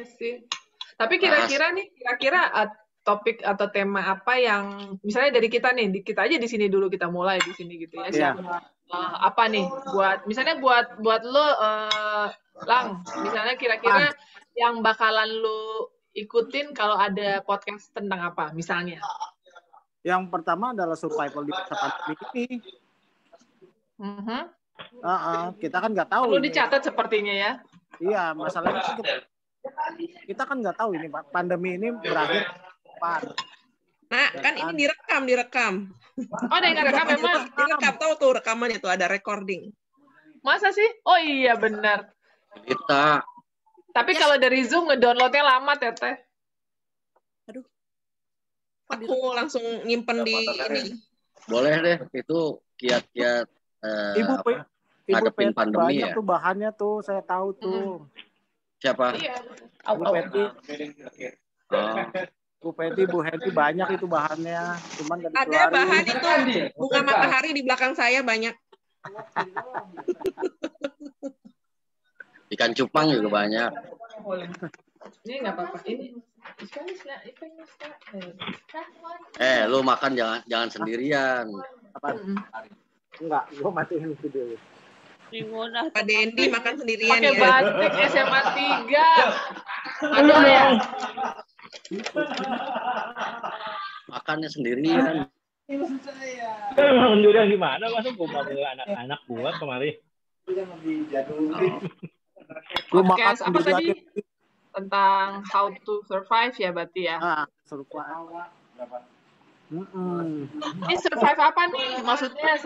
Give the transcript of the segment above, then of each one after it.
Iya sih. Tapi kira-kira topik atau tema apa yang misalnya dari kita nih, kita aja di sini dulu, kita mulai di sini gitu ya. Iya. Apa nih buat lo Lang, misalnya kira-kira yang bakalan lo ikutin kalau ada podcast tentang apa misalnya? Yang pertama adalah survival di masa pandemi ini. Kita kan nggak tahu. Perlu dicatat sepertinya ya. Iya, masalahnya kita kan nggak tahu ini pandemi ini berakhir kapan. Nah, kan ini direkam. Oh, ada yang direkam memang. Direkam, tahu tuh rekamannya tuh ada recording. Masa sih? Oh iya benar. Kita. Tapi kalau dari Zoom ngedownloadnya lama, Teteh. Aduh. Aku langsung nyimpen di ini. Boleh deh, itu kiat-kiat Ibu ngadepin pandemi banyak ya. Tuh bahannya tuh, saya tahu tuh. Siapa? Iya. Bu Peti, Bu Hedi banyak itu bahannya. Cuman ada bahan itu bunga matahari di belakang saya banyak. Ikan cupang juga banyak. Ini nggak apa-apa. Ini. Lu makan jangan sendirian. Enggak, gua matiin video. Pak Dendi makan sendirian pakai ya. batik SMA 3. Aduh ya. Makannya sendirian. Sendirian gimana? Masa gua panggil anak-anak gua kemari. Podcast apa tadi? Tentang how to survive ya berarti ya. Survive. Ini survive apa nih? Maksudnya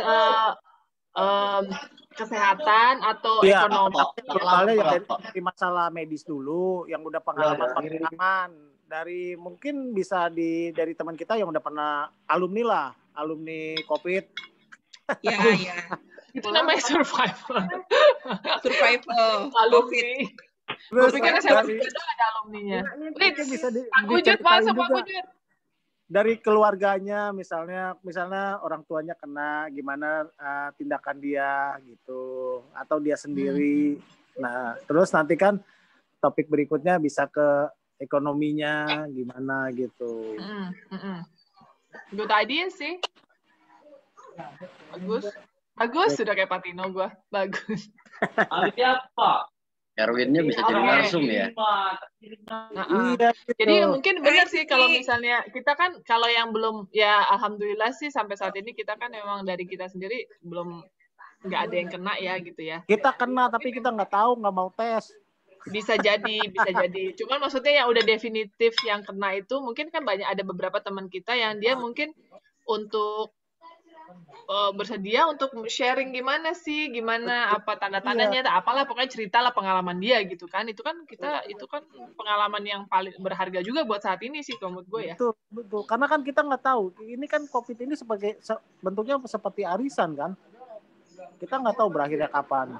kesehatan atau ekonomi? Soalnya ya dari masalah medis dulu, yang udah pengalaman dari mungkin bisa dari teman kita yang udah pernah alumni COVID. Iya. Itu namanya survival. COVID. Gue pikirnya saya ada alumninya. Bisa Wujud masuk Pak Wujud. Dari keluarganya, misalnya orang tuanya kena, gimana tindakan dia gitu, atau dia sendiri. Nah, terus nanti kan topik berikutnya bisa ke ekonominya gimana gitu. Good idea sih. Bagus sudah kayak Patino gue. Bagus. Siapa? Erwinnya bisa jadi langsung ya. Iya, gitu. Jadi mungkin benar sih kalau misalnya kita kan kalau yang belum ya alhamdulillah sih sampai saat ini kita kan memang dari kita sendiri belum nggak ada yang kena ya gitu ya. Kita kena tapi kita nggak tahu, nggak mau tes. Bisa jadi. Cuman maksudnya yang udah definitif yang kena itu mungkin kan ada beberapa teman kita yang dia mungkin untuk bersedia untuk sharing gimana apa tanda-tandanya, apalah pokoknya ceritalah pengalaman dia gitu kan. Itu kan pengalaman yang paling berharga juga buat saat ini sih kalau menurut gue ya. Betul. Karena kan kita nggak tahu. Ini kan COVID ini sebagai bentuknya seperti arisan kan. Kita nggak tahu berakhirnya kapan.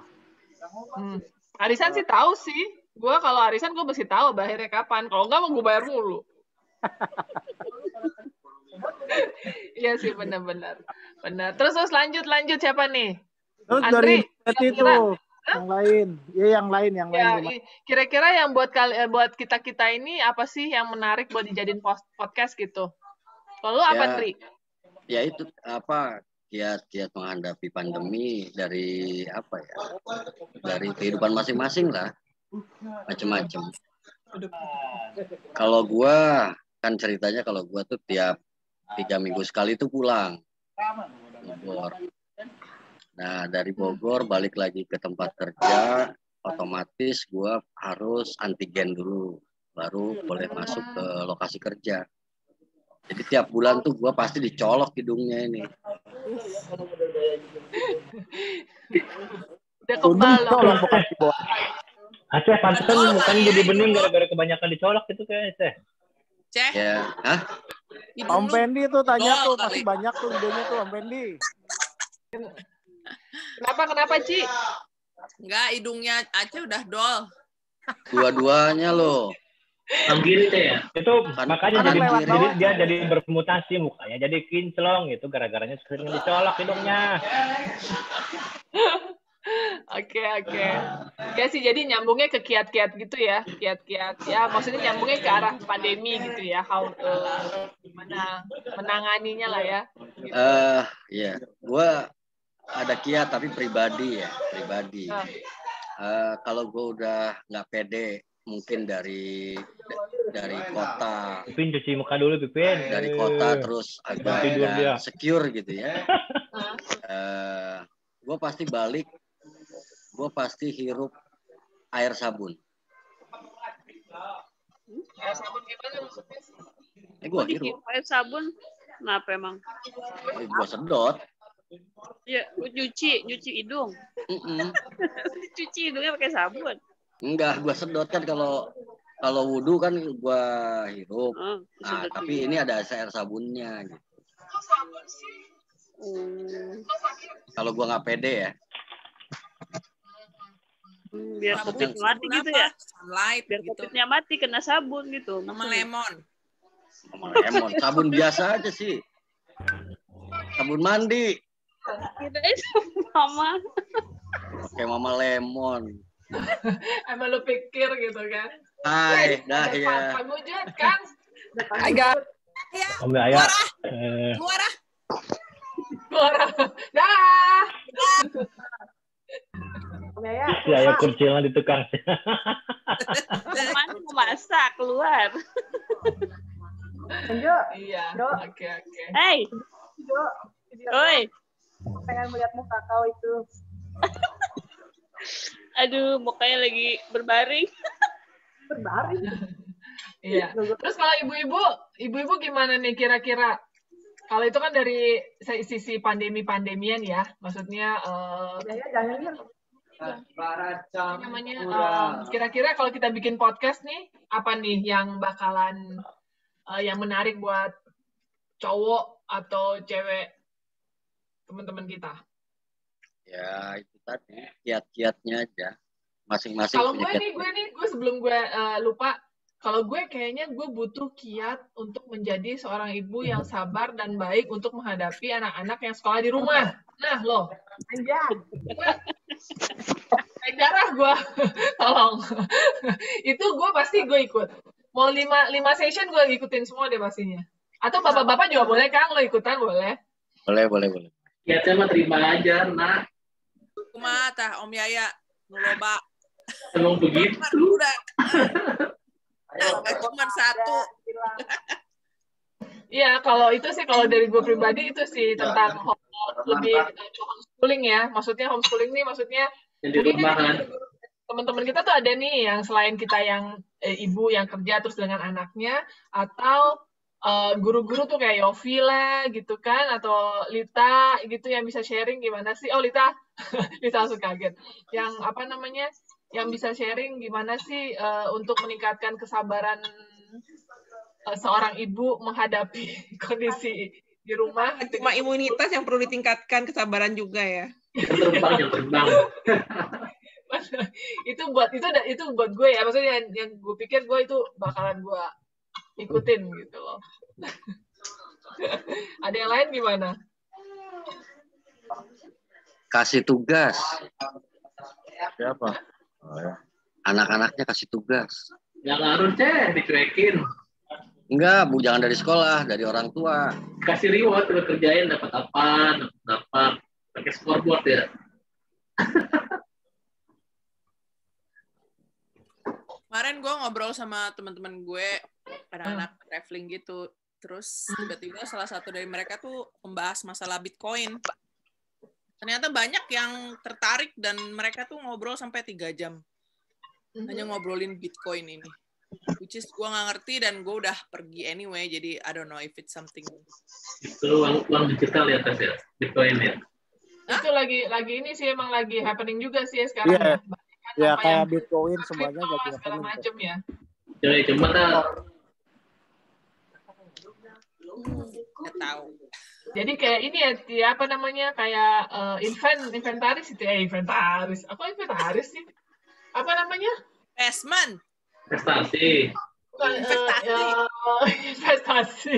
Arisan sih tahu sih. Gue kalau arisan gue mesti tahu berakhirnya kapan. Kalau nggak mau gue bayar mulu. Iya sih benar. Terus lanjut siapa nih? Terus Andri, dari itu yang lain. Kira-kira yang buat kita ini apa sih yang menarik buat dijadiin podcast gitu? Kalau apa, Andri? Ya itu kiat-kiat menghadapi pandemi dari dari kehidupan masing-masing lah, macam-macam. Kalau gua kan ceritanya kalau gua tuh tiap 3 minggu sekali itu pulang Bogor. Nah dari Bogor balik lagi ke tempat kerja, otomatis gue harus antigen dulu, baru boleh masuk ke lokasi kerja. Jadi tiap bulan tuh gue pasti dicolok hidungnya ini. Udah kebal loh. Aceh pantesan mukanya jadi bening gara-gara kebanyakan dicolok gitu kayak Aceh. Ya, Om Pendi tuh tanya tuh masih banyak tuh videonya tuh Om Pendi. Kenapa Ci? Enggak, hidungnya Aceh udah dol. Dua-duanya loh. Ambil ya. Itu makanya dia jadi bermutasi mukanya, jadi kinclong gitu gara-garanya sering dicolok hidungnya. Oke. Ya sih, jadi nyambungnya ke kiat-kiat gitu ya. Kiat-kiat ya, maksudnya nyambungnya ke arah pandemi gitu ya. Gimana menanganinya lah ya. Gitu. Ya, gue ada kiat tapi pribadi. Kalau gue udah nggak pede, mungkin dari kota. Pipin cuci muka dulu, Pipin. Dari kota terus agak secure gitu ya. Gue pasti balik. Gue pasti hirup air sabun. Air sabun gimana maksudnya? Gue hirup air sabun. Kenapa emang? Gue sedot. Ya, nyuci hidung. Cuci hidungnya pakai sabun. Enggak, gue sedot kan kalau wudhu kan gue hirup. Tapi ini ada air sabunnya gitu. Sabun sih. Kalau gue nggak pede ya. Biar COVID mati gitu ya. Sunlight biar gitu. COVID-nya mati kena sabun gitu. Sama lemon. Sabun biasa aja sih. Sabun mandi. Kita itu mama. Kayak mama lemon. Emang lu pikir gitu kan? Hai, dah ya. Pak Mujud kan? Agak. Ya. Om Ayah. Keluar ah. Dah. Ya, ya kurcilan di tukang. Mana mau masak keluar. Iya. Oke. Hey. Oi. Pengen melihat muka kau itu. Aduh, mukanya lagi berbaring. Iya. Terus kalau ibu-ibu gimana nih kira-kira? Kalau itu kan dari sisi pandemian ya, maksudnya kira-kira kalau kita bikin podcast nih, apa nih yang bakalan yang menarik buat cowok atau cewek teman-teman kita? Ya itu tadi kiat-kiatnya aja masing-masing. Kalau gue sebelum gue lupa, kalau gue kayaknya gue butuh kiat untuk menjadi seorang ibu yang sabar dan baik untuk menghadapi anak-anak yang sekolah di rumah. Nah loh, naik darah gue, tolong. Itu gue pasti gue ikut. Mau 5 session gue ikutin semua deh pastinya. Atau bapak-bapak juga boleh Kang, lo ikutan boleh. Boleh. Kiatnya mah terima aja, nak. Kumaha tah Om Yaya nuloba. Emang begitu. Udah. Cuma satu. Iya, kalau itu sih kalau dari gue pribadi itu sih tentang lebih homeschooling ya. Maksudnya homeschooling nih maksudnya mungkin teman-teman kita tuh ada nih yang selain kita yang ibu yang kerja terus dengan anaknya, atau guru-guru tuh kayak Yofi lah gitu kan, atau Lita gitu yang bisa sharing gimana sih. Oh Lita langsung kaget. Yang apa namanya, yang bisa sharing gimana sih untuk meningkatkan kesabaran seorang ibu menghadapi kondisi di rumah. Cuma imunitas yang perlu ditingkatkan, kesabaran juga ya. Terbang. itu buat gue ya, maksudnya yang gue pikir gue itu bakalan gue ikutin gitu loh. Ada yang lain gimana? Kasih tugas. Siapa? Anak-anaknya kasih tugas. Jangan harus dicuekin. Enggak, jangan dari sekolah, dari orang tua. Kasih reward, udah kerjain dapat apa. Pakai scoreboard ya. Kemarin gue ngobrol sama teman-teman gue, anak-anak traveling gitu. Terus tiba-tiba salah satu dari mereka tuh membahas masalah Bitcoin. Ternyata banyak yang tertarik dan mereka tuh ngobrol sampai 3 jam. Hanya ngobrolin Bitcoin ini. Which is gue nggak ngerti dan gue udah pergi anyway, jadi I don't know if it's something. Itu uang digital ya, Tes ya? Bitcoin ya? Itu lagi ini sih emang lagi happening juga sih ya sekarang. Iya. Ya apa kayak yang Bitcoin semuanya crypto jadi segala macem ya. Jadi cuma Nggak tahu. Jadi kayak ini ya apa namanya, kayak inventaris itu ya, inventaris. Apa inventaris sih? Apa namanya? Investment. investasi. Bukan, investasi.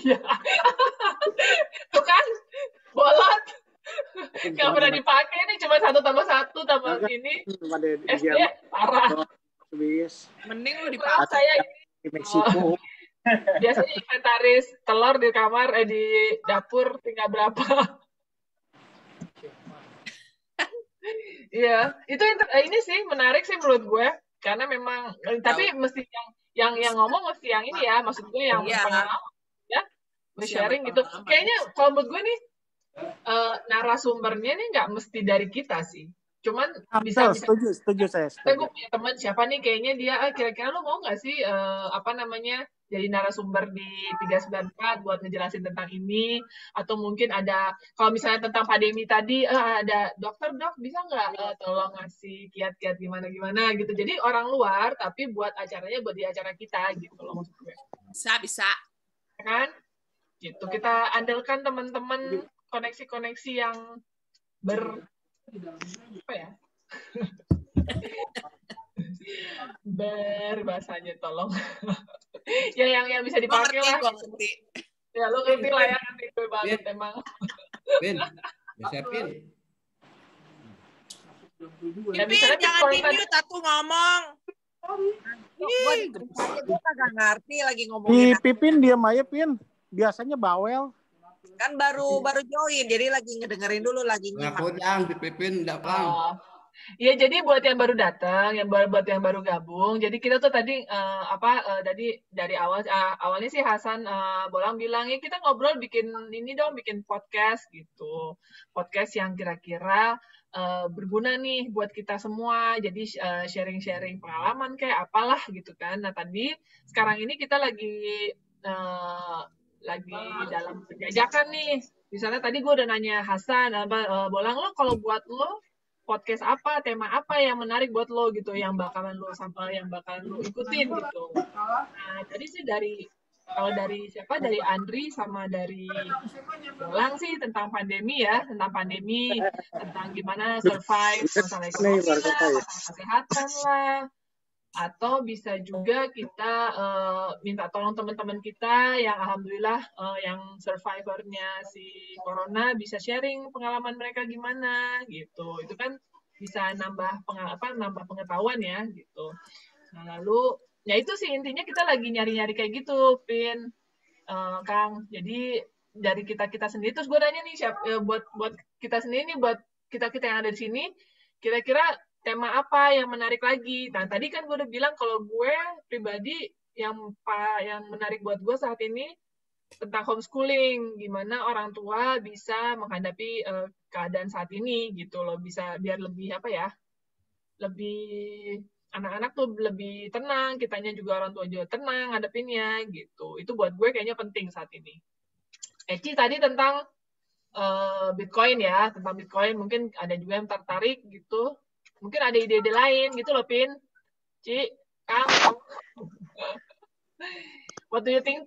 Iya. Tuh kan? Bolot. Nggak pernah dipakai nih, cuma 1+1 tambah ini. SD parah. Mending lu Maaf, dipakai. saya Di Meksiko. biasanya inventaris telur di kamar, di dapur tinggal berapa. Iya, itu ini sih menarik sih menurut gue, karena memang tapi mesti yang ngomong mesti yang ini ya, maksud gue yang Iya. berpengalaman ya, sharing gitu. berpengalaman. Kayaknya kalau menurut gue nih narasumbernya nih nggak mesti dari kita sih, cuman bisa Setuju saya. gue punya teman siapa nih, kayaknya dia kira-kira lu mau nggak sih jadi narasumber di 394 buat ngejelasin tentang ini, atau mungkin ada kalau misalnya tentang pandemi tadi ada dokter bisa nggak tolong ngasih kiat-kiat gimana gitu, jadi orang luar tapi buat acaranya buat di acara kita gitu loh maksud gue. Bisa Kan gitu, kita andalkan teman-teman koneksi-koneksi yang apa ya berbahasanya tolong ya yang bisa dipakai lah. Ya lu ngerti lah ya, ngerti gue banget emang. Pin, biasa Pin. Ya bisa jangan di-mute aku ngomong. Gue kagak ngerti lagi Di ngomongin. Pipin diam aja Pin. Biasanya bawel. Kan baru join, jadi lagi ngedengerin dulu, lagi Nggak nyimak. kodang, di Pipin enggak pang. Ya jadi buat yang baru datang, buat yang baru gabung, jadi kita tuh tadi tadi dari awalnya sih Hasan Bolang bilang ya kita ngobrol bikin podcast gitu, podcast yang kira-kira berguna nih buat kita semua, jadi sharing-sharing pengalaman kayak apalah gitu kan. Nah tadi sekarang ini kita lagi dalam penjajakan nih, misalnya tadi gue udah nanya Hasan Bolang, lo kalau buat lo podcast apa, tema apa yang menarik buat lo gitu, yang bakalan lo ikutin gitu. Nah, tadi sih dari Andri sama dari Bolang sih tentang pandemi, tentang gimana survive masalah ekonomi lah, masalah kesehatan lah, atau bisa juga kita minta tolong teman-teman kita yang alhamdulillah yang survivornya si corona bisa sharing pengalaman mereka gimana gitu. Itu kan bisa nambah pengetahuan ya gitu. Nah, lalu ya itu sih intinya, kita lagi nyari-nyari kayak gitu, Pin, Kang. Jadi dari kita sendiri, terus gue nanya nih buat kita sendiri nih, buat kita yang ada di sini, kira-kira tema apa yang menarik lagi. Nah, tadi kan gue udah bilang kalau gue pribadi yang menarik buat gue saat ini tentang homeschooling, gimana orang tua bisa menghadapi keadaan saat ini gitu loh, bisa biar lebih lebih anak-anak tuh lebih tenang, kitanya juga orang tua juga tenang ngadepinnya gitu. Itu buat gue kayaknya penting saat ini. Eci tadi tentang Bitcoin ya, tentang Bitcoin mungkin ada juga yang tertarik gitu. Mungkin ada ide-ide lain gitu loh, Pin. Ci, Kang. What do you think?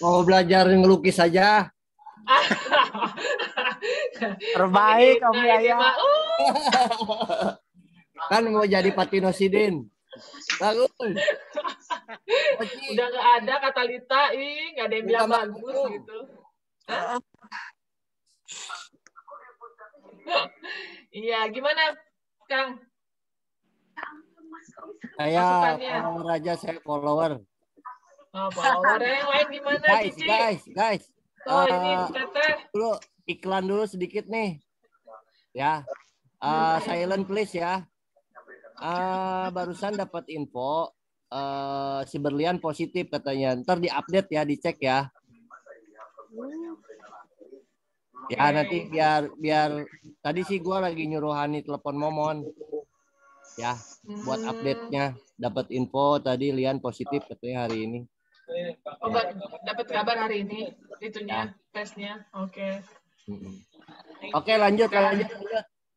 Mau belajar ngelukis saja. Terbaik Om Yaya. Kan mau jadi Patino Sidin. Bagus. Udah nggak ada kata Lita, nggak ada yang bilang bagus gitu. Iya, gimana, Kang? Saya Raja, saya follower. Oh, follower yang lain gimana, Cici? Guys. Ini Teteh. Dulu iklan dulu sedikit nih. Ya. Silent please ya. Barusan dapat info si Berlian positif katanya. Ntar diupdate ya, dicek ya. Ya nanti biar tadi sih gue lagi nyuruh Hani telepon Momon ya buat update-nya. Dapat info tadi Lian positif katanya hari ini. Oh, dapat kabar hari ini itunya tesnya. Oke. Oke, lanjut.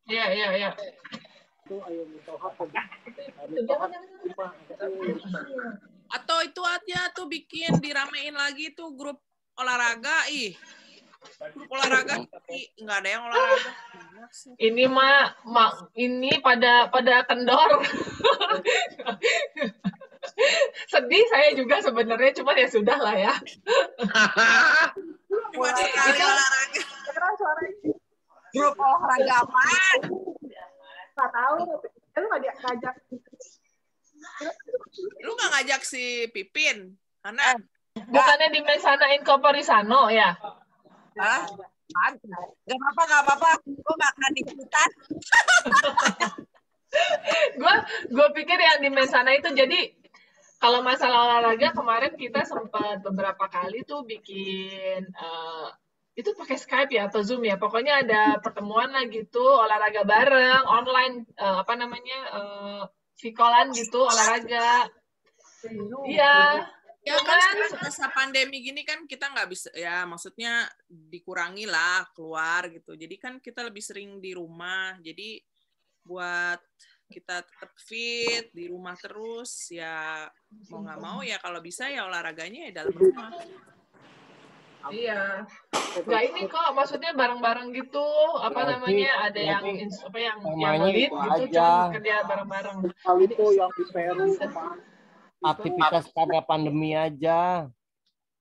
Iya. Atau itu aja tuh bikin diramein lagi tuh grup olahraga grup olahraga tapi nggak ada yang olahraga. Ini ini pada kendor. Sedih saya juga sebenarnya, cuma ya sudah lah ya. Grup olahraga apaan? Nggak tahu. Lu nggak diajak. Lu nggak ngajak si Pipin? Karena Bukannya di Mesanain Koparisano ya? Hah? Gak apa-apa. Gue gak akan ikutan. Gue pikir yang di Mesana itu jadi kalau masalah olahraga kemarin kita sempat beberapa kali tuh bikin itu pakai Skype ya atau Zoom ya, pokoknya ada pertemuan lah gitu olahraga bareng online vikolan gitu olahraga. Iya. Ya kan masa pandemi gini kan kita nggak bisa, ya maksudnya dikurangi lah keluar gitu. Jadi kan kita lebih sering di rumah. Jadi buat kita tetap fit di rumah terus ya mau nggak mau ya kalau bisa ya olahraganya ya dalam rumah. Iya. Nggak ini kok maksudnya bareng-bareng gitu ada yang lead gitu cuma kerja bareng-bareng. Hal itu yang di Peru kemarin. Aktivitas karena pandemi aja.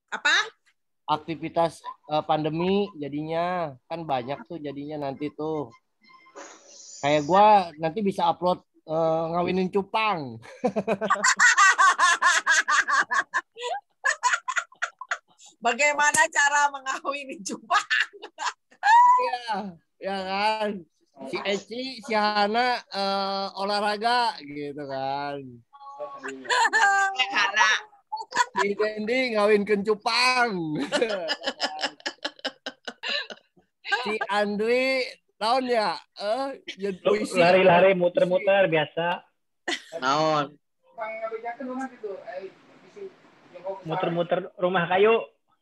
Apa? Aktivitas pandemi jadinya kan banyak tuh jadinya nanti tuh. Kayak gua nanti bisa upload ngawinin cupang. Bagaimana cara mengawini cupang? Iya, ya kan. Si Eci, si Hana olahraga gitu kan. Hana. Si Dendi ngawinkeun cupang. Si Andri naon ya? Lari-lari muter-muter biasa. Naon? Muter-muter rumah kayu.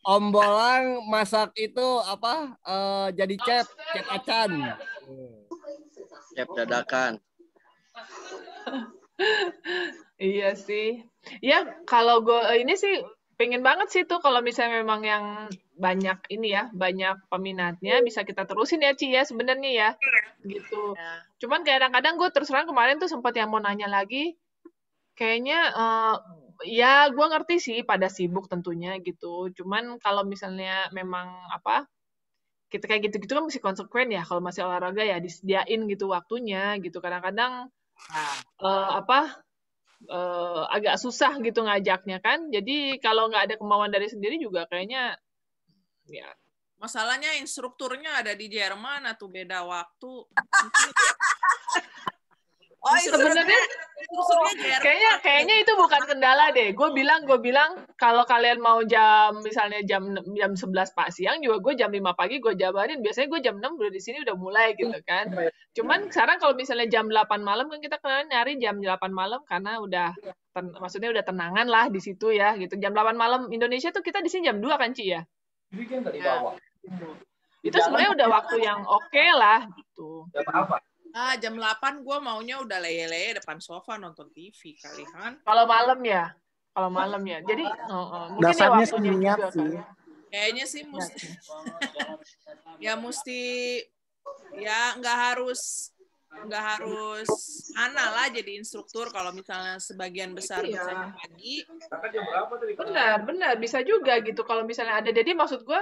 Om Bolang masak itu apa? Jadi cep acan. Cep dadakan. Iya sih. Ya kalau gue ini sih pengen banget sih tuh kalau misalnya memang yang banyak ini ya, banyak peminatnya bisa kita terusin ya Ci ya sebenarnya ya. Gitu. Cuman kadang-kadang gue terus terang kemarin tuh sempat yang mau nanya lagi. Kayaknya ya gue ngerti sih pada sibuk tentunya gitu. Cuman kalau misalnya memang kita kayak gitu-gitu kan mesti konsekuen ya. Kalau masih olahraga ya disediain gitu waktunya gitu. Kadang-kadang agak susah gitu ngajaknya kan. Jadi kalau nggak ada kemauan dari sendiri juga kayaknya ya. Masalahnya instrukturnya ada di Jerman atau beda waktu. Sebenarnya kayaknya itu bukan kendala deh. Gue bilang kalau kalian mau misalnya jam 11 siang juga gue jam 5 pagi gue jabarin. Biasanya gue jam 6 udah di sini udah mulai gitu kan. Cuman sekarang kalau misalnya jam 8 malam kan kita kalian nyari jam 8 malam karena maksudnya udah tenangan lah di situ ya gitu. Jam 8 malam Indonesia tuh kita di sini jam 2 kan Ci ya. Itu sebenarnya udah waktu yang oke lah gitu. Jam 8 gue maunya udah leye-leye depan sofa nonton TV kalian. Kalau malam ya. Jadi mungkin dasarnya ya waktunya niat juga, sih. kan. Kayaknya sih mesti ya nggak harus Ana lah jadi instruktur kalau misalnya sebagian besar misalnya pagi. Benar bisa juga gitu kalau misalnya ada. Jadi maksud gue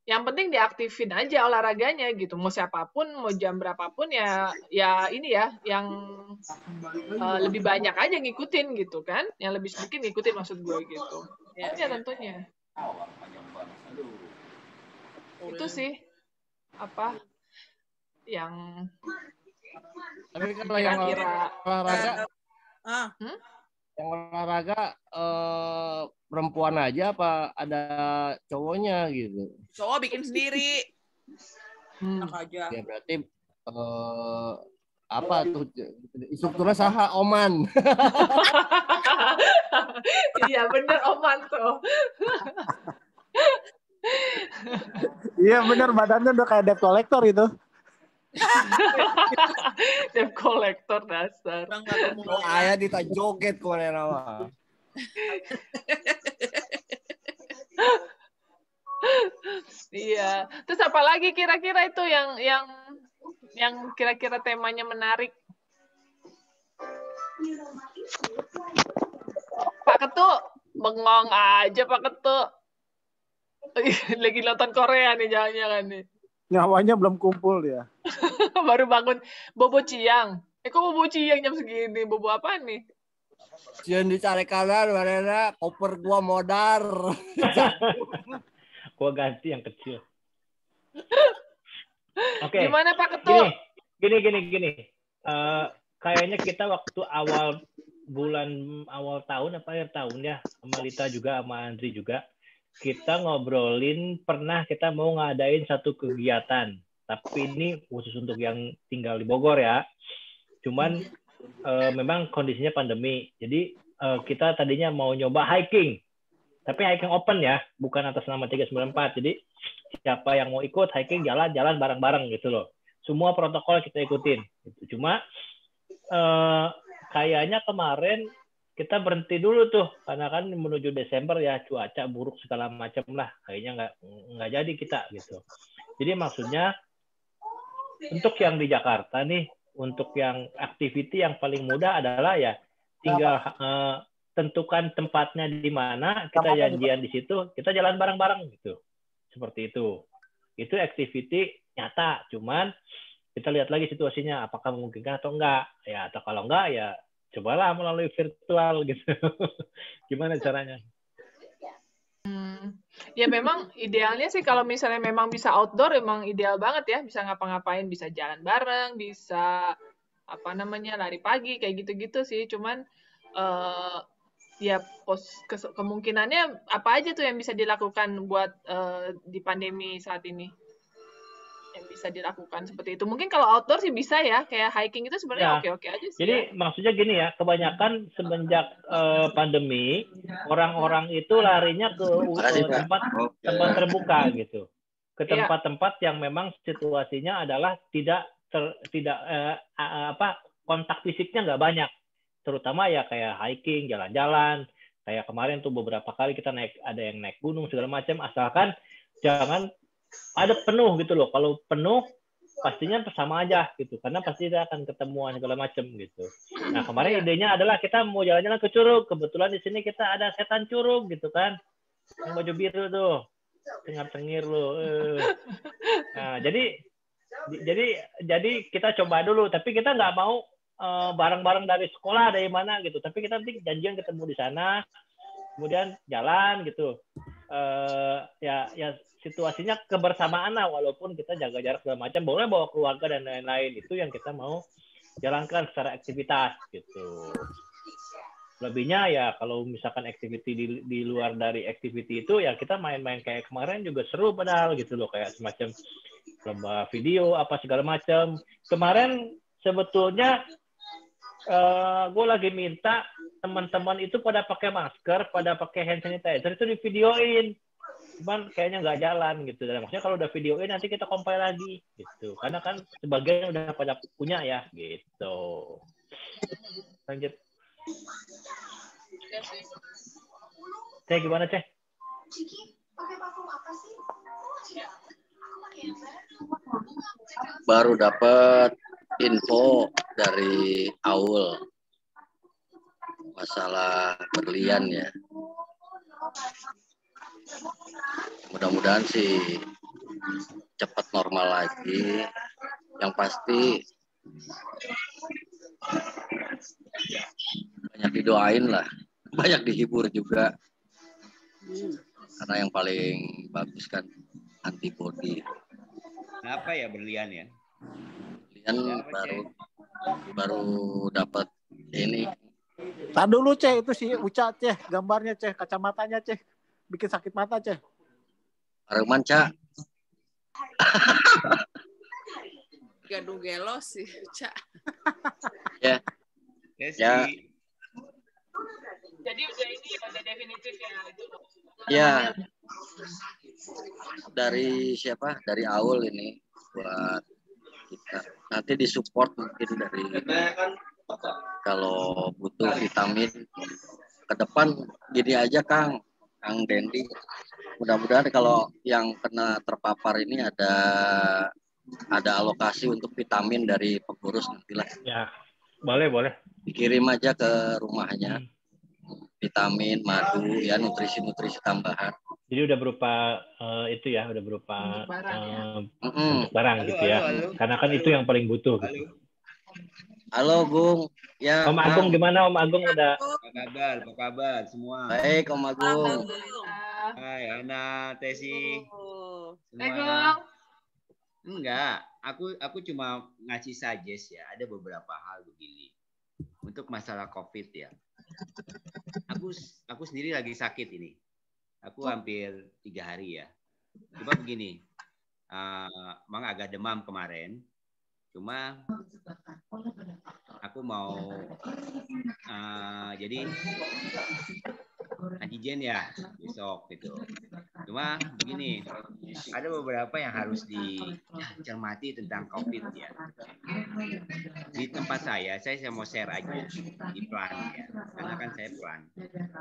yang penting diaktifin aja olahraganya gitu. Mau siapapun, mau jam berapapun ya ini ya yang lebih banyak aja ngikutin gitu kan. Yang lebih sedikit ngikutin maksud gue gitu. Ya tentunya. Itu sih yang tapi kalau yang olahraga yang olahraga perempuan aja apa ada cowoknya gitu? Cowok bikin sendiri. Ya berarti apa tuh instrukturnya saha Oman. Iya bener Oman tuh. Iya bener badannya udah kayak debt collector itu. Debt collector dasar. Ayah dita joget kemarin nama. Iya. Terus apa lagi kira-kira itu yang kira-kira temanya menarik? Pak Ketu, bengong aja Pak Ketu. Lagi nonton Korea nih jangan-jangan nih. Nyawanya belum kumpul ya. Baru bangun bobo ciang. Kok bobo ciang jam segini? Bobo apa nih? Cian dicari kanan, mana koper gua modar. Gua ganti yang kecil. Oke. Gimana Pak Ketua? Gini. Kayaknya kita waktu awal tahun apa akhir tahun ya, sama Lita juga, sama Andri juga, kita ngobrolin pernah kita mau ngadain satu kegiatan. Tapi ini khusus untuk yang tinggal di Bogor ya. Cuman memang kondisinya pandemi. Jadi kita tadinya mau nyoba hiking. Tapi hiking open ya, bukan atas nama 394. Jadi siapa yang mau ikut hiking jalan-jalan bareng-bareng gitu loh. Semua protokol kita ikutin. Gitu. Cuma kayaknya kemarin kita berhenti dulu tuh karena kan menuju Desember ya cuaca buruk segala macam lah. Kayaknya nggak jadi kita gitu. Jadi maksudnya untuk yang di Jakarta nih, untuk yang activity yang paling mudah adalah ya tinggal tentukan tempatnya di mana, kita janjian di situ, kita jalan bareng-bareng gitu. Seperti itu. Itu activity nyata, cuman kita lihat lagi situasinya apakah memungkinkan atau enggak. Ya atau kalau enggak ya cobalah melalui virtual gitu. Gimana caranya? Ya memang idealnya sih kalau misalnya memang bisa outdoor emang ideal banget ya, bisa ngapa-ngapain, bisa jalan bareng, bisa lari pagi kayak gitu-gitu sih. Cuman ya kemungkinannya apa aja tuh yang bisa dilakukan buat di pandemi saat ini yang bisa dilakukan seperti itu. Mungkin kalau outdoor sih bisa ya, kayak hiking itu sebenarnya oke-oke aja sih. Jadi ya. Maksudnya gini ya, kebanyakan semenjak pandemi orang-orang itu larinya ke tempat terbuka gitu, ke tempat-tempat yang memang situasinya adalah tidak kontak fisiknya nggak banyak, terutama ya kayak hiking, jalan-jalan, kayak kemarin tuh beberapa kali kita ada yang naik gunung segala macam, asalkan jangan ada penuh gitu loh. Kalau penuh pastinya sama aja gitu, karena pasti dia akan ketemuan segala macam gitu. Nah kemarin idenya adalah kita mau jalan-jalan ke Curug, kebetulan di sini kita ada setan Curug gitu kan, yang baju biru tuh, cengar-cengir lo. Nah jadi kita coba dulu, tapi kita nggak mau bareng-bareng dari sekolah dari mana gitu, tapi kita nanti janjian ketemu di sana, kemudian jalan gitu. Ya situasinya kebersamaan lah, walaupun kita jaga jarak segala macam, boleh bawa keluarga dan lain-lain, itu yang kita mau jalankan secara aktivitas gitu. Lebihnya ya kalau misalkan activity di luar dari activity itu ya kita main-main kayak kemarin juga seru padahal gitu loh, kayak semacam lomba video apa segala macam. Kemarin sebetulnya gue lagi minta teman-teman itu pada pakai masker, pada pakai hand sanitizer, itu di videoin. Cuman kayaknya nggak jalan gitu. Dan maksudnya kalau udah videoin nanti kita compile lagi gitu. Karena kan sebagian udah pada punya ya gitu. Lanjut. Ceh gimana Ceh? Baru dapat info dari Aul masalah berlian ya. Mudah-mudahan sih cepat normal lagi. Yang pasti banyak didoain lah, banyak dihibur juga. Karena yang paling bagus kan antibody. Kenapa ya berlian ya? Berlian baru dapat ini. Tahan dulu Ceh, itu si Uca Ceh, gambarnya Ceh, kacamatanya Ceh. Bikin sakit mata, Ceh. Areuman, Cak. Gaduh gelos sih, Cak. Ya. Ya. Jadi udah definitif ya itu. Ya. Dari siapa? Dari Aul ini buat kita. Nanti disupport mungkin dari kalau butuh vitamin ke depan gini aja Kang Dendi, mudah-mudahan kalau yang kena terpapar ini ada alokasi untuk vitamin dari pengurus nantilah. Ya, boleh. Dikirim aja ke rumahnya, vitamin, madu, ya nutrisi tambahan. Jadi udah berupa itu ya, udah berupa bentuk barang Halo, gitu ya. halo. Karena kan itu yang paling butuh. Halo. Gitu. Halo, Gung. Ya, Om Agung gimana? Om Agung udah. Apa kabar semua? Baik, Om Agung. Hai, Ana, Tesi. Hai, Gung. Enggak, aku cuma ngasih suggest ya. Ada beberapa hal begini untuk masalah COVID ya. Aku sendiri lagi sakit ini. Aku hampir 3 hari ya. Coba begini, emang agak demam kemarin. Cuma aku mau jadi antigen ya besok gitu. Cuma begini, ada beberapa yang harus dicermati tentang COVID ya. Di tempat saya mau share aja di plan ya, karena kan saya plan.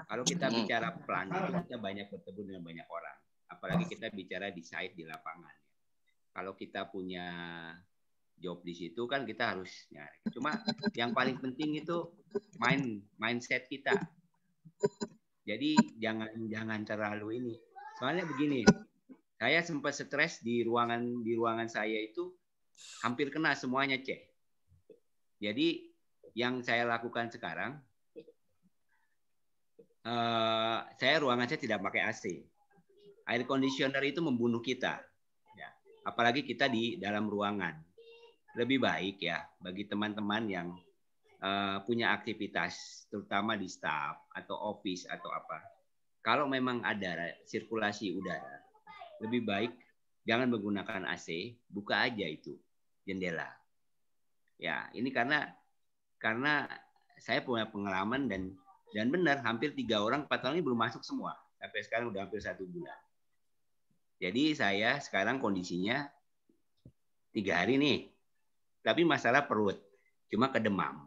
Kalau kita bicara plan itu kita banyak bertemu dengan banyak orang, apalagi kita bicara di site di lapangan. Kalau kita punya job di situ kan kita harus nyari. Cuma yang paling penting itu mindset kita. Jadi jangan terlalu ini. Soalnya begini, saya sempat stres di ruangan saya itu hampir kena semuanya cek. Jadi yang saya lakukan sekarang, ruangan saya tidak pakai AC. Air conditioner itu membunuh kita, ya. Apalagi kita di dalam ruangan. Lebih baik ya bagi teman-teman yang punya aktivitas, terutama di staff atau office atau apa. Kalau memang ada sirkulasi udara, lebih baik jangan menggunakan AC, buka aja itu jendela. Ya, ini karena saya punya pengalaman dan benar hampir 3 orang 4 orang ini belum masuk semua. Sampai sekarang udah hampir 1 bulan. Jadi saya sekarang kondisinya 3 hari nih. Tapi masalah perut, cuma kedemam.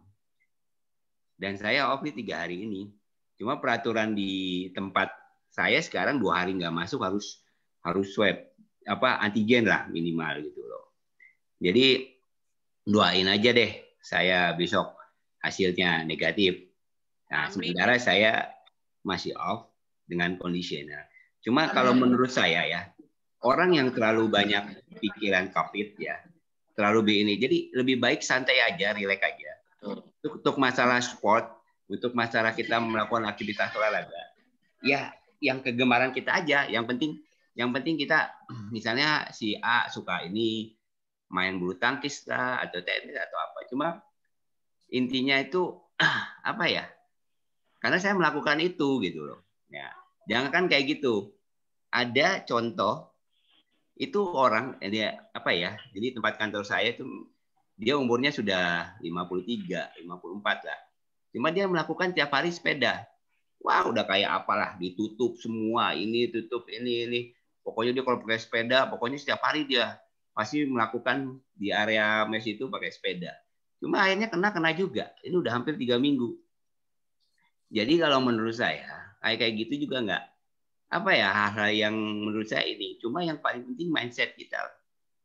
Dan saya off nih 3 hari ini. Cuma peraturan di tempat saya sekarang 2 hari nggak masuk harus swab antigen lah minimal gitu loh. Jadi doain aja deh saya besok hasilnya negatif. Nah, sementara saya masih off dengan conditioner. Cuma kalau menurut saya ya, orang yang terlalu banyak pikiran COVID ya, terlalu begini. Jadi lebih baik santai aja, rileks aja. Untuk masalah sport, untuk masalah kita melakukan aktivitas olahraga, ya yang kegemaran kita aja. Yang penting kita, misalnya si A suka ini main bulu tangkis lah atau tenis atau apa. Cuma intinya itu apa ya? Karena saya melakukan itu gitu loh. Ya, jangan kan kayak gitu. Ada contoh itu orang dia apa ya? Jadi tempat kantor saya itu dia umurnya sudah 53, 54 lah. Cuma dia melakukan tiap hari sepeda. Wah, udah kayak apalah, ditutup semua, ini tutup ini. Pokoknya dia kalau pakai sepeda, pokoknya setiap hari dia pasti melakukan di area mes itu pakai sepeda. Cuma akhirnya kena juga. Ini udah hampir 3 minggu. Jadi kalau menurut saya, kayak gitu juga nggak apa ya, hal-hal yang menurut saya ini. Cuma yang paling penting mindset kita,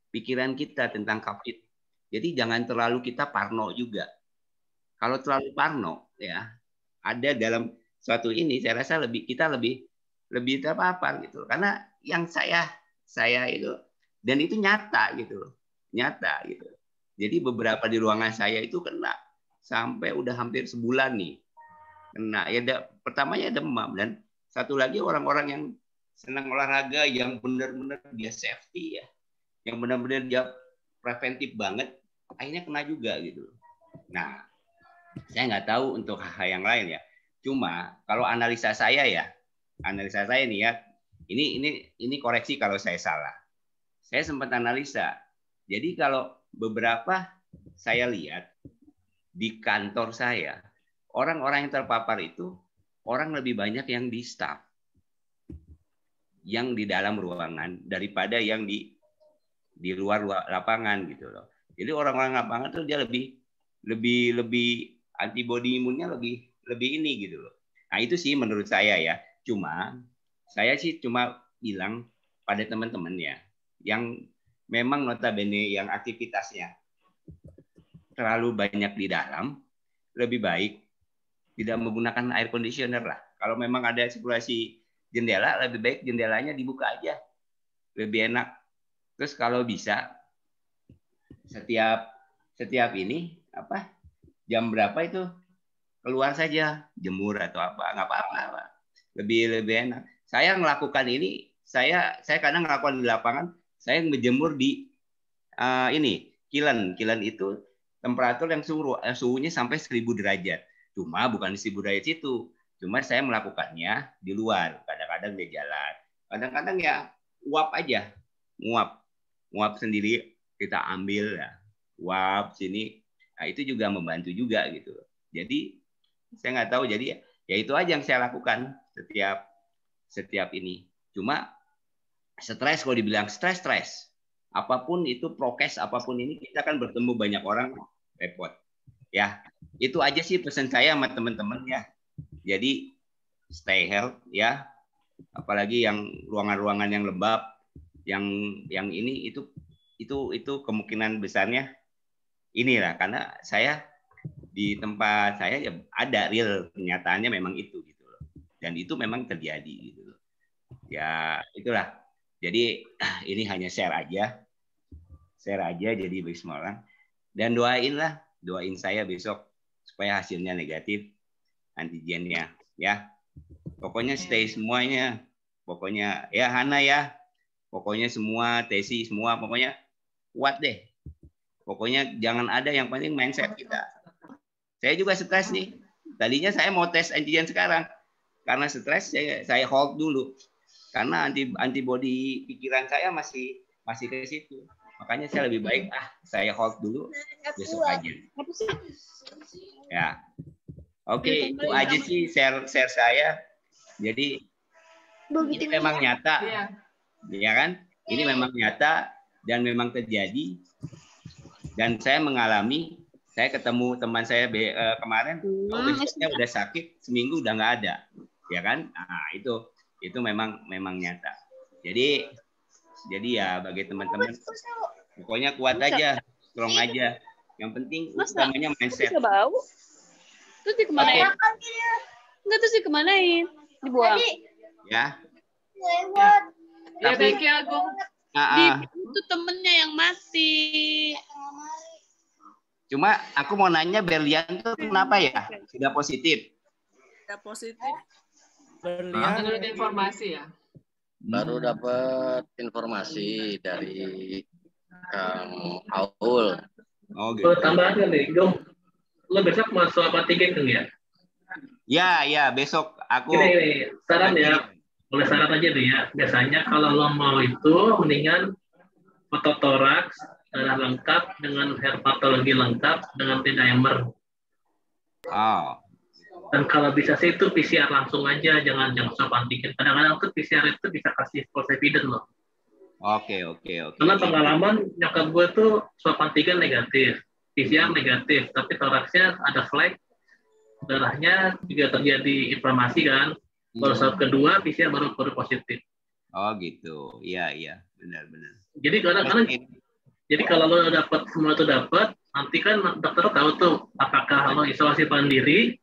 pikiran kita tentang COVID. Jadi jangan terlalu kita parno juga. Kalau terlalu parno ya, ada dalam suatu ini saya rasa kita lebih terpapar gitu. Karena yang saya itu dan itu nyata gitu. Nyata gitu. Jadi beberapa di ruangan saya itu kena sampai udah hampir sebulan nih. Kena ya pertamanya demam dan satu lagi orang-orang yang senang olahraga yang benar-benar dia safety ya. Yang benar-benar dia preventif banget, akhirnya kena juga gitu. Nah, saya nggak tahu untuk hal yang lain ya. Cuma kalau analisa saya nih ya, ini koreksi kalau saya salah. Saya sempat analisa. Jadi kalau beberapa saya lihat di kantor saya, orang-orang yang terpapar itu orang lebih banyak yang di staff, yang di dalam ruangan daripada yang di luar lapangan gitu loh. Jadi orang-orang lapangan tuh dia lebih antibody imunnya lebih ini gitu loh. Nah itu sih menurut saya ya. Saya sih cuma bilang pada teman-teman ya, yang memang notabene yang aktivitasnya terlalu banyak di dalam, lebih baik tidak menggunakan air conditioner lah. Kalau memang ada sirkulasi jendela, lebih baik jendelanya dibuka aja, lebih enak. Terus kalau bisa setiap ini apa jam berapa itu keluar saja jemur atau apa, nggak apa-apa, lebih enak. Saya melakukan ini, saya kadang melakukan di lapangan, saya menjemur di kilen itu temperatur yang suhunya sampai 1000 derajat. Cuma bukan di 1000 derajat itu. Cuma saya melakukannya di luar. Kadang-kadang di jalan. Kadang-kadang ya uap aja. Nguap sendiri kita ambil ya. Uap sini. Nah, itu juga membantu juga gitu. Jadi saya nggak tahu. Jadi ya itu aja yang saya lakukan setiap ini. Cuma stres, kalau dibilang stres. Apapun itu prokes, apapun ini kita kan bertemu banyak orang, repot. Ya, itu aja sih pesan saya sama teman-teman ya. Jadi stay health ya. Apalagi yang ruangan-ruangan yang lembab, yang ini itu kemungkinan besarnya inilah, karena saya di tempat saya ya ada real kenyataannya memang itu gitu loh. Dan itu memang terjadi gitu loh. Ya, itulah. Jadi ini hanya share aja jadi bagi semua orang, dan doain saya besok supaya hasilnya negatif antigennya ya. Pokoknya stay semuanya, pokoknya ya Hana ya, pokoknya semua Tesi semua pokoknya kuat deh, pokoknya jangan ada, yang penting mindset kita. Saya juga stres nih, tadinya saya mau tes antigen sekarang, karena stres saya hold dulu, karena antibody pikiran saya masih ke situ. Makanya saya lebih baik saya hold dulu, besok aja. Ya. Oke, itu aja sih share saya. Jadi ini memang nyata. Ya kan? Ini memang nyata dan memang terjadi. Dan saya mengalami, saya ketemu teman saya kemarin, besoknya udah sakit, seminggu udah nggak ada. Ya kan? Nah, itu memang nyata. Jadi ya bagi teman-teman, pokoknya kuat aja, strong aja. Yang penting utamanya mindset. Bisa bau. Terus dikemanain? Enggak, terus dikemanain? Dibuang. Ya. Ya, thank you Agung. Itu temennya yang mati. Cuma aku mau nanya, Berlian tuh kenapa ya? Sudah positif? Sudah positif. Berlian menurut informasi ya. Baru dapat informasi dari Kang Aul. Oh gitu. Tambahan nih, Dong. Lo besok mau swab antigen kan ya? Ya, besok aku. Ini saran ya, boleh saran aja deh ya. Biasanya kalau lo mau itu mendingan fototoraks darah lengkap dengan herpatologi lengkap dengan T-dimer. Oh. Dan kalau bisa sih itu PCR langsung aja, jangan swab antigen. Kadang-kadang tuh PCR itu bisa kasih false evidence loh. Oke. Karena pengalaman nyokap gue tuh swab antigen negatif, PCR negatif, tapi toraksnya ada flek, darahnya juga terjadi inflamasi kan. Baru swab kedua PCR baru positif. Oh gitu, iya, benar. Jadi kadang-kadang, jadi kalau lo dapat semua itu dapat, nanti kan dokter tahu tuh apakah lo isolasi mandiri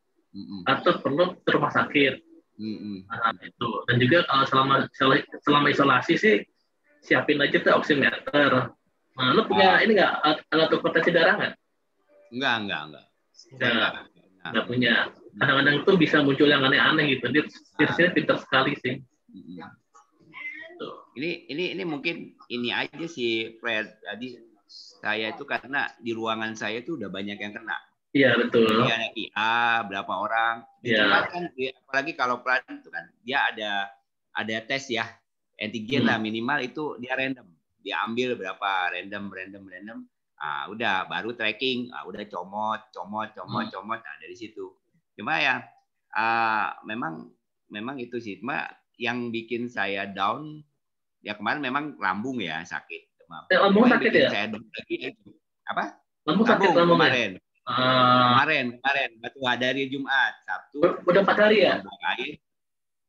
atau perlu ke rumah sakit. Nah, itu. Dan juga kalau selama isolasi sih siapin aja tuh oximeter. Nah, lo punya ini nggak alat ukur tensi darah nggak? Enggak. Nggak punya. Kadang-kadang tuh bisa muncul yang aneh-aneh gitu. Virusnya pintar sekali sih. Ini mungkin ini aja sih, Fred. Tadi saya itu karena di ruangan saya itu udah banyak yang kena. Iya betul. Jadi ada IA berapa orang. Iya. Kan, apalagi kalau pelan itu kan dia ada tes ya antigen lah, minimal itu dia random. Dia ambil berapa random. Udah baru tracking, udah comot. Nah dari situ. Cuma ya memang itu sih. Cuma yang bikin saya down ya kemarin memang lambung ya sakit. Lambung sakit ya? Saya down lagi apa? Lambung sakit kemarin. Kemarin dari Jumat, Sabtu. Udah 4 hari ya?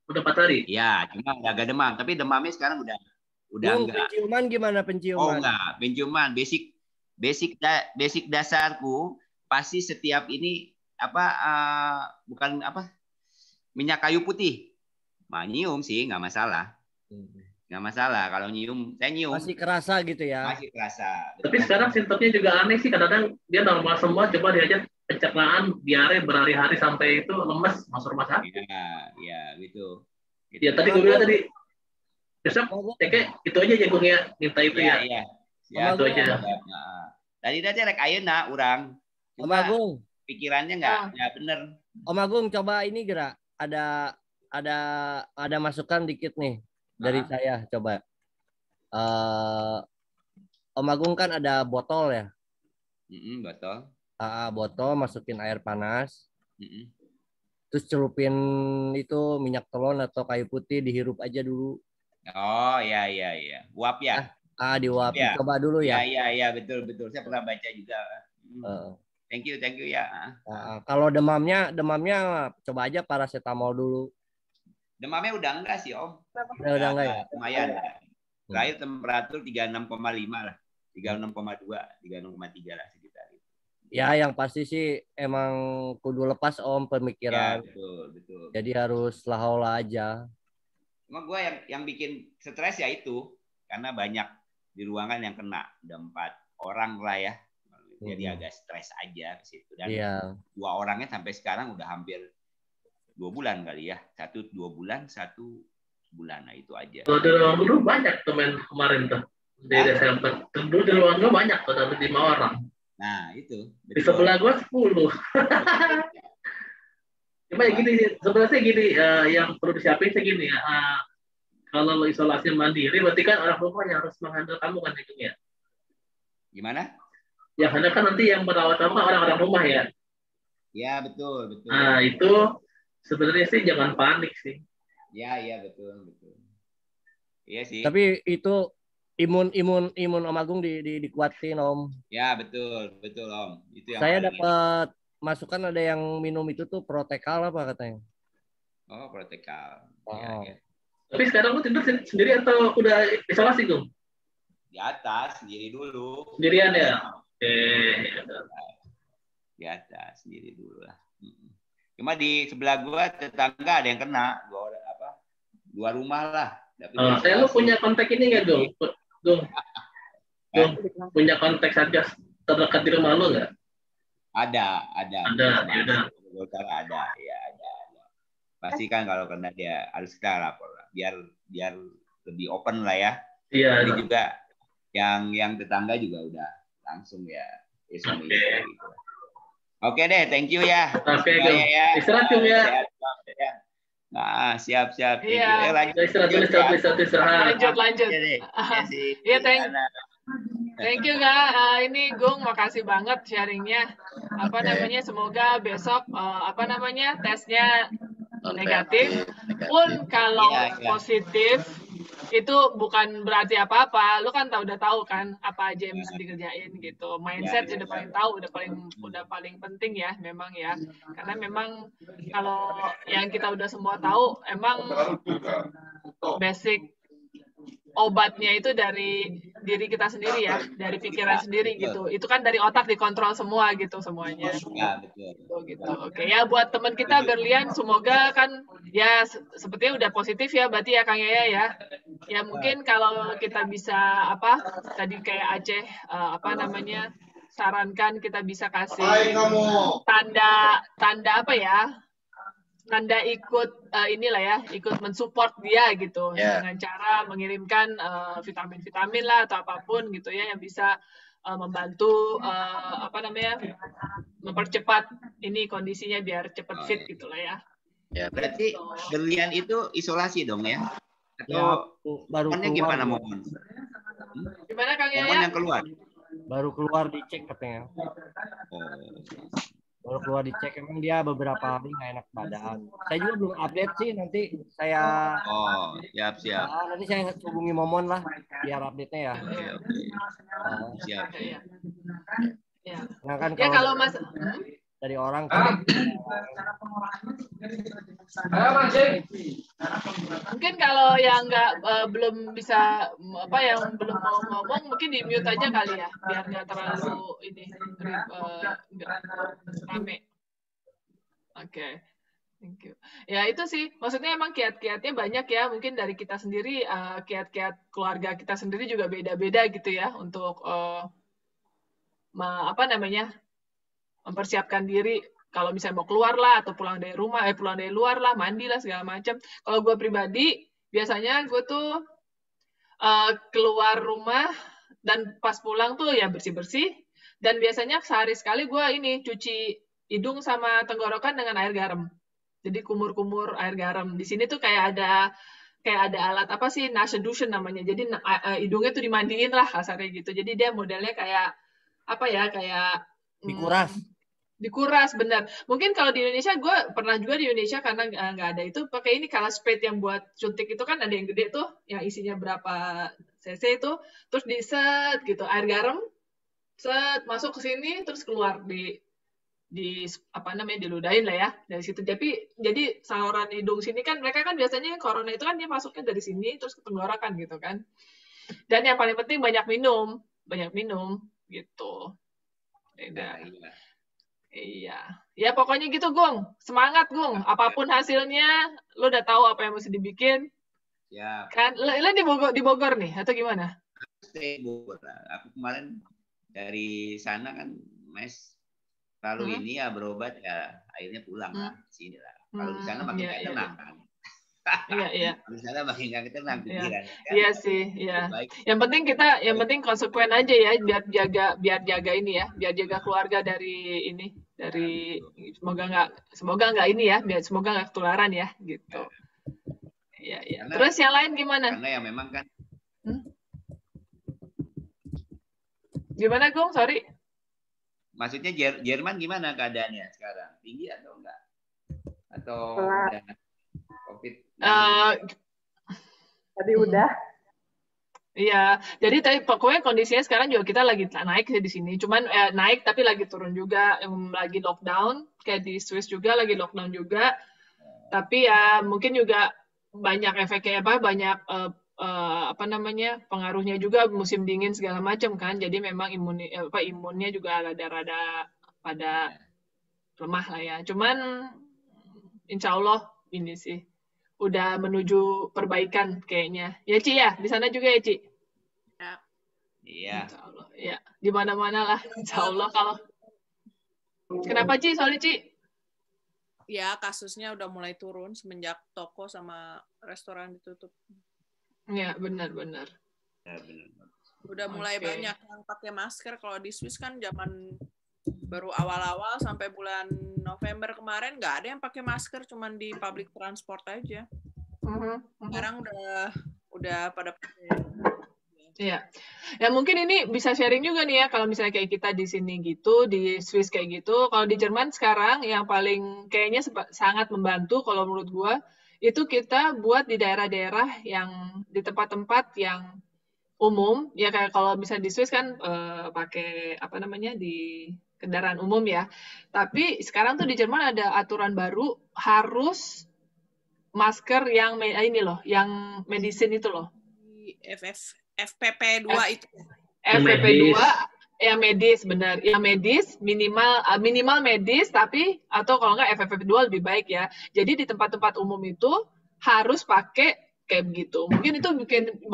Udah 4 hari? Iya, cuma agak demam. Tapi demamnya sekarang udah enggak. Penciuman gimana penciuman? Oh enggak, penciuman basic dasarku pasti setiap ini bukan minyak kayu putih. Nyium sih nggak masalah. Nggak masalah kalau nyium, saya nyium. Masih kerasa gitu ya. Masih kerasa. Tapi sekarang simptomnya juga aneh sih, kadang-kadang dia normal semua, coba dia aja pencernaan, diare berhari-hari sampai itu lemes, masuk rumah sakit. Iya, gitu. Ya tadi gue bilang tadi, besok kayak itu aja jagungnya minta itu ya. Iya. Ya, itu aja. Tadi rek ayeuna urang. Om Agung, pikirannya nggak bener. Om Agung coba ini gerak, ada masukan dikit nih dari saya, coba. Om Agung kan ada botol ya? Botol. Botol, masukin air panas. Terus celupin itu minyak telon atau kayu putih, dihirup aja dulu. Oh, iya. Uap ya? Diuap. Ya. Coba dulu ya. Iya, betul. Saya pernah baca juga. Thank you ya. Kalau demamnya coba aja paracetamol dulu. Demamnya udah enggak sih, Om. Udah enggak ya? Lumayan. Terakhir temperatur 36,5 lah. 36,2, 36,3 lah sekitar itu. Ya, yang pasti sih emang kudu lepas Om pemikiran. Ya, betul. Jadi harus lahola aja. Cuma gue yang bikin stres ya itu, karena banyak di ruangan yang kena, ada 4 orang lah ya. Jadi agak stres aja ke situ. Dan 2 orangnya sampai sekarang udah hampir 2 bulan kali ya. 1 2 bulan, 1 bulan. Nah itu aja. Kalau di ruang dulu banyak teman kemarin tuh. Di Desember. Dulu di ruang gue banyak tuh, ada 5 orang. Nah itu. Di sebelah gue 10. Cuma gini, sebenarnya gini, yang perlu disiapin segini ya. Kalau lo isolasi mandiri, berarti kan orang rumah yang harus menghandle kamu kan itu ya. Gimana? Yang ada kan nanti yang merawat kamu orang-orang rumah ya. Ya betul. Nah itu sebenarnya sih jangan panik sih. Ya betul. Iya sih. Tapi itu imun Om Agung dikuatin Om. Ya betul Om. Itu yang saya dapat masukan ada yang minum itu tuh Protekal apa katanya. Oh Protekal. Ya. Tapi sekarang lu tidur sendiri atau udah isolasi tuh? Di atas sendiri dulu. Sendirian ya. Di atas sendiri dulu lah. Cuma di sebelah gua tetangga ada yang kena. Dua rumah lah. Lu punya kontak ini nggak Dung? Punya kontak satgas terdekat di rumah lu nggak? Ada. Ada. Ya ada. Pasti kan kalau kena dia harus kita lapor lah. Biar lebih open lah ya. Iya. Jadi juga yang tetangga juga udah langsung ya. Oke deh, thank you ya. Oke, istirahat ya. Nah, siap. Iya. Istirahat. Lanjut. Iya, thank you Kak. Ini Gung, makasih banget sharingnya. Semoga besok tesnya negatif. Pun kalau positif itu bukan berarti apa-apa. Lu kan udah tahu kan apa aja yang bisa dikerjain gitu. Mindset udah paling tahu, udah paling penting ya memang ya. Karena memang kalau yang kita udah semua tahu emang basic obatnya itu dari diri kita sendiri ya, dari pikiran sendiri gitu. Itu kan dari otak dikontrol semua gitu semuanya. Ya, betul. Gitu. Oke, ya buat teman kita Berlian semoga kan ya sepertinya udah positif ya berarti ya Kang Yaya ya. Ya mungkin kalau kita bisa tadi kayak Aceh sarankan kita bisa kasih tanda apa ya? Tanda ikut ikut mensupport dia gitu dengan cara mengirimkan vitamin-vitamin lah atau apapun gitu ya yang bisa membantu mempercepat ini kondisinya biar cepat fit gitu lah ya. Ya berarti Berlian itu isolasi dong ya? Atau baru keluar gimana Momon? Gimana Kang Yaya? Momon yang keluar? Baru keluar dicek katanya. Baru keluar dicek, emang dia beberapa hari nggak enak badan. Saya juga belum update sih, nanti saya siap. Nanti saya hubungi Momon lah biar update-nya ya. Siap. Ya. Nah, kan ya kalau Mas dari orang mungkin kalau yang belum bisa yang belum mau ngomong mungkin di mute aja kali ya biar nggak terlalu ini rame. Oke. Thank you. Ya itu sih, maksudnya emang kiat-kiatnya banyak ya. Mungkin dari kita sendiri, kiat-kiat keluarga kita sendiri juga beda-beda gitu ya untuk mempersiapkan diri kalau misalnya mau keluar lah atau pulang dari rumah, pulang dari luar lah, mandi lah segala macam. Kalau gue pribadi, biasanya gue tuh keluar rumah dan pas pulang tuh ya bersih-bersih. Dan biasanya sehari sekali gue cuci hidung sama tenggorokan dengan air garam. Jadi kumur-kumur air garam. Di sini tuh kayak ada alat apa sih, Nasenduschen namanya. Jadi hidungnya tuh dimandiin lah kasarnya gitu. Jadi dia modelnya kayak apa ya, kayak dikuras. Dikuras, benar. Mungkin kalau di Indonesia, gue pernah juga di Indonesia karena nggak ada itu, pakai ini Kalaspade yang buat suntik itu kan ada yang gede tuh, yang isinya berapa cc itu, terus diset gitu, air garam, set masuk ke sini, terus keluar di diludahin lah ya dari situ. Jadi saluran hidung sini kan mereka kan biasanya corona itu kan dia masuknya dari sini terus ke tenggorokan gitu kan. Dan yang paling penting banyak minum gitu. Iya. Ya pokoknya gitu, Gung. Semangat, Gung. Apapun hasilnya, lo udah tahu apa yang mesti dibikin. Ya. Kan lo di Bogor nih atau gimana? Stay Bogor. Aku kemarin dari sana kan, Mes, lalu ini ya berobat ya akhirnya pulang lah sini lah. Kalau di sana makin gak tenang kan. Iya. Di sana makin gak tenang pikiran. Iya sih, iya. Yang penting konsekuen aja ya, biar jaga ini ya, biar jaga keluarga dari semoga nggak ini ya, semoga nggak ketularan ya gitu. Iya. Terus yang lain gimana? Karena ya memang kan. Gimana, Gung? Sorry. Maksudnya Jerman gimana keadaannya sekarang? Tinggi atau enggak? Atau udah COVID? Tadi udah. Iya, jadi pokoknya kondisinya sekarang juga kita lagi naik di sini. Cuman naik tapi lagi turun juga, lagi lockdown. Kayak di Swiss juga lagi lockdown juga. Tapi ya mungkin juga banyak efeknya banyak pengaruhnya juga musim dingin segala macam kan. Jadi memang imunnya juga rada-rada pada lemah lah ya. Cuman insya Allah ini sih udah menuju perbaikan kayaknya. Ya Ci ya, di sana juga ya Ci? Ya. Iya. Insya Allah. Ya, di mana-mana lah insya Allah. Kalau kenapa Ci? Soalnya Ci? Ya, kasusnya udah mulai turun semenjak toko sama restoran ditutup. Ya, benar-benar. Ya, benar. Udah mulai banyak yang pakai masker. Kalau di Swiss kan zaman baru awal-awal sampai bulan November kemarin nggak ada yang pakai masker, cuman di public transport aja. Sekarang udah pada pakai. Iya. Ya mungkin ini bisa sharing juga nih ya, kalau misalnya kayak kita di sini gitu, di Swiss kayak gitu. Kalau di Jerman sekarang yang paling kayaknya sangat membantu kalau menurut gua, itu kita buat di daerah-daerah yang di tempat-tempat yang umum, ya kayak kalau bisa di Swiss kan pakai di kendaraan umum ya. Tapi sekarang tuh di Jerman ada aturan baru, harus masker yang yang medicine itu loh. FPP2 itu. FPP2 yang medis, benar. Yang medis minimal medis, tapi atau kalau nggak FFP2 lebih baik ya. Jadi di tempat-tempat umum itu harus pakai kayak begitu. Mungkin itu bikin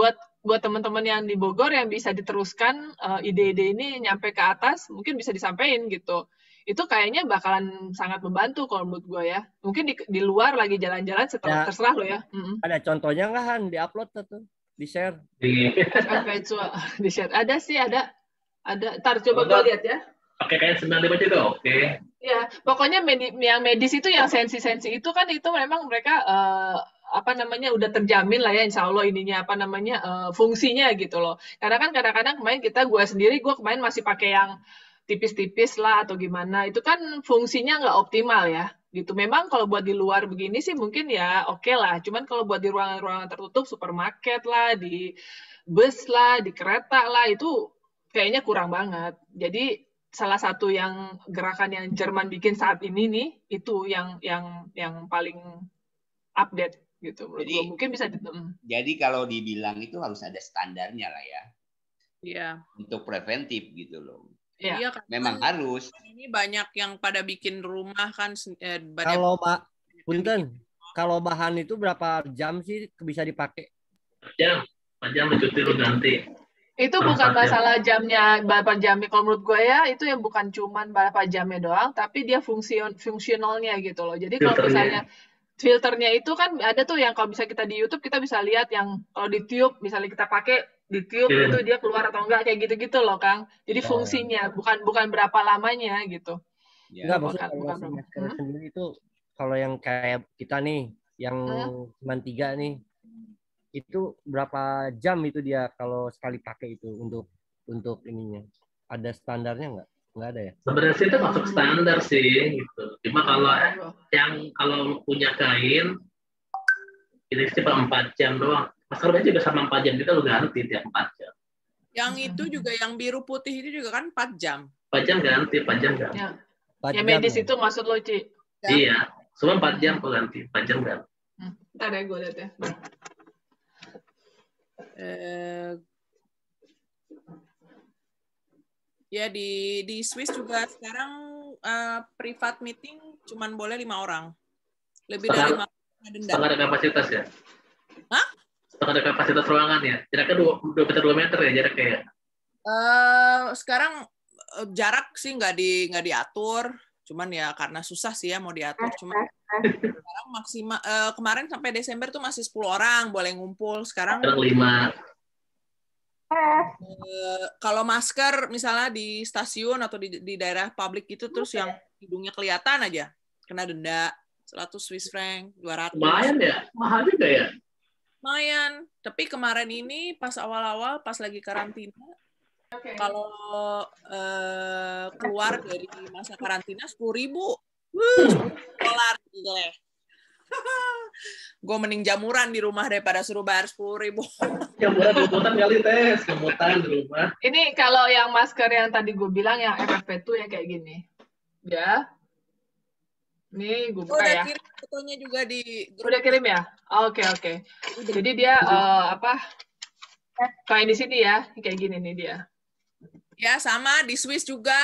buat teman-teman yang di Bogor yang bisa diteruskan ide-ide ini nyampe ke atas, mungkin bisa disampaikan gitu. Itu kayaknya bakalan sangat membantu kalau menurut gue ya. Mungkin di luar lagi jalan-jalan terserah lo ya. Ada contohnya nggak Han? Di-upload tuh, di-share. Di-share. Ada sih, ada. Ntar coba gue lihat ya. Pakai kain 95 juga oke. Ya, pokoknya yang medis itu, yang sensi-sensi itu kan itu memang mereka udah terjamin lah ya insya Allah ininya fungsinya gitu loh. Karena kan kadang-kadang gue kemarin masih pakai yang tipis-tipis lah atau gimana, itu kan fungsinya nggak optimal ya gitu. Memang kalau buat di luar begini sih mungkin ya oke lah, cuman kalau buat di ruangan-ruangan tertutup, supermarket lah, di bus lah, di kereta lah, itu kayaknya kurang banget. Jadi salah satu gerakan yang Jerman bikin saat ini nih, itu yang paling update gitu. Jadi, mungkin bisa jadi kalau dibilang itu harus ada standarnya lah ya. Iya. Untuk preventif gitu loh. Iya, memang harus. Ini banyak yang pada bikin rumah kan. Kalau Punten, kalau bahan itu berapa jam sih bisa dipakai? 4 jam cuti lu ganti. Itu bukan masalah jamnya berapa jamnya. Kalau menurut gue ya, itu yang bukan cuman berapa jamnya doang, tapi dia fungsionalnya gitu loh. Jadi kalau misalnya filternya itu kan ada tuh yang kalau bisa kita di YouTube kita bisa lihat yang kalau di tube misalnya kita pakai di tube itu dia keluar atau enggak kayak gitu-gitu loh Kang. Jadi fungsinya bukan berapa lamanya gitu. Enggak, maksudnya kalau masker sendiri itu kalau yang kayak kita nih yang cuma 3 nih itu berapa jam itu dia kalau sekali pakai itu untuk ininya? Ada standarnya nggak? Nggak ada ya? Sebenarnya sih itu masuk standar sih gitu. Cuma kalau lu punya kain ini cuma 4 jam doang. Masker baju juga sama 4 jam kita lu ganti tiap 4 jam. Yang itu juga yang biru putih itu juga kan 4 jam. 4 jam ganti, 4 jam ganti. Ya. Yang medis itu maksud lo, Ci? Ya. Iya, cuma 4 jam kok ganti, 4 jam ganti. Ntar ya gue lihat ya. Ya di Swiss juga sekarang privat meeting cuman boleh 5 orang. Lebih dari 5 orang denda. Setengah ada kapasitas ya? Hah? Setengah ada kapasitas ruangan ya? Jaraknya 2 meter ya jaraknya ya? Sekarang jarak sih nggak diatur. Cuman ya karena susah sih ya mau diatur. Cuma sekarang maksimal kemarin sampai Desember tuh masih 10 orang boleh ngumpul. Sekarang 5. Kalau masker misalnya di stasiun atau di daerah publik itu terus yang hidungnya kelihatan aja kena denda 100 Swiss franc, 200. Lumayan ya, mahal juga ya. Lumayan. Tapi kemarin ini pas awal-awal pas lagi karantina kalau keluar dari masa karantina 10.000 $10 gitu ya. Gue mending jamuran di rumah daripada suruh bayar 10.000. Jamuran kemutan kali tes, kemutan di rumah. Ini kalau yang masker yang tadi gue bilang yang FFP2 ya kayak gini. Ya. Nih gue buka ya. Udah kirim fotonya juga di grup. Udah kirim ya? Oke. Jadi dia kayak di sini ya, kayak gini nih dia. Ya sama di Swiss juga.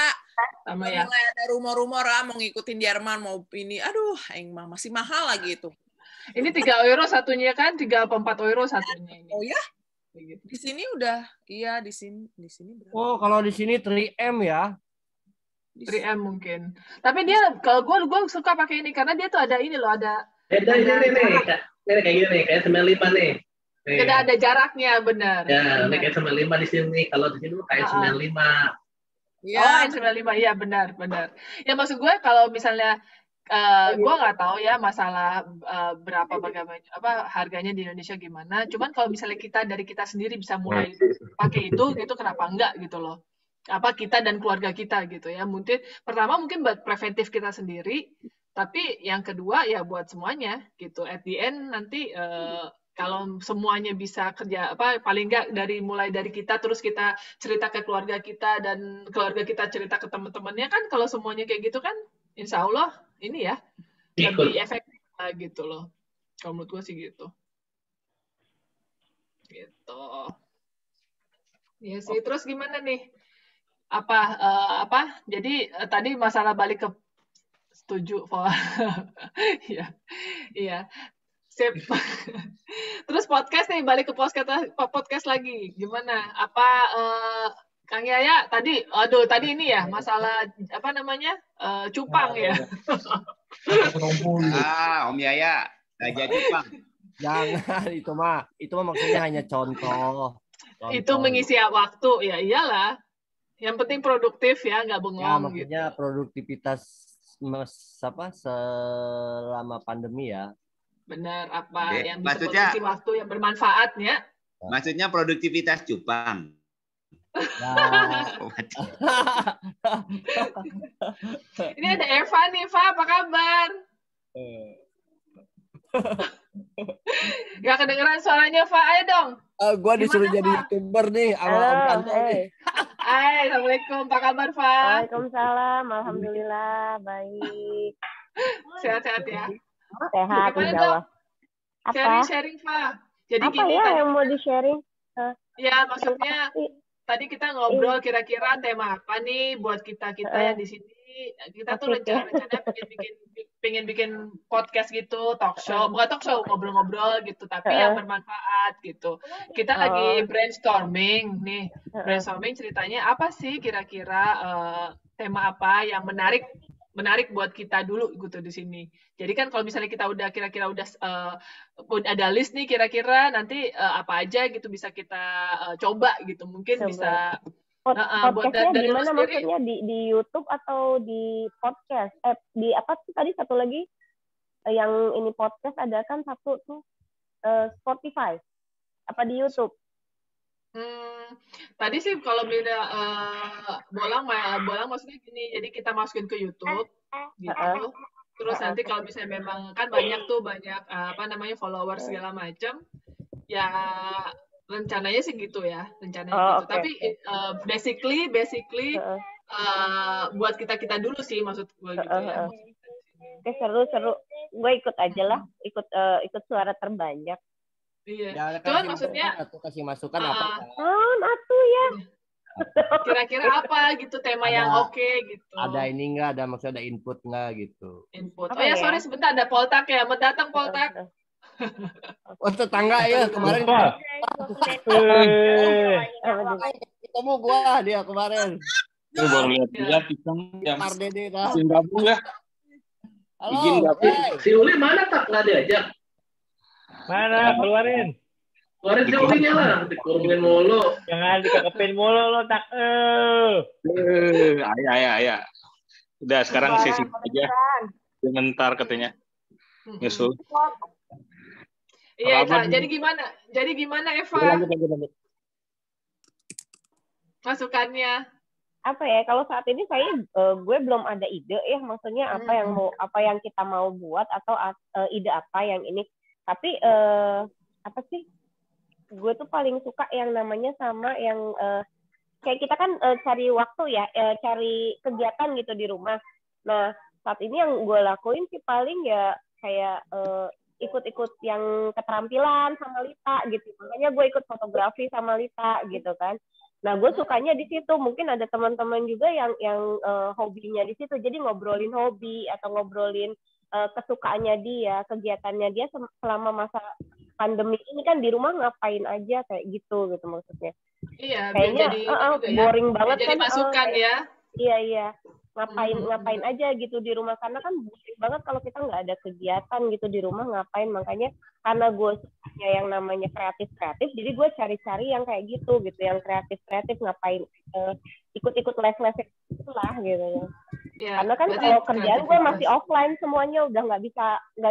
Sama ya. Mulai ada rumor-rumor mau ngikutin Jerman mau ini. Aduh, masih mahal lagi itu. Ini 3 euro satunya kan, 3 atau 4 euro satunya ini. Oh ya? Di sini udah, iya di sini berapa? Oh, kalau di sini 3M ya? 3M mungkin. Tapi dia kalau gue suka pakai ini karena dia tuh ada ini loh, ada. Ini kayak gini nih, kayak 95 nih. Ada jaraknya, benar. Ya, ini kayak 95 di sini. Kalau di sini kayak 95. Ya. Oh, N95, iya benar. Ya maksud gue kalau misalnya gue nggak tahu ya masalah bagaimana harganya di Indonesia gimana. Cuman kalau misalnya dari kita sendiri bisa mulai pakai itu gitu kenapa enggak gitu loh. Kita dan keluarga kita gitu ya. Pertama mungkin buat preventif kita sendiri, tapi yang kedua ya buat semuanya gitu. At the end nanti kalau semuanya bisa kerja paling nggak mulai dari kita terus kita cerita ke keluarga kita dan keluarga kita cerita ke teman-temannya kan kalau semuanya kayak gitu kan insya Allah ini ya lebih efektif gitu loh kalau menurut gue sih gitu ya sih. Terus gimana nih jadi tadi masalah balik ke setuju iya sip. Terus podcast nih, balik ke podcast lagi. Gimana? Kang Yaya tadi ini ya masalah cupang ya. Om Yaya, Raja Cupang. Jangan itu mah maksudnya hanya contoh. Itu mengisi waktu ya iyalah. Yang penting produktif ya, nggak bengong ya, maksudnya gitu. Produktivitas selama pandemi ya. Benar, yang bisa mengisi waktu yang bermanfaat ya. Maksudnya produktivitas cupang. Ini ada Eva nih, apa kabar? Gak kedengeran suaranya, ayo dong. Gua disuruh jadi YouTuber nih sama Om Kanto. Hai, Assalamualaikum, apa kabar, Fa? Waalaikumsalam, alhamdulillah, baik. Sehat-sehat ya? Sehat, insya Allah. Sharing, Fa. Jadi apa gini, ya yang mau di-sharing? Ya, maksudnya tadi kita ngobrol kira-kira tema apa nih buat kita yang di sini kita tuh rencana pengen bikin podcast gitu, talk show, bukan talk show, ngobrol-ngobrol gitu, tapi yang bermanfaat gitu. Kita lagi brainstorming nih, brainstorming ceritanya apa sih kira-kira tema apa yang menarik buat kita dulu gitu di sini. Jadi kan kalau misalnya kita udah kira-kira udah ada list nih kira-kira nanti apa aja gitu bisa kita coba gitu. Mungkin bisa podcastnya di mana maksudnya di YouTube atau di podcast? Di apa sih tadi satu lagi yang ini podcast ada kan satu tuh Spotify. Apa di YouTube? Tadi sih kalau beda bolang maksudnya gini, jadi kita masukin ke YouTube gitu. Terus nanti kalau misalnya memang kan banyak followers segala macam, ya rencananya sih gitu ya, rencananya gitu. Tapi basically buat kita dulu sih maksud gue gitu ya. Oke, seru. Gue ikut aja lah, ikut suara terbanyak. Iya. Ya, cuman maksudnya kasih masukan apa? Atuh ya. Kira-kira apa gitu tema yang oke gitu. Ada ini enggak, ada maksudnya ada input enggak gitu. Input. Oh ya, sorry sebentar ada Poltak ya. Mau datang Poltak. Oh, tetangga ya kemarin. Ketemu gua dia kemarin. Ini baru lihat pisang yang Dede dah. gabung ya. Halo. Si Uli mana tak nggak diajak? Mana keluarin si Ulinya lah, dikurumin mulu. Jangan dikekepin mulu lo tak. Ayah. Udah sekarang sesi aja. Sebentar katanya. Nyusul. Iya, Kak. Jadi gimana Eva? Lanjut. Masukannya. Apa ya, kalau saat ini gue belum ada ide ya, maksudnya apa yang kita mau buat atau ide apa yang ini. Tapi apa sih? Gue tuh paling suka yang namanya sama yang kayak kita kan cari waktu ya, cari kegiatan gitu di rumah. Nah, saat ini yang gue lakuin sih paling ya kayak ikut-ikut yang keterampilan sama Lita gitu. Makanya gue ikut fotografi sama Lita gitu kan. Nah, gue sukanya di situ. Mungkin ada teman-teman juga yang hobinya di situ. Jadi ngobrolin hobi atau ngobrolin kesukaannya dia, kegiatannya dia selama masa pandemi ini kan di rumah ngapain aja kayak gitu maksudnya. Iya, kayaknya jadi boring banget jadi kan. Masukan ya. Iya. Ngapain aja gitu di rumah, karena kan boring banget kalau kita nggak ada kegiatan gitu di rumah ngapain. Makanya karena gue sukanya yang namanya kreatif, jadi gue cari-cari yang kayak gitu yang kreatif ngapain, ikut les itulah gitu ya. Karena kan kalau kerjaan gue masih offline semuanya, udah nggak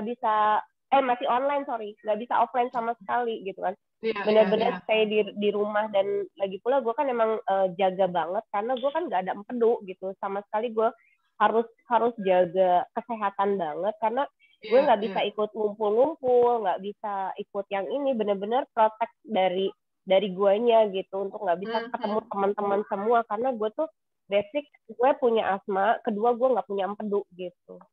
bisa masih online, nggak bisa offline sama sekali gitu kan. Benar-benar stay di rumah. Dan lagi pula gue kan emang jaga banget karena gue kan nggak ada empedu gitu sama sekali. Gue harus jaga kesehatan banget karena gue nggak bisa ikut ngumpul-ngumpul, nggak bisa ikut yang ini, benar-benar protect dari guanya gitu untuk nggak bisa ketemu teman-teman semua karena gue tuh basic gue punya asma, kedua gue nggak punya empedu gitu.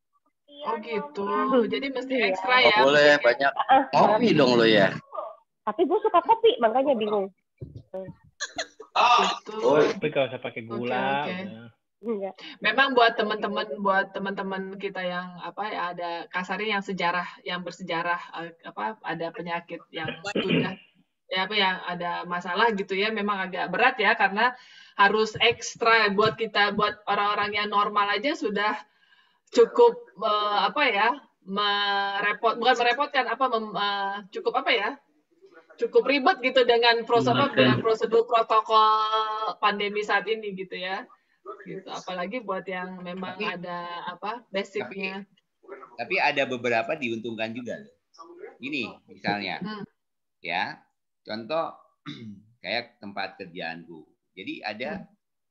Oh gitu, jadi mesti ekstra ya. Boleh banyak kopi dong lo ya. Tapi gue suka kopi, makanya bingung. Tapi kalau saya pakai gula. Okay. Memang buat teman-teman kita yang ada kasarnya yang bersejarah ada penyakit yang sudah yang ada masalah gitu ya, memang agak berat ya karena harus ekstra buat orang-orang yang normal aja sudah cukup cukup ribet gitu dengan prosedur protokol pandemi saat ini gitu ya. Gitu. Apalagi buat yang memang ada basicnya. Tapi ada beberapa diuntungkan juga. Gini misalnya, ya contoh kayak tempat kerjaanku. Jadi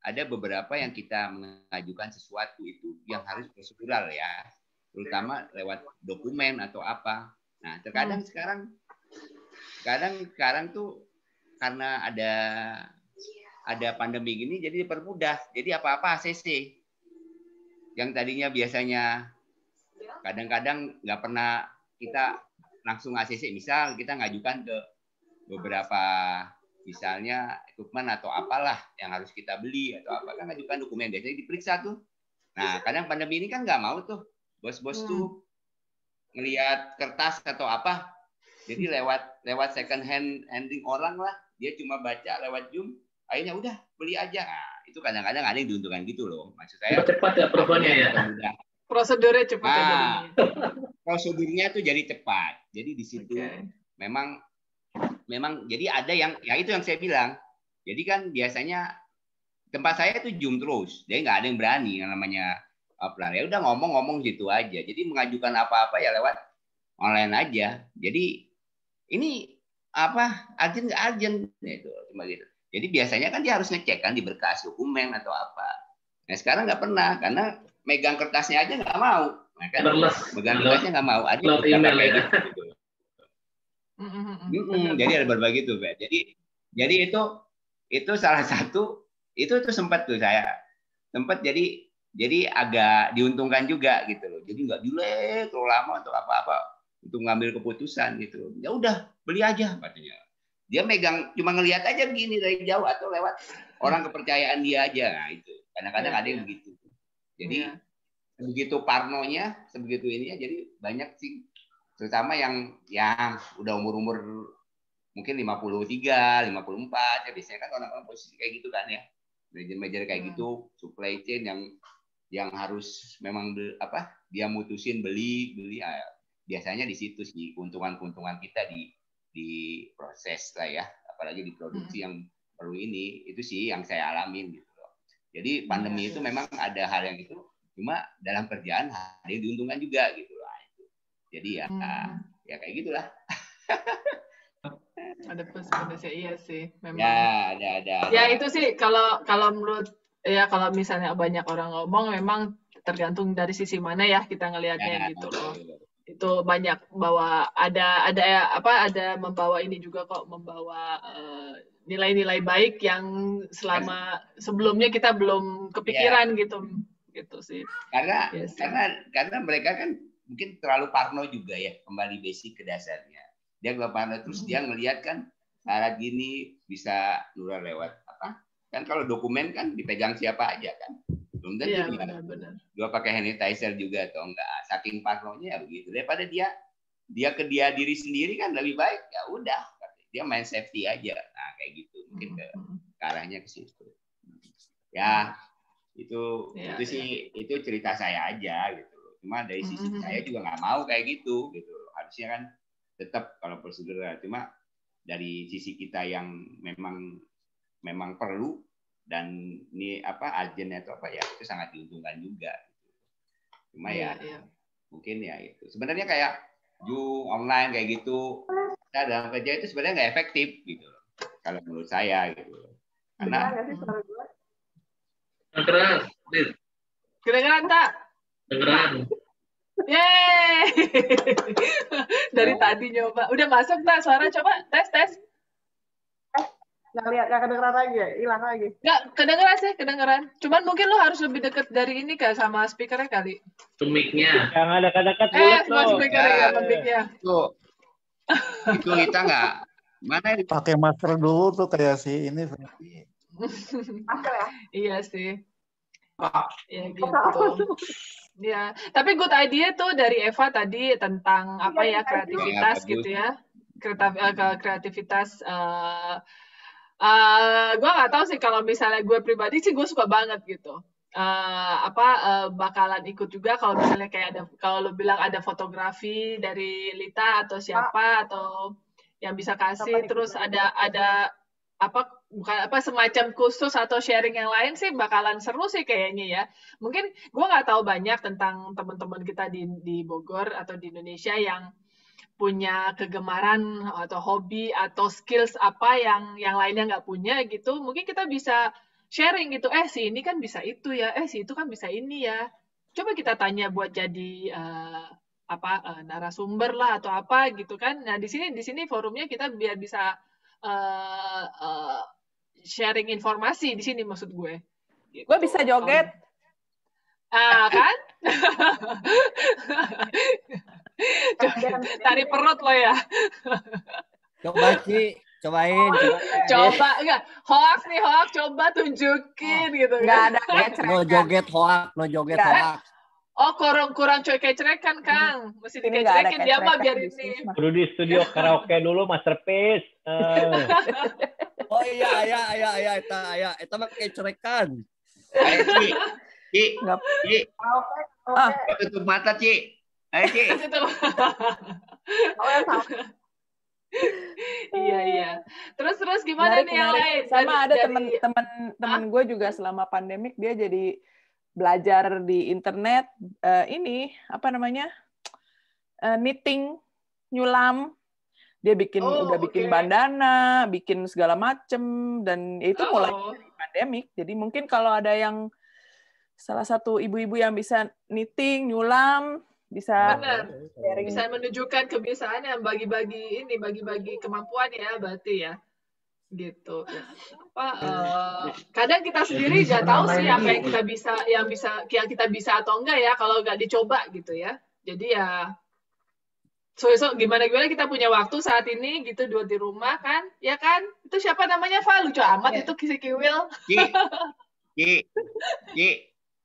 ada beberapa yang kita mengajukan sesuatu itu yang harus prosedural ya, terutama lewat dokumen atau apa. Nah terkadang sekarang tuh karena ada pandemi gini jadi dipermudah. Jadi apa-apa ACC. Yang tadinya biasanya kadang-kadang nggak pernah kita langsung ACC. Misal kita ngajukan ke beberapa misalnya equipment atau apalah yang harus kita beli atau apa, kan ngajukan dokumen biasanya diperiksa tuh Nah, kadang pandemi ini kan nggak mau tuh bos-bos tuh ngelihat kertas atau apa. Jadi lewat second handing orang lah, dia cuma baca lewat Zoom, akhirnya udah beli aja. Nah, itu kadang-kadang ada yang diuntungkan gitu loh. Maksud saya cepat ya perubahannya ya. Prosedurnya cepat ya jadinya. Prosedurnya tuh jadi cepat. Jadi di situ memang jadi ada yang ya itu yang saya bilang. Jadi kan biasanya tempat saya itu Zoom terus. Jadi nggak ada yang berani yang namanya offline. Ya udah ngomong-ngomong gitu aja. Jadi mengajukan apa-apa ya lewat online aja. Jadi ini apa urgent nggak urgent itu cuma gitu. Jadi biasanya kan dia harus ngecek kan di berkas dokumen atau apa. Nah sekarang nggak pernah karena megang kertasnya aja nggak mau. Nah, kan? Megang kertasnya nggak mau. Ada email kayak gitu. Jadi ada berbagai itu, Pak. Jadi itu salah satu itu sempat tuh saya sempat jadi agak diuntungkan juga gitu loh. Jadi nggak delay terlalu lama atau apa-apa untuk ngambil keputusan gitu. Ya udah beli aja katanya. Dia megang cuma ngelihat aja begini dari jauh atau lewat orang kepercayaan dia aja. Nah itu kadang-kadang ada yang begitu. Jadi begitu parnonya, sebegitu ininya, jadi banyak sih, terutama yang udah umur mungkin 53, 54, ya biasanya kan orang-orang posisi kayak gitu kan ya, manajer kayak gitu, supply chain yang harus memang dia mutusin beli, biasanya di situ sih keuntungan kita di proses lah ya, apalagi di produksi yang perlu ini, itu sih yang saya alamin gitu loh. Jadi pandemi itu memang ada hal yang itu. Cuma dalam kerjaan ada yang diuntungkan juga gitu loh. Jadi ya kayak gitulah. Ada plus minusnya, iya sih. Memang. Ya ada. Ya itu sih kalau menurut kalau misalnya banyak orang ngomong memang tergantung dari sisi mana ya kita ngelihatnya gitu loh. Itu banyak bawa ada membawa ini juga kok, membawa nilai-nilai baik yang selama sebelumnya kita belum kepikiran gitu sih. Karena mereka kan mungkin terlalu parno juga ya, kembali basic ke dasarnya. Dia kalau parno terus dia ngelihat kan syarat gini bisa nular lewat apa? Kan kalau dokumen kan dipegang siapa aja kan. Belum tentu benar. Gua pakai sanitizer juga atau enggak. Saking parnonya ya begitu. Daripada dia ke diri sendiri kan lebih baik ya udah. Dia main safety aja. Nah, kayak gitu. Mungkin ke arahnya ke situ. Ya, itu sih itu cerita saya aja gitu. Cuma dari sisi saya juga nggak mau kayak gitu. Harusnya kan tetap kalau prosedur, cuma dari sisi kita yang memang perlu dan ini agen atau apa ya itu sangat diuntungkan juga. Cuma mungkin ya itu sebenarnya kayak Zoom online kayak gitu, kita dalam kerja itu sebenarnya nggak efektif gitu kalau menurut saya gitu. Karena kedengeran tak? Kedengeran. Yeay. Dari tadi nyoba. Udah masuk tak suara? Coba tes. Nggak kedengeran lagi ya? Hilang lagi? Nggak, kedengeran. Cuman mungkin lo harus lebih dekat dari ini sama speakernya kali. Mic-nya. Jangan dekat-dekat mulut sama speakernya ya, mic-nya. Itu kita nggak. Mana ini? Pakai masker dulu tuh kayak si ini. Masker ya? Iya sih. Ya gitu. Ya, tapi good idea tuh dari Eva tadi tentang kreativitas gitu ya. Kreativitas gue nggak tahu sih, kalau misalnya gue pribadi sih gue suka banget gitu. Bakalan ikut juga kalau misalnya kalau lo bilang ada fotografi dari Lita atau siapa atau yang bisa kasih, terus ada semacam khusus atau sharing yang lain sih bakalan seru sih kayaknya ya. Mungkin gue nggak tahu banyak tentang teman-teman kita di Bogor atau di Indonesia yang punya kegemaran atau hobi atau skills apa yang lainnya nggak punya gitu. Mungkin kita bisa sharing gitu. Si ini kan bisa itu ya. Si itu kan bisa ini ya. Coba kita tanya buat jadi narasumber lah atau apa gitu kan. Nah di sini forumnya kita biar bisa sharing informasi di sini maksud gue. Gitu. Gue bisa joget. Kan? Cari perut lo ya. Coba sih Cobain. Coba enggak hoax nih, hoax coba tunjukin gitu. Nggak kan. ada kecrekan. No joget hoax, no joget Nggak ada. hoax. Oh, kurang kecrekan, Kang. Mesti Ini nggak ada dikecrekin dia mah kecrekan biar di ini. sini. Kudu di studio karaoke dulu Masterpiece. Oh iya, eta mah kecerekan. Ayo, Ci. Ci. Tutup mata, Ci. Ayo, Ci. Iya. Terus gimana nih yang lain? Sama ada teman gue juga selama pandemik dia jadi belajar di internet ini apa namanya knitting, nyulam. Dia udah bikin bandana, bikin segala macem, dan itu mulai dari pandemik. Jadi mungkin kalau ada yang salah satu ibu-ibu yang bisa knitting, nyulam, bisa sharing. Bisa menunjukkan kebiasaan yang bagi-bagi kemampuan ya, berarti ya. Gitu. Kadang kita sendiri nggak tahu sih apa yang kita bisa atau enggak ya kalau nggak dicoba gitu ya. Jadi ya so gimana kita punya waktu saat ini gitu di rumah kan, ya kan? Itu siapa namanya, Fa? Lucu amat itu si Kiwil. Ci.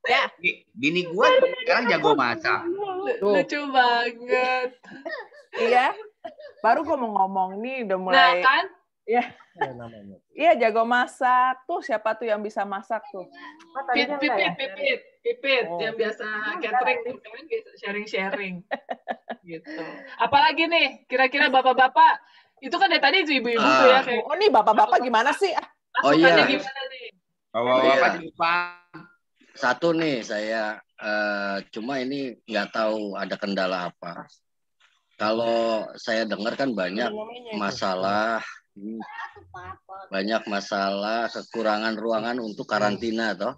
Ya. Bini gua sekarang jago masak. Lucu banget. Iya. Baru gua mau ngomong nih udah mulai. Nah, kan? Iya, jago masak. Tuh siapa tuh yang bisa masak tuh? Pipit yang biasa catering tuh kan, sharing gitu. Apalagi nih, kira-kira bapak-bapak itu kan dari tadi itu ibu-ibu tuh ya kayak. Oh, nih bapak-bapak gimana sih? Oh iya. Gimana nih? Bapak-bapak lupa. Satu nih saya cuma ini nggak tahu ada kendala apa. Kalau saya dengar kan banyak masalah kekurangan ruangan untuk karantina toh.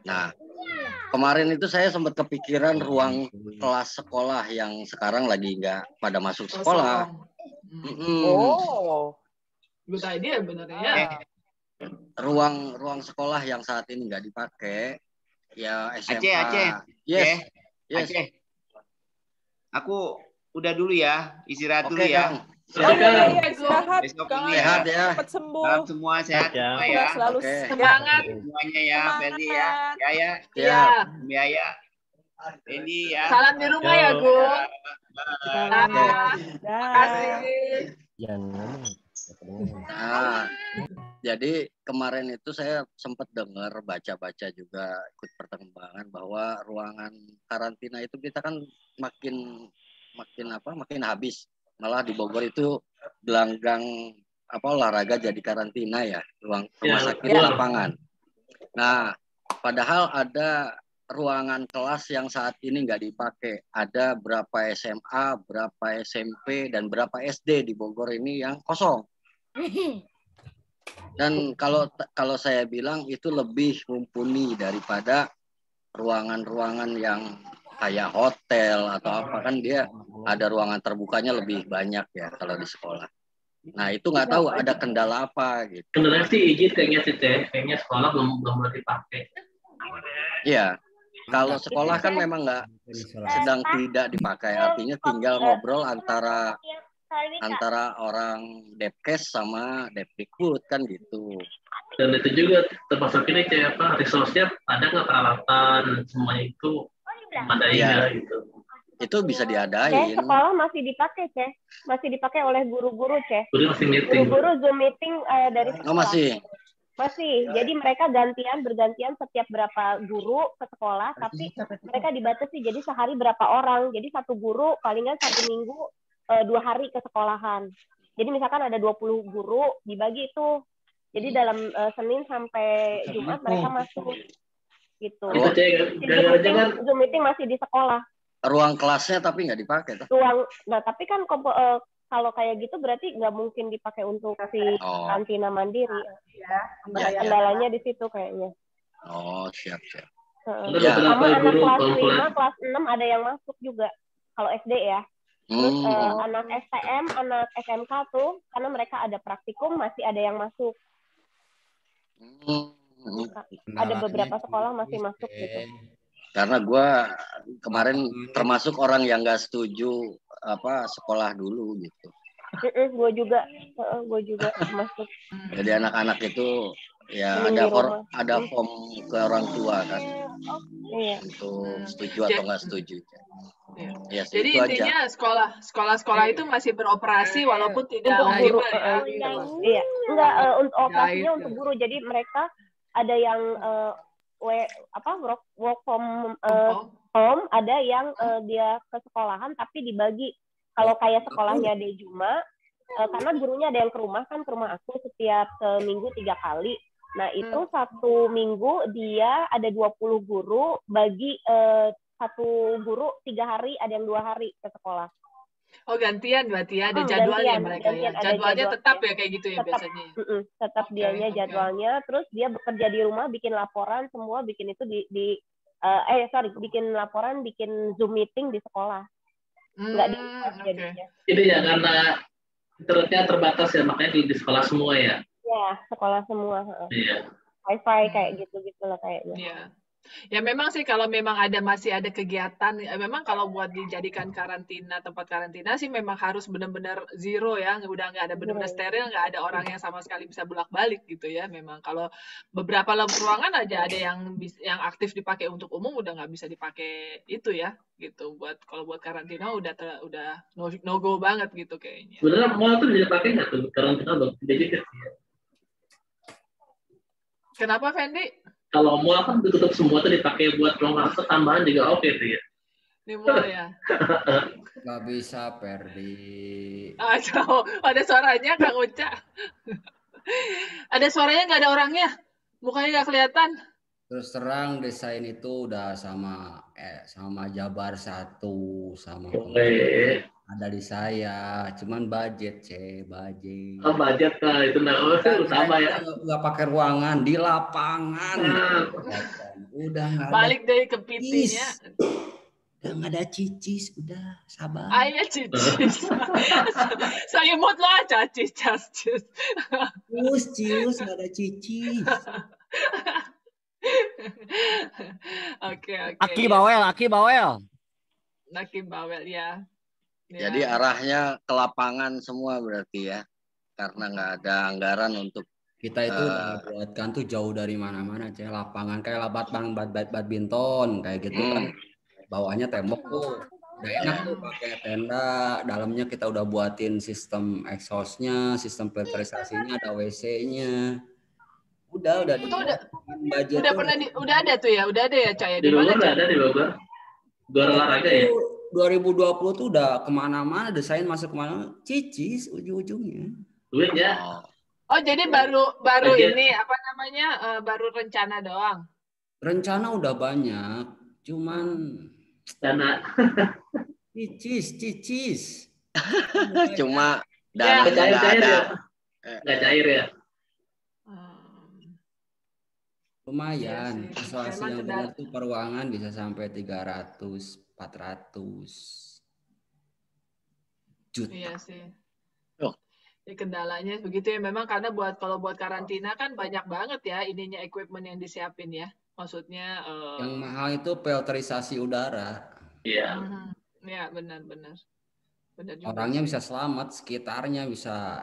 Nah, kemarin itu saya sempat kepikiran ruang kelas sekolah yang sekarang lagi nggak pada masuk sekolah. Good idea benernya. Ruang sekolah yang saat ini nggak dipakai, ya SMA. Aceh. Yes. Aceh. Aku udah dulu ya, istirahat dulu ya. Iya, istirahat. Sehat ya. Cepat sembuh. Salam semua sehat semua ya. Selalu semangat semuanya ya, Ferdi ya. Iya. Biaya. Ini ya. Salam di rumah ya, Gung. Nah, jadi kemarin itu saya sempat dengar baca-baca juga ikut perkembangan bahwa ruangan karantina itu kita kan makin habis. Malah di Bogor itu gelanggang olahraga jadi karantina ya, rumah sakit lapangan. Nah, padahal ada ruangan kelas yang saat ini nggak dipakai. Ada berapa SMA, berapa SMP, dan berapa SD di Bogor ini yang kosong. Dan kalau saya bilang itu lebih mumpuni daripada ruangan-ruangan yang kayak hotel atau apa, kan dia ada ruangan terbukanya lebih banyak ya kalau di sekolah. Nah itu nggak tahu ada kendala apa gitu. Kendalanya sih izin kayaknya sekolah belum boleh dipakai. Iya, kalau sekolah kan memang nggak sedang tidak dipakai, artinya tinggal ngobrol antara orang Depkes sama Depdikbud kan gitu. Dan itu juga termasuk ini kayak resource-nya ada nggak peralatan semuanya itu ada gitu. Itu bisa diadain. Sekolah masih dipakai, masih dipakai oleh guru-guru, Guru-guru Zoom meeting dari sekolah. Masih. Jadi mereka bergantian setiap berapa guru ke sekolah, tapi mereka dibatasi jadi sehari berapa orang. Jadi satu guru palingan satu minggu 2 hari ke sekolahan. Jadi misalkan ada 20 guru dibagi itu. Jadi dalam Senin sampai Jumat mereka masuk gitu. Zoom meeting masih di sekolah. Ruang kelasnya tapi nggak dipakai. Tapi kan kalau kayak gitu berarti nggak mungkin dipakai untuk si karantina mandiri. Kendalanya di situ kayaknya. Oh, siap. Sama anak kelas 5, kelas 6 ada yang masuk juga. Kalau SD ya. Terus anak STM, anak SMK tuh, karena mereka ada praktikum, masih ada yang masuk. Ada beberapa sekolah masih masuk gitu. Karena gue kemarin termasuk orang yang nggak setuju sekolah dulu gitu. Gue juga masuk. Jadi anak-anak itu ya Mending di rumah. ada form ke orang tua kan Iya. untuk setuju atau nggak setuju. Ya sih, Jadi itu intinya aja. sekolah itu masih beroperasi walaupun tidak Untuk guru. optimal ya. Iya. Enggak, untuk operasinya untuk guru. Jadi mereka ada yang work from home, ada yang dia ke sekolahan tapi dibagi. Kalau kayak sekolahnya Dejuma, karena gurunya ada yang ke rumah aku setiap seminggu 3 kali. Nah, itu satu minggu dia ada 20 guru, bagi satu guru 3 hari, ada yang 2 hari ke sekolah. Oh, gantian berarti ya, ada jadwalnya mereka gantian, ya. Jadwalnya tetap ya kayak gitu ya biasanya. Tetap dianya jadwalnya, terus dia bekerja di rumah, bikin laporan, semua bikin itu bikin laporan, bikin Zoom meeting di sekolah. Enggak di jadinya. Itu ya karena internetnya terbatas ya, makanya di sekolah semua ya. Ya, sekolah semua. Iya. Wi-Fi kayak gitu lah kayaknya. Iya. Ya memang sih kalau memang masih ada kegiatan, memang kalau buat dijadikan tempat karantina sih memang harus benar-benar zero ya, udah nggak ada benar-benar steril, nggak ada orang yang sama sekali bisa bolak-balik gitu ya. Memang kalau beberapa ruangan aja ada yang aktif dipakai untuk umum udah nggak bisa dipakai itu ya, gitu. Kalau buat karantina udah no go banget gitu kayaknya. Sebenarnya mall tuh bisa pakai nggak tuh karantina dong? Jadi Kenapa Fendi? Kalau mall kan ditutup semua tuh dipakai buat ruang akses tambahan juga oke tuh ya. Di mall ya. Nggak bisa, Ferdi. Ada suaranya Kang Uca. Ada suaranya nggak ada orangnya. Mukanya nggak kelihatan. Terus terang desain itu udah sama Jabar 1 sama ada di saya, cuman budget. Oh, budget lah itu utama ya. Nggak pakai ruangan, di lapangan. Udah nggak balik dari ke PT-nya. Udah nggak ada cicis, udah sabar. Ayah cicis. Saya mood lah cicis. Cius nggak ada cicis. Oke. Aki bawel ya. Jadi arahnya ke lapangan semua berarti ya, karena nggak ada anggaran untuk kita itu buatkan tuh jauh dari mana-mana, lapangan kayak badminton kayak gitu kan, bawahnya tembok tuh, udah enak tuh pakai tenda, dalamnya kita udah buatin sistem exhaustnya, sistem filterisasinya, ada WC-nya, udah udah ada tuh ya, udah ada ya Caya di Bogor ada di Bogor, Gor olahraga ya. 2020 tuh udah kemana-mana, desain masuk kemana, cicis ujung-ujungnya. Duit ya. Oh jadi baru ini apa namanya baru rencana doang. Rencana udah banyak, cuman dana. cicis. Cuma dana nggak ada. Nggak cair ya. Lumayan, isolasi yang benar tuh peruangan bisa sampai 300-400 juta. Iya sih. Ya, kendalanya begitu ya memang karena kalau buat karantina kan banyak banget ya ininya equipment yang disiapin ya. Maksudnya yang mahal itu filterisasi udara. Iya. Ya benar juga. Orangnya bisa selamat, sekitarnya bisa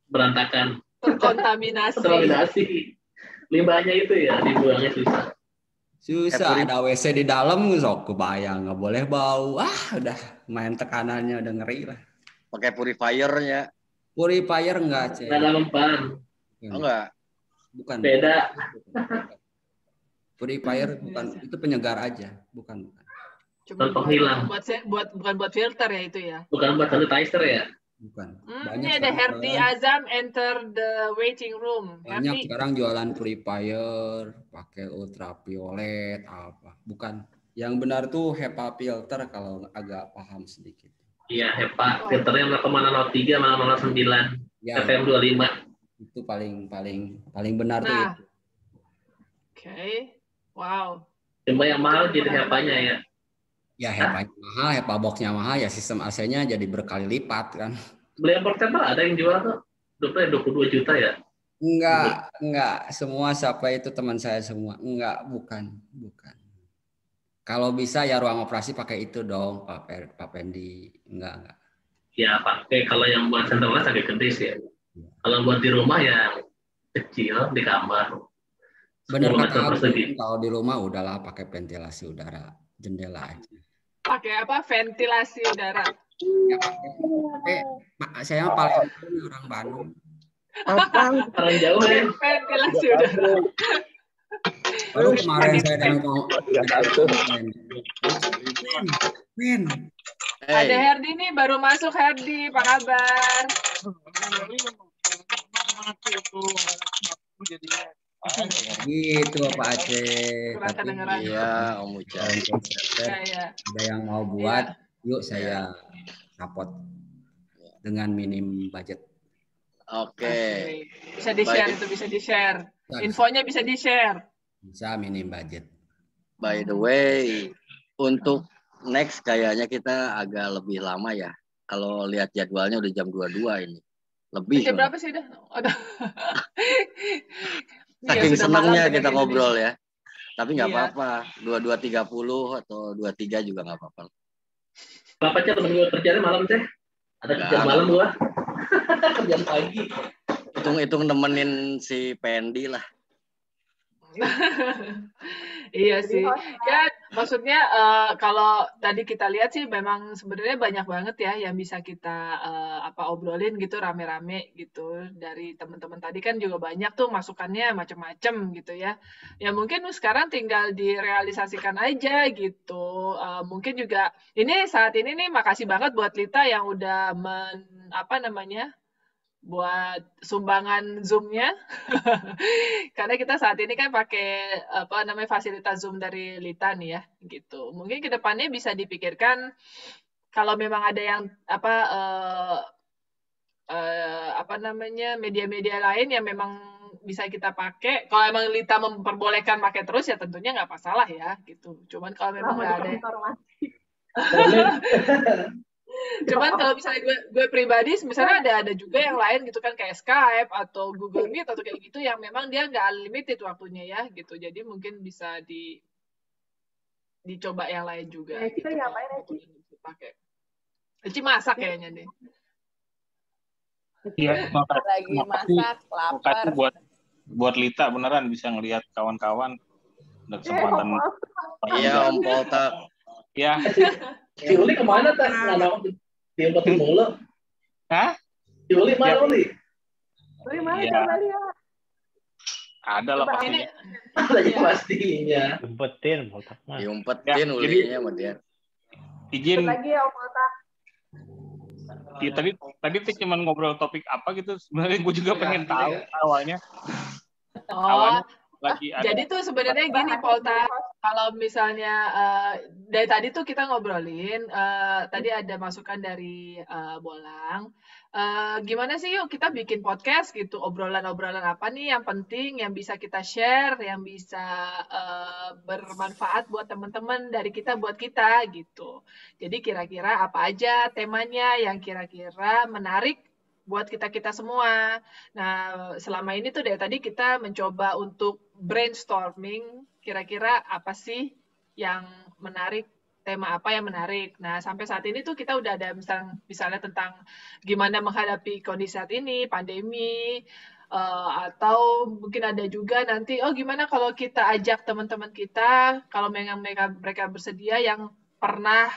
berantakan. Terkontaminasi. Limbahnya itu ya dibuangnya susah. Ada WC di dalam, sok kebayang nggak boleh bau. Udah main tekanannya udah ngeri lah. Pakai purifier-nya. Purifier enggak, Nggak ada mempan. Enggak. Bukan. Beda. Purifier bukan, itu penyegar aja, bukan. Cuma penghilang. Bukan buat filter ya itu ya. Bukan buat sanitizer ya. Bukan. Ini ada Herdi Azam enter the waiting room. Banyak sekarang jualan purifier, pakai ultraviolet apa. Bukan. Yang benar tuh HEPA filter kalau agak paham sedikit. Iya, HEPA filternya 0,03 sama 0,9. Ya, FM 25. Itu paling benar tuh itu. Oke. Wow. Cuma yang mahal jadi HEPA-nya ya. Ya HEPA mahal, HEPA box-nya mahal, ya sistem AC-nya jadi berkali lipat kan. Beli yang portable ada yang jual tuh 22 juta ya? Enggak. Semua siapa itu teman saya semua. Enggak, bukan. Kalau bisa ya ruang operasi pakai itu dong, Pak Pendi. Enggak. ya pakai, kalau yang buat centralized agak gede sih ya. Kalau buat di rumah ya kecil di kamar. Benar 10 kata meter persegi. Abdul, kalau di rumah udahlah pakai ventilasi udara, jendela aja. Pakai apa? Ventilasi udara. Ya, saya paling orang Bandung. Orang jauh ya. Ventilasi udara. Baru kemarin saya mau Ada Herdi nih, baru masuk Herdi, apa kabar? Gitu Pak Aceh. Kurang kedengeran. Iya, Om Uca. Ya. Ada yang mau buat, yuk saya support dengan minim budget. Oke. Bisa di-share itu, bisa di-share. Infonya bisa di-share. Bisa minim budget. By the way, untuk next kayaknya kita agak lebih lama ya. Kalau lihat jadwalnya udah jam 22 ini. Lebih. Jam berapa sih dah? Saking senangnya kita gini. ngobrol ya. Tapi nggak Iya. apa-apa. 22.30 atau 23 juga nggak apa-apa. Bapak Cah, temen gue kerjanya malam Cah. Ada kerja malam gua. Kerjaan pagi. Hitung-hitung nemenin si Pendi lah. Iya sih. Ya, maksudnya kalau tadi kita lihat sih memang sebenarnya banyak banget ya yang bisa kita obrolin gitu rame-rame gitu. Dari teman-teman tadi kan juga banyak tuh masukannya macam-macam gitu ya. Ya mungkin sekarang tinggal direalisasikan aja gitu. Mungkin juga ini saat ini nih makasih banget buat Lita yang udah buat sumbangan Zoom-nya. Karena kita saat ini kan pakai fasilitas Zoom dari Lita nih ya, gitu. Mungkin ke depannya bisa dipikirkan kalau memang ada yang media-media lain yang memang bisa kita pakai. Kalau emang Lita memperbolehkan pakai terus ya tentunya nggak masalah ya, gitu. Cuman kalau memang nggak ada. Cuman kalau misalnya gue pribadi, misalnya ada juga yang lain gitu kan kayak Skype atau Google Meet atau kayak gitu yang memang dia nggak unlimited waktunya ya gitu. Jadi mungkin bisa dicoba yang lain juga. Ya, kita gitu, ngapain ya, Ci? pakai. Ci masak kayaknya deh. Iya, Lagi masak, lapar. makasih buat Lita beneran bisa ngelihat kawan-kawan ada kesempatan. Iya Om Polta. Ya. Si Uli kemana tak? Nggak diumpetin mulu. Hah? Si Uli mana Ya. Uli? Uli mana Iya. coba lihat. Ada lah pastinya. Lagi pastinya. Umpetin, botak mah. Diumpetin Ya, ulinya sama dia. Izin. Lagi ya Om Otak. Ya, tadi tuh cuma ngobrol topik apa gitu. Sebenarnya gue juga pengen tahu awalnya. Awalnya lagi ada. Jadi tuh sebenarnya gini Polta, kalau misalnya dari tadi tuh kita ngobrolin, tadi ada masukan dari Bolang, gimana sih yuk kita bikin podcast gitu, obrolan-obrolan apa nih yang penting, yang bisa kita share, yang bisa bermanfaat buat teman-teman dari kita buat kita gitu. Jadi kira-kira apa aja temanya yang kira-kira menarik buat kita semua. Nah, selama ini tuh dari tadi kita mencoba untuk brainstorming kira-kira apa sih yang menarik, tema apa yang menarik. Nah, sampai saat ini tuh kita udah ada misalnya tentang gimana menghadapi kondisi saat ini, pandemi, atau mungkin ada juga nanti, gimana kalau kita ajak teman-teman kita, kalau memang mereka bersedia yang pernah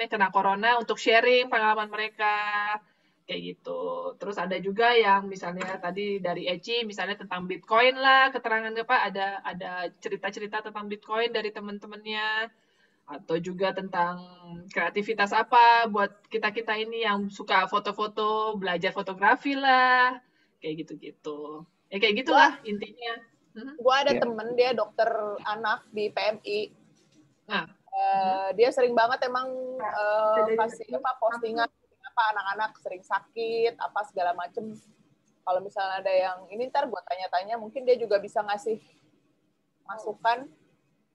kena corona untuk sharing pengalaman mereka. Kayak gitu. Terus ada juga yang misalnya tadi dari Eci misalnya tentang Bitcoin lah, keterangan ada cerita-cerita tentang Bitcoin dari teman-temannya, atau juga tentang kreativitas apa buat kita ini yang suka foto-foto, belajar fotografi lah, kayak gitu-gitu. Ya kayak gitulah intinya. Gue ada temen dia dokter anak di PMI. Nah, dia sering banget emang kasih postingan anak-anak sering sakit apa segala macem. Kalau misalnya ada yang ini ntar gue tanya-tanya, mungkin dia juga bisa ngasih masukan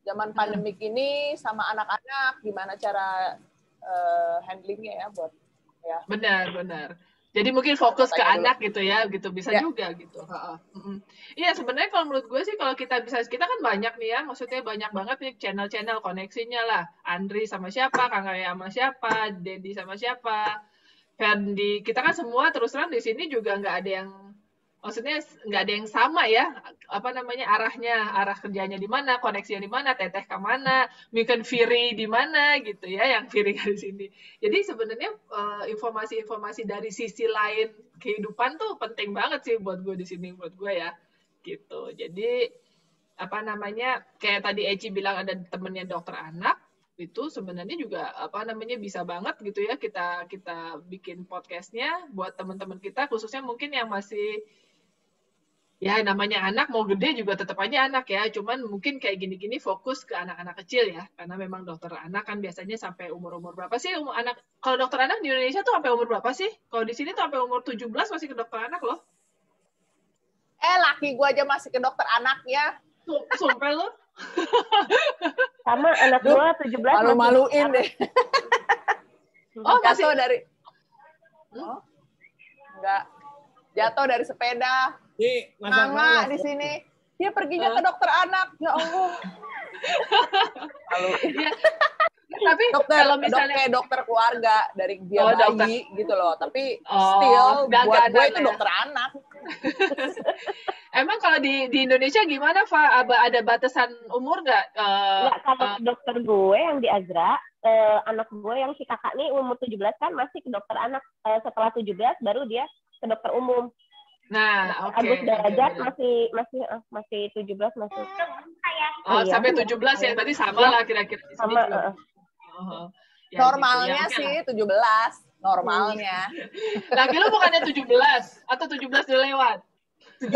zaman pandemik ini sama anak-anak gimana cara handlingnya ya buat ya. Benar. Jadi mungkin fokus ke anak gitu ya, gitu bisa juga gitu. Iya sebenarnya kalau menurut gue sih kalau kita kan banyak nih ya, maksudnya banyak banget nih channel-channel koneksinya lah. Andri sama siapa, Kang Gaya sama siapa, Dedi sama siapa. kita kan semua terus terang di sini juga nggak ada yang, maksudnya nggak ada yang sama ya, arah kerjanya di mana, koneksinya di mana, Teteh ke mana, mungkin Firi di mana gitu ya, yang Firi di sini. Jadi sebenarnya informasi-informasi dari sisi lain kehidupan tuh penting banget sih buat gue di sini, buat gue ya gitu. Jadi kayak tadi Eci bilang ada temennya dokter anak, itu sebenarnya juga bisa banget gitu ya kita bikin podcastnya buat teman-teman kita, khususnya mungkin yang masih ya namanya anak, mau gede juga tetap aja anak ya, cuman mungkin kayak gini-gini fokus ke anak-anak kecil ya, karena memang dokter anak kan biasanya sampai umur berapa sih anak, kalau dokter anak di Indonesia tuh sampai umur berapa sih? Kalau di sini tuh sampai umur 17 masih ke dokter anak loh. Laki gua aja masih ke dokter anak ya. Sumpah lo. Sama anak gua 17 malu-maluin deh. Jatuh dari enggak, jatuh dari sepeda. Mama di sini dia perginya ke dokter anak, ya Allah. Tapi kalau misalnya kayak dokter keluarga dari dia bayi gitu loh, tapi still buat gue itu dokter anak. Emang kalau di Indonesia gimana, Fa? Ada batasan umur nggak? Kalau dokter gue yang di Azra, anak gue yang si kakak nih umur 17 kan masih ke dokter anak. Setelah 17 baru dia ke dokter umum. Nah, oke. Agus Derajat masih 17 masih. Sampai 17 ya, berarti sama lah kira-kira di sini juga. Normalnya gitu, sih 17, normalnya. Lagi lu bukannya 17 atau 17 udah lewat? 71.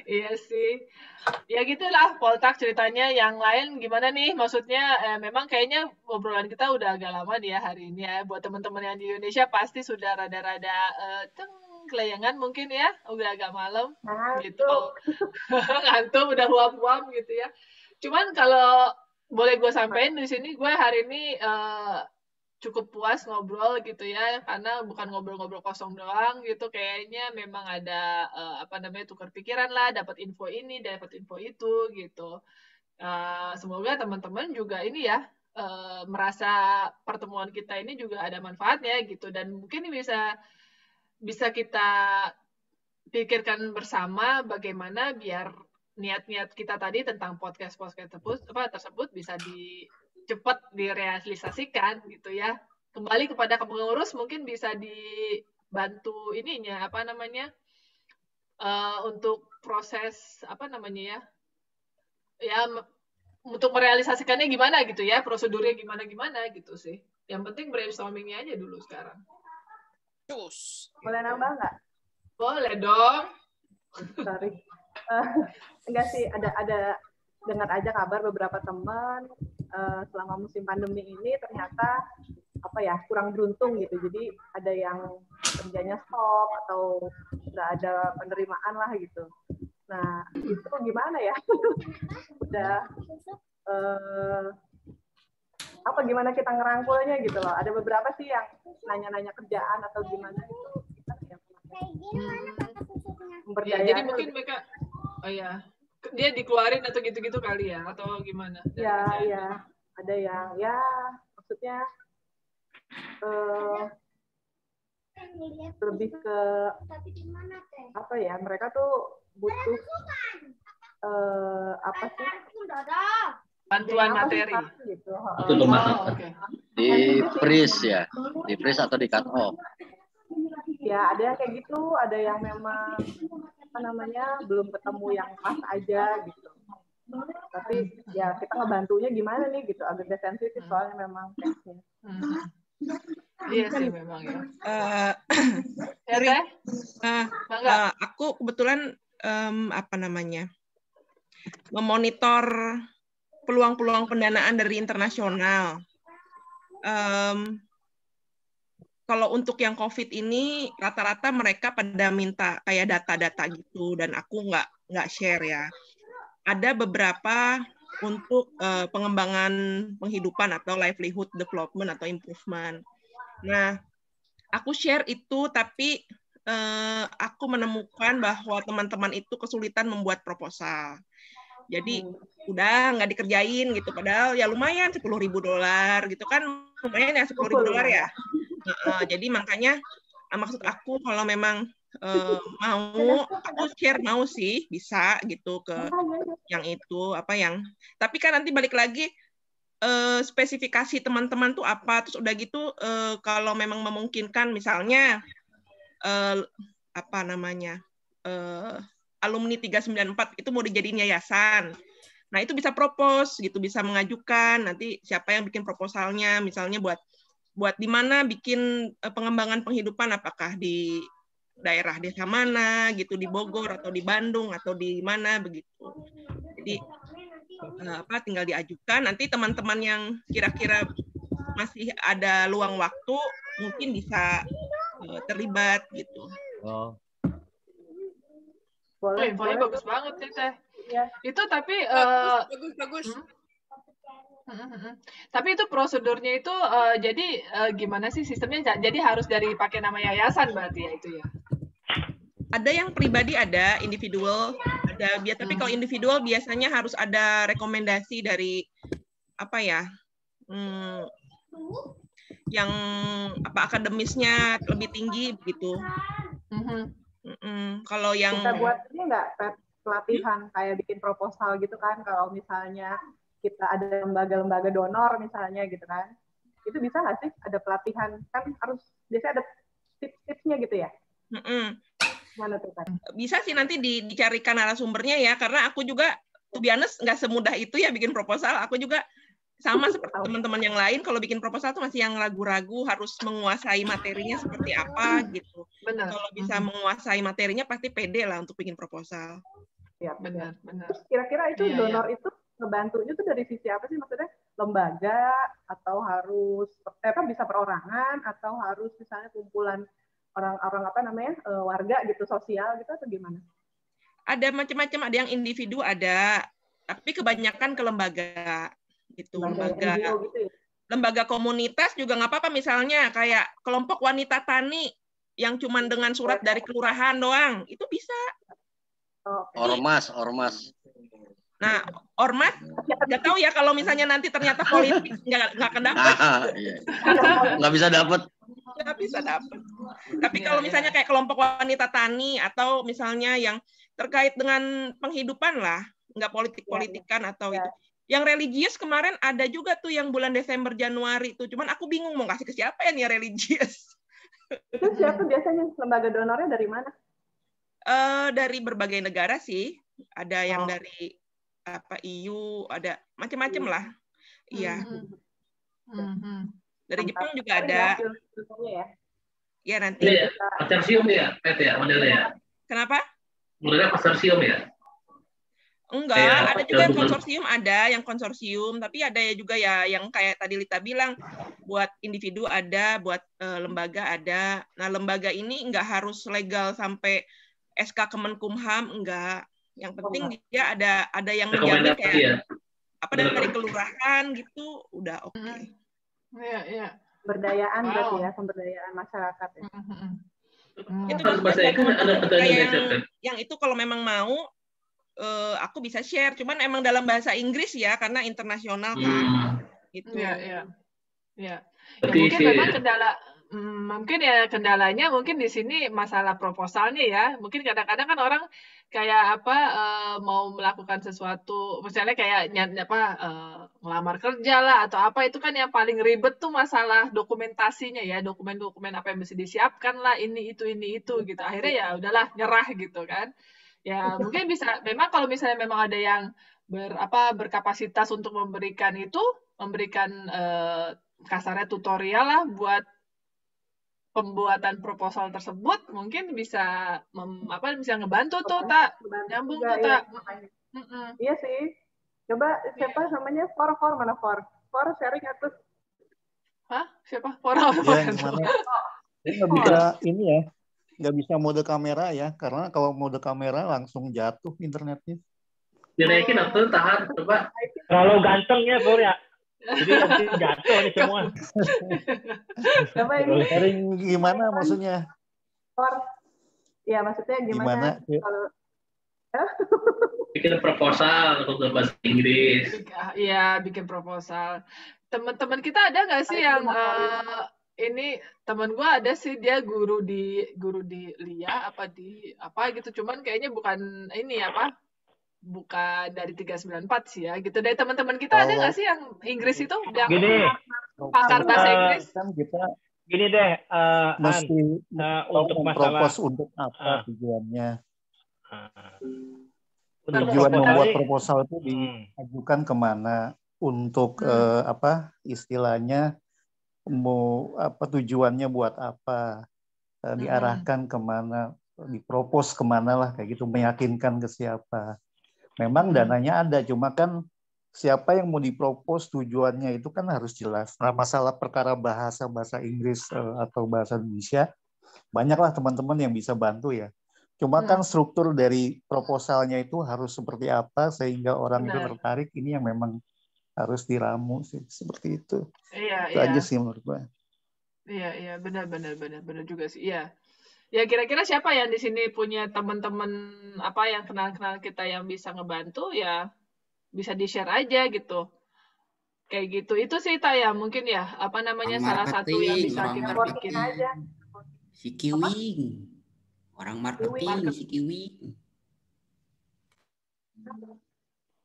Iya sih. Ya gitulah Poltak ceritanya. Yang lain gimana nih? Maksudnya memang kayaknya obrolan kita udah agak lama nih ya hari ini ya. Buat teman-teman yang di Indonesia pasti sudah rada-rada kelayangan mungkin ya. Udah agak malam gitu. Ngantuk, udah huam-huam gitu ya. Cuman kalau boleh gue sampaikan di sini, gue hari ini cukup puas ngobrol gitu ya, karena bukan ngobrol-ngobrol kosong doang gitu, kayaknya memang ada tukar pikiran lah, dapat info ini, dapat info itu gitu. Semoga teman-teman juga ini ya merasa pertemuan kita ini juga ada manfaatnya gitu, dan mungkin bisa kita pikirkan bersama bagaimana biar niat-niat kita tadi tentang podcast tersebut bisa cepat direalisasikan gitu ya. Kembali kepada pengurus mungkin bisa dibantu ininya untuk proses untuk merealisasikannya gimana gitu ya, prosedurnya gimana gitu sih. Yang penting brainstormingnya aja dulu sekarang. Boleh nambah nggak? Boleh dong. Sorry. Enggak sih, ada dengar aja kabar beberapa teman selama musim pandemi ini ternyata kurang beruntung gitu. Jadi ada yang kerjanya stop atau nggak ada penerimaan lah gitu. Nah itu gimana ya? Udah gimana kita ngerangkulnya gitu loh. Ada beberapa sih yang nanya-nanya kerjaan atau gimana gitu. Ya, jadi mungkin mereka dia dikeluarin atau gitu-gitu kali ya, atau gimana? Ya, ada yang maksudnya lebih ke mereka tuh butuh bantuan materi gitu. Di freeze ya, di freeze atau di cut off. Ya, ada yang kayak gitu, ada yang memang belum ketemu yang pas aja gitu. Tapi ya kita ngebantunya gimana nih gitu, agak sensitif soalnya memang case-nya. Iya sih memang ya. Aku kebetulan memonitor peluang-peluang pendanaan dari internasional. Kalau untuk yang COVID ini rata-rata mereka pada minta kayak data-data gitu, dan aku nggak share ya. Ada beberapa untuk pengembangan penghidupan atau livelihood development atau improvement. Nah, aku share itu, tapi aku menemukan bahwa teman-teman itu kesulitan membuat proposal. Jadi udah nggak dikerjain gitu. Padahal ya lumayan $10.000 gitu kan, lumayan ya $10.000 ya. Jadi makanya maksud aku kalau memang mau, aku share mau sih bisa gitu ke yang itu apa yang. Tapi kan nanti balik lagi spesifikasi teman-teman tuh apa, terus udah gitu kalau memang memungkinkan misalnya apa namanya alumni 394 itu mau dijadiin yayasan. Nah, itu bisa propose gitu, bisa mengajukan nanti siapa yang bikin proposalnya, misalnya buat di mana bikin pengembangan penghidupan, apakah di daerah desa mana gitu, di Bogor atau di Bandung atau di mana begitu. Jadi tinggal diajukan, nanti teman-teman yang kira-kira masih ada luang waktu mungkin bisa terlibat gitu. Oh. Boleh, infonya bagus banget sih Teh. Ya. Itu tapi bagus. Tapi itu prosedurnya itu jadi gimana sih sistemnya? Jadi harus dari pakai nama yayasan berarti ya itu ya? Ada yang pribadi, ada individual, ada tapi kalau individual biasanya harus ada rekomendasi dari apa ya? Yang akademisnya lebih tinggi gitu. Kalau yang kita buat ini nggak pelatihan kayak bikin proposal gitu kan, kalau misalnya kita ada lembaga-lembaga donor misalnya gitu kan, itu bisa nggak sih ada pelatihan, kan harus biasanya ada tips-tipsnya gitu ya. Mana tuh kan? Bisa sih nanti dicarikan narasumbernya ya, karena aku juga to be honest nggak semudah itu ya bikin proposal. Aku juga sama seperti teman-teman yang lain, kalau bikin proposal tuh masih yang ragu-ragu, harus menguasai materinya seperti apa gitu. Benar. Kalau bisa menguasai materinya pasti pede lah untuk bikin proposal. Ya, benar. Kira-kira itu donor itu ngebantunya tuh dari sisi apa sih, maksudnya lembaga atau harus bisa perorangan atau harus misalnya kumpulan orang-orang apa namanya warga gitu, sosial gitu, atau gimana? Ada macam-macam, ada yang individu ada, tapi kebanyakan ke lembaga gitu, lembaga komunitas juga nggak apa-apa, misalnya kayak kelompok wanita tani yang cuman dengan surat dari kelurahan doang itu bisa. Ormas. Nah, ormas nggak tahu ya kalau misalnya nanti ternyata politik nggak kedapat. Nggak bisa dapat. Nggak bisa dapat. Tapi kalau misalnya kayak kelompok wanita tani atau misalnya yang terkait dengan penghidupan lah, nggak politik-politikan atau itu. Yang religius kemarin ada juga tuh yang bulan Desember Januari tuh. Cuman aku bingung mau kasih ke siapa ya nih religius. Itu siapa biasanya lembaga donornya dari mana? Dari berbagai negara sih. Ada yang dari EU, ada macam-macam lah. Iya. Dari Jepang juga ada. Ya nanti. Konsorsium ya, modelnya. Kenapa? Modelnya konsorsium ya. Enggak, ada juga yang konsorsium, tapi ada juga ya yang kayak tadi Lita bilang, buat individu ada, buat lembaga ada. Nah, lembaga ini enggak harus legal sampai SK Kemenkumham, enggak. Yang penting dia ada yang menjamin kayak dari kelurahan gitu, udah oke. Iya. Pemberdayaan berarti ya, pemberdayaan masyarakat ya. Itu yang itu kalau memang mau aku bisa share, cuman emang dalam bahasa Inggris ya karena internasional kan. Gitu. Iya. Ya, mungkin memang kendalanya mungkin di sini masalah proposalnya ya. Mungkin kadang-kadang kan orang kayak mau melakukan sesuatu, misalnya kayak ngelamar kerja lah atau apa, itu kan yang paling ribet tuh masalah dokumentasinya ya, dokumen-dokumen apa yang mesti disiapkan lah, ini itu gitu. Akhirnya ya udahlah nyerah gitu kan. Ya mungkin bisa, memang kalau misalnya memang ada yang berkapasitas untuk memberikan kasarnya tutorial lah buat pembuatan proposal tersebut, mungkin bisa bisa ngebantu tuh tak nyambung tuh tak. Iya sih. Coba siapa namanya For sharing atus. Hah? Siapa? Nggak bisa ini ya. Nggak bisa mode kamera ya, karena kalau mode kamera langsung jatuh internetnya. Dinaikin atau tahan, coba. Terlalu ganteng ya, Pur ya. Jadi nanti jatuh nih semua. Coba ini. Sharing gimana maksudnya? Ya maksudnya gimana? Kalau Bikin proposal untuk bahasa Inggris. Iya, bikin proposal. Teman-teman kita ada nggak sih yang ini teman gue ada sih, dia guru di LIA apa gitu, cuman kayaknya bukan ini bukan dari 394 sih ya gitu. Dari teman-teman kita ada nggak sih yang Inggris itu yang Gini, pakar bahasa Inggris? Kan kita gini deh, mesti untuk masalah propose untuk apa tujuannya. untuk Tujuan membuat proposal proposal itu diajukan kemana, untuk istilahnya mau tujuannya buat apa, diarahkan kemana, dipropos kemana lah kayak gitu, meyakinkan ke siapa. Memang dananya ada, cuma kan siapa yang mau dipropos, tujuannya itu kan harus jelas. Nah, masalah perkara bahasa Inggris atau bahasa Indonesia, banyaklah teman-teman yang bisa bantu ya. Cuma kan struktur dari proposalnya itu harus seperti apa sehingga orang itu tertarik, ini yang memang harus diramu sih, seperti itu. Iya, itu aja sih menurut gue. Iya, benar juga sih. Iya. Ya kira-kira siapa yang di sini punya teman-teman yang kenal-kenal kita yang bisa ngebantu, ya bisa di-share aja gitu. Kayak gitu. Itu sih ya mungkin ya, salah satu yang bisa kita bikin aja. Si Kiwing. Orang marketing, si Kiwing.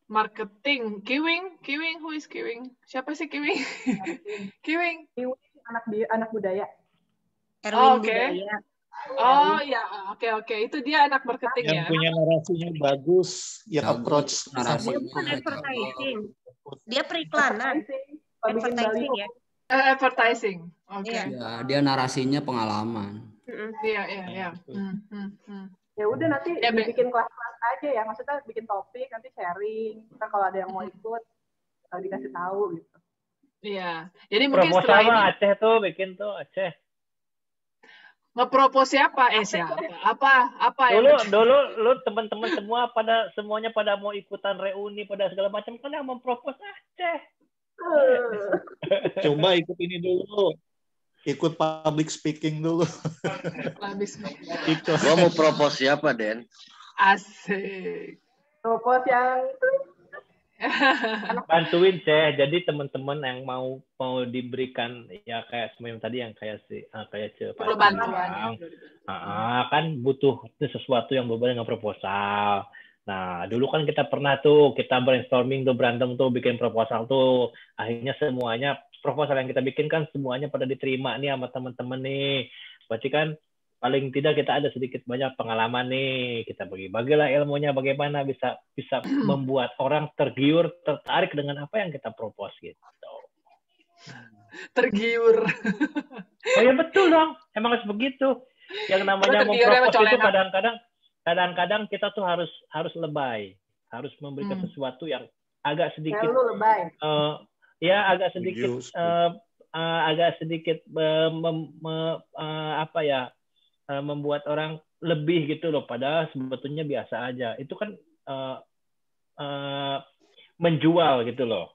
Marketing, Kiwing, who is Kiwing? Siapa sih Kiwing? Kiwing anak budaya. Oh, oke. Oh ya, oke. Itu dia anak marketing yang ya. punya narasinya bagus, yang approach Dia bukan advertising. Dia periklanan. Advertising ya. Advertising. Oke. Ya, dia narasinya pengalaman. Iya. Ya udah nanti bikin kelas-kelas aja ya, maksudnya bikin topik, nanti sharing. Kita kalau ada yang mau ikut, dikasih tahu gitu. Iya. Jadi mungkin proposal setelah ini Aceh tuh bikin tuh Aceh. Ngepropos siapa? Siapa? Apa Dulu lu teman-teman semuanya pada mau ikutan reuni pada segala macam, kan yang mempropos Aceh. Coba ikut ini dulu. Ikut public speaking dulu. Gua mau propose siapa, Den? Asik. Propose yang bantuin jadi teman-teman yang mau diberikan ya kayak semacam tadi yang kayak perlu bantuan. Kan butuh sesuatu yang berbeda dengan proposal. Nah, dulu kan kita pernah tuh kita brainstorming tuh, berantem tuh, bikin proposal tuh. Akhirnya semuanya proposal yang kita bikin kan semuanya pada diterima nih sama teman-teman nih. Berarti kan paling tidak kita ada sedikit banyak pengalaman nih. Kita bagi-bagilah ilmunya bagaimana bisa membuat orang tergiur, tertarik dengan apa yang kita propose gitu. Tergiur. Oh ya betul dong. Emang harus begitu. Yang namanya mempropose itu kadang-kadang kita tuh harus lebay, harus memberikan sesuatu yang agak sedikit lebay. Agak sedikit membuat orang lebih gitu loh, padahal sebetulnya biasa aja. Itu kan menjual gitu loh.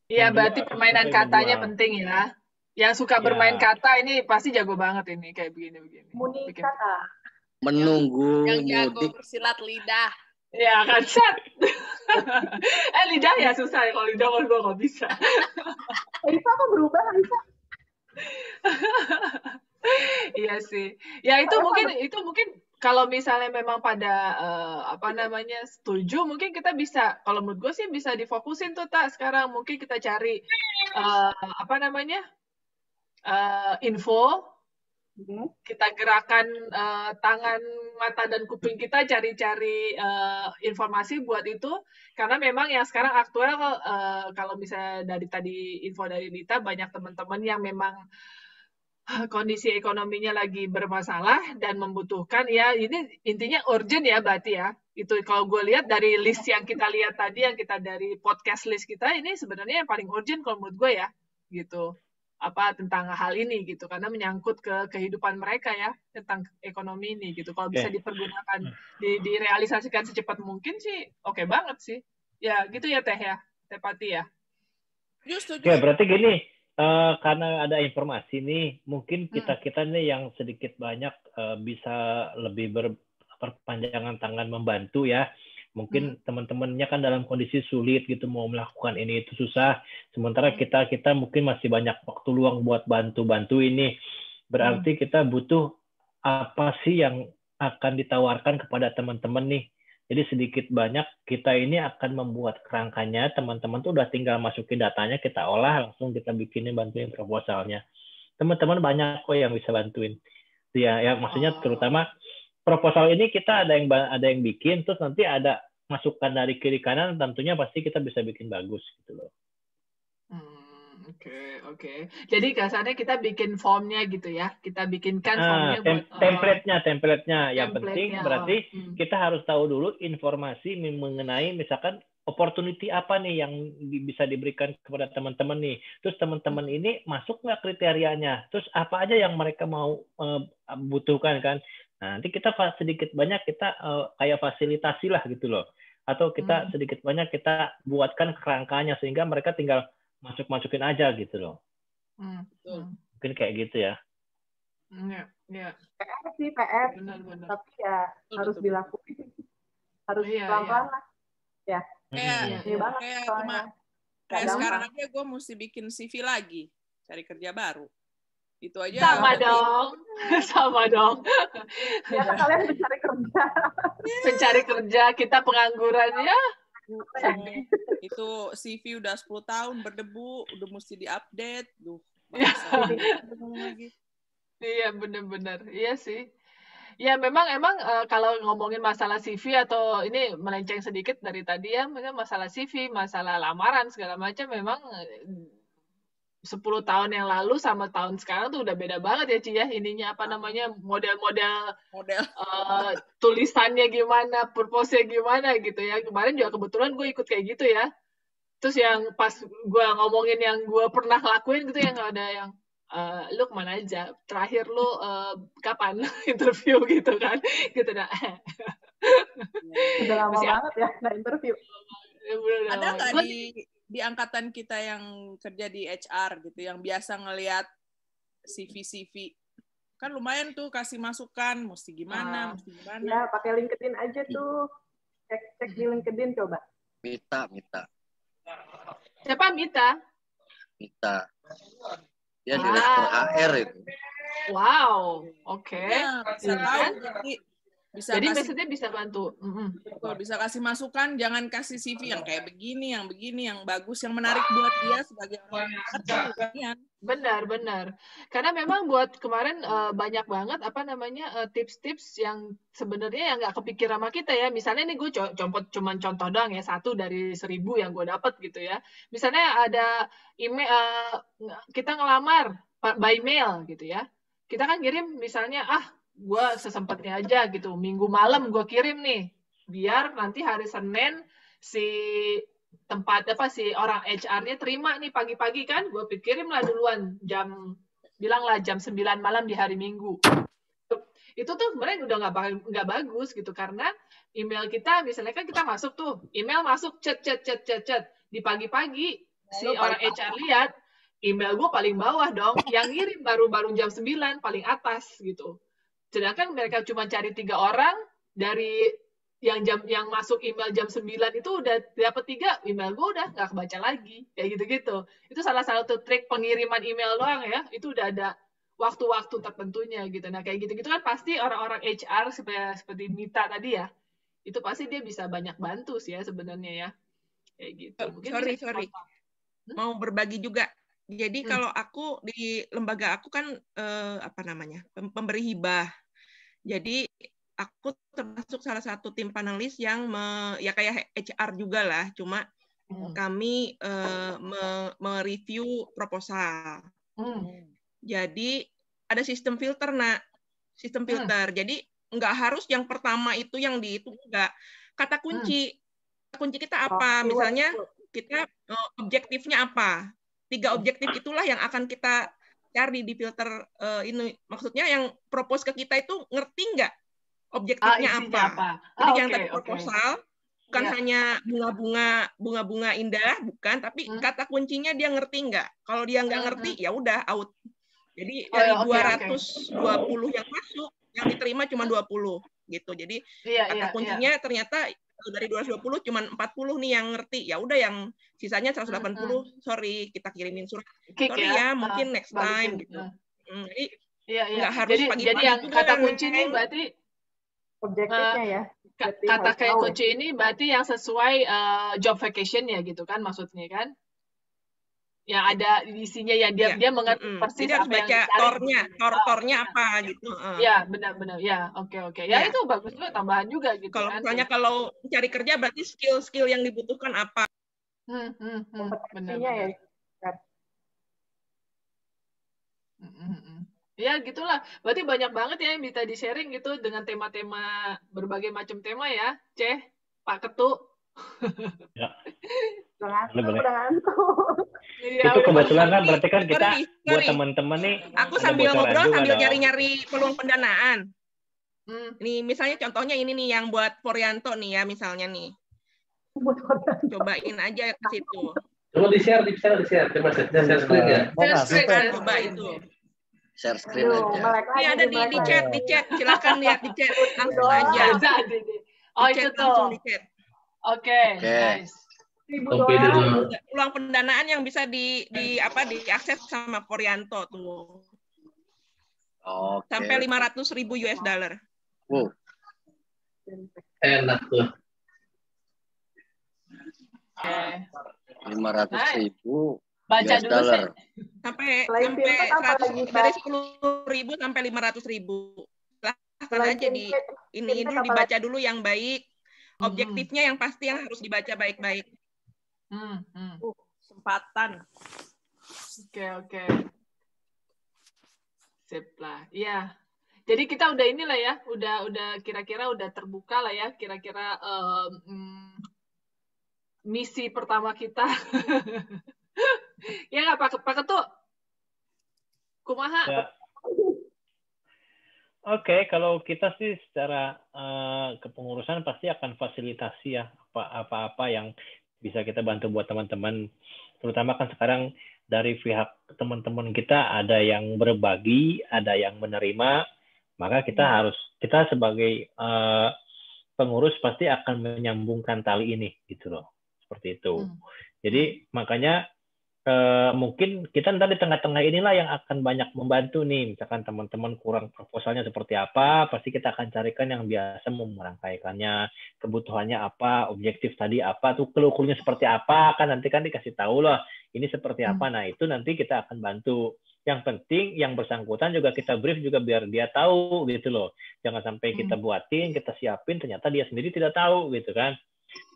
Iya, berarti permainan katanya penting ya. Yang suka bermain kata ini pasti jago banget ini kayak begini-begini. Kata. Menunggu yang jago bersilat lidah. Ya kan, Sat. Lidah ya susah ya, kalau lidah gue nggak bisa. Aisyah kok berubah, Aisyah? Iya sih. Ya itu mungkin kalau misalnya memang pada setuju, mungkin kita bisa, kalau menurut gue sih bisa difokusin tuh sekarang. Mungkin kita cari info. Kita gerakan tangan, mata, dan kuping kita cari-cari informasi buat itu, karena memang yang sekarang aktual kalau misalnya dari tadi info dari Lita, banyak teman-teman yang memang kondisi ekonominya lagi bermasalah dan membutuhkan, ya ini intinya urgent ya berarti ya. Itu kalau gue lihat dari list yang kita lihat tadi, yang kita dari podcast list kita, ini sebenarnya yang paling urgent kalau menurut gue ya gitu. Tentang hal ini gitu, karena menyangkut ke kehidupan mereka ya, tentang ekonomi ini gitu. Kalau bisa dipergunakan, direalisasikan secepat mungkin sih oke banget sih ya, gitu ya Teh Pati ya. Oke, berarti gini, karena ada informasi nih, mungkin kita nih yang sedikit banyak bisa lebih perpanjangan tangan membantu ya. Mungkin teman-temannya kan dalam kondisi sulit gitu, mau melakukan ini itu susah. Sementara kita mungkin masih banyak waktu luang buat bantu-bantu ini. Berarti kita butuh apa sih yang akan ditawarkan kepada teman-teman nih. Jadi sedikit banyak kita ini akan membuat kerangkanya, teman-teman tuh udah tinggal masukin datanya, kita olah, langsung kita bikinin, bantuin proposalnya. Teman-teman banyak kok yang bisa bantuin. Ya maksudnya terutama proposal ini kita ada yang bikin, terus nanti ada masukan dari kiri kanan, tentunya pasti kita bisa bikin bagus gitu loh. Oke. Jadi kasarnya kita bikin formnya gitu ya, kita bikinkan formnya buat template-nya. Yang penting berarti kita harus tahu dulu informasi mengenai misalkan opportunity apa nih yang bisa diberikan kepada teman-teman nih. Terus teman-teman ini masuk nggak kriterianya? Terus apa aja yang mereka mau butuhkan kan? Nah, nanti kita sedikit banyak kita kayak fasilitasi lah gitu loh. Atau kita sedikit banyak kita buatkan kerangkanya sehingga mereka tinggal masukin aja gitu loh. Mungkin kayak gitu ya. Iya. PR sih, PR. Benar. Tapi ya harus dilakukan. Harus pelan-pelan lah. Ya. Kayak sekarang aja gue mesti bikin CV lagi, cari kerja baru. Itu aja. Sama dong. Ya kalian pencari kerja, kita pengangguran ya. Itu CV udah 10 tahun berdebu, udah mesti diupdate. Iya benar-benar, iya sih. Ya memang kalau ngomongin masalah CV atau ini melenceng sedikit dari tadi ya, masalah CV, masalah lamaran segala macam memang 10 tahun yang lalu sama tahun sekarang tuh udah beda banget ya Ci ya, ininya apa namanya model tulisannya gimana, purpose-nya gimana gitu ya. Kemarin juga kebetulan gue ikut kayak gitu ya. Terus yang pas gue ngomongin yang gue pernah lakuin gitu yang ada yang lu kemana aja? Terakhir lu kapan interview gitu kan? Gitu dah. Udah lama banget ya nggak interview. Ada nggak di angkatan kita yang kerja di HR gitu, yang biasa ngelihat CV kan lumayan tuh kasih masukan, mesti gimana. Ya pakai LinkedIn aja tuh, cek di LinkedIn coba. Mita. Siapa Mita? Dia direktur HR itu. Wow, oke. Ya, bisa tahu jadi maksudnya bisa bantu. Betul, bisa kasih masukan, jangan kasih CV yang kayak begini, yang bagus, yang menarik buat dia sebagai orang yang Benar. Karena memang buat kemarin banyak banget tips-tips yang sebenarnya yang nggak kepikir sama kita ya. Misalnya nih gue cuman contoh doang ya, 1 dari 1000 yang gue dapat gitu ya. Misalnya ada email kita ngelamar by mail gitu ya. Kita kan kirim misalnya gue sesempatnya aja gitu, minggu malam gue kirim nih, biar nanti hari Senin si orang HR-nya terima nih pagi-pagi kan, gue pikirin lah duluan jam 9 malam di hari Minggu. Itu tuh sebenarnya udah nggak bagus gitu, karena email kita misalnya kan kita masuk tuh, email masuk chat di pagi-pagi si orang HR lihat email gue paling bawah dong, yang ngirim baru jam 9 paling atas gitu. Sedangkan mereka cuma cari 3 orang dari yang masuk email jam 9 itu udah dapat 3, email gue udah nggak kebaca lagi. Kayak gitu-gitu. Itu salah satu trik pengiriman email doang ya. Itu udah ada waktu-waktu tertentunya gitu. Nah kayak gitu-gitu kan pasti orang-orang HR seperti Mita tadi ya. Itu pasti dia bisa banyak bantu sih ya sebenarnya ya. Kayak gitu. Mungkin sorry. Mau berbagi juga. Jadi kalau aku di lembaga aku kan pemberi hibah. Jadi aku termasuk salah satu tim panelis yang ya kayak HR juga lah, cuma kami mereview proposal. Jadi ada sistem filter, sistem filter. Jadi nggak harus yang pertama itu yang enggak. Kata kunci kita apa? Misalnya kita objektifnya apa? 3 objektif itulah yang akan kita cari di filter ini. Maksudnya yang propose ke kita itu ngerti nggak objektifnya apa? Jadi yang tadi proposal bukan hanya bunga-bunga indah, bukan, tapi kata kuncinya dia ngerti nggak. Kalau dia nggak ngerti, ya udah out. Jadi dari 220 yang masuk, yang diterima cuma 20. gitu. Jadi Iya, kata iya, kuncinya ternyata dari 220 cuma 40 nih yang ngerti. Ya udah yang sisanya 180, sorry kita kirimin surat. Kick Sorry ya, ya, mungkin next time balikin. gitu. Jadi Iya, iya. nggak harus Jadi pagi-pagi yang juga, kata kunci ini Neng. berarti Objektifnya ya. Berarti kata harus kayak tahu ya. kunci ini berarti yang sesuai job vacation ya gitu kan maksudnya kan? Yang ada isinya ya dia Iya. mengerti persis Jadi harus apa yang baca dicari. tornya, tornya Iya. apa gitu. Ya, benar-benar. Ya, oke. Ya, Iya. itu bagus juga tambahan juga gitu Kalau kan. misalnya kalau cari kerja berarti skill-skill yang dibutuhkan apa? Kompetensinya ya. Ya, gitulah. Berarti banyak banget ya yang bisa di-sharing gitu dengan tema-tema, berbagai macam tema ya, Pak Ketu. Ya. Boleh. Iya, Itu kebetulan kan Sorry, berarti kan kita sorry. buat teman-teman nih Aku ada sambil bocoran ngobrol juga sambil dong. nyari-nyari peluang pendanaan. Nih, misalnya contohnya ini nih yang buat Porianto nih ya misalnya nih. Cobain aja ke situ. Coba di-share. Coba share screen ya. Coba itu. Share screen aja. Ini ada di chat. Silakan lihat di chat. Langsung aja. Oh, Di itu chat, tuh. langsung di chat. Oke, nice. Peluang pendanaan yang bisa diakses sama Porianto tuh. Oke. Sampai 500.000 US dollar. Wow. Enak tuh. 500.000 Baca US dulu dollar. Sampai filter apa 100, lagi, dari Pak? 10.000 sampai 500.000. Silahkan aja ini dulu dibaca dulu yang baik. Objektifnya yang pasti yang harus dibaca baik-baik. Kesempatan. Oke. Sip lah. Iya. Jadi kita udah inilah ya, udah kira-kira udah terbuka lah ya, kira-kira misi pertama kita. Ya nggak Pak Ketu? Kumaha? Ya. Oke, kalau kita sih secara kepengurusan pasti akan fasilitasi ya apa-apa yang bisa kita bantu buat teman-teman. Terutama kan sekarang dari pihak teman-teman kita ada yang berbagi, ada yang menerima, maka kita sebagai pengurus pasti akan menyambungkan tali ini gitu loh. Seperti itu. Jadi makanya mungkin kita ntar di tengah-tengah inilah yang akan banyak membantu nih. Misalkan teman-teman kurang proposalnya seperti apa, pasti kita akan carikan yang biasa merangkaikannya, kebutuhannya apa, objektif tadi apa, tuh keluh-keluhnya seperti apa, kan nanti kan dikasih tahu loh, ini seperti apa. Nah itu nanti kita akan bantu. Yang penting yang bersangkutan juga kita brief juga biar dia tahu gitu loh. Jangan sampai kita buatin, kita siapin, ternyata dia sendiri tidak tahu gitu kan.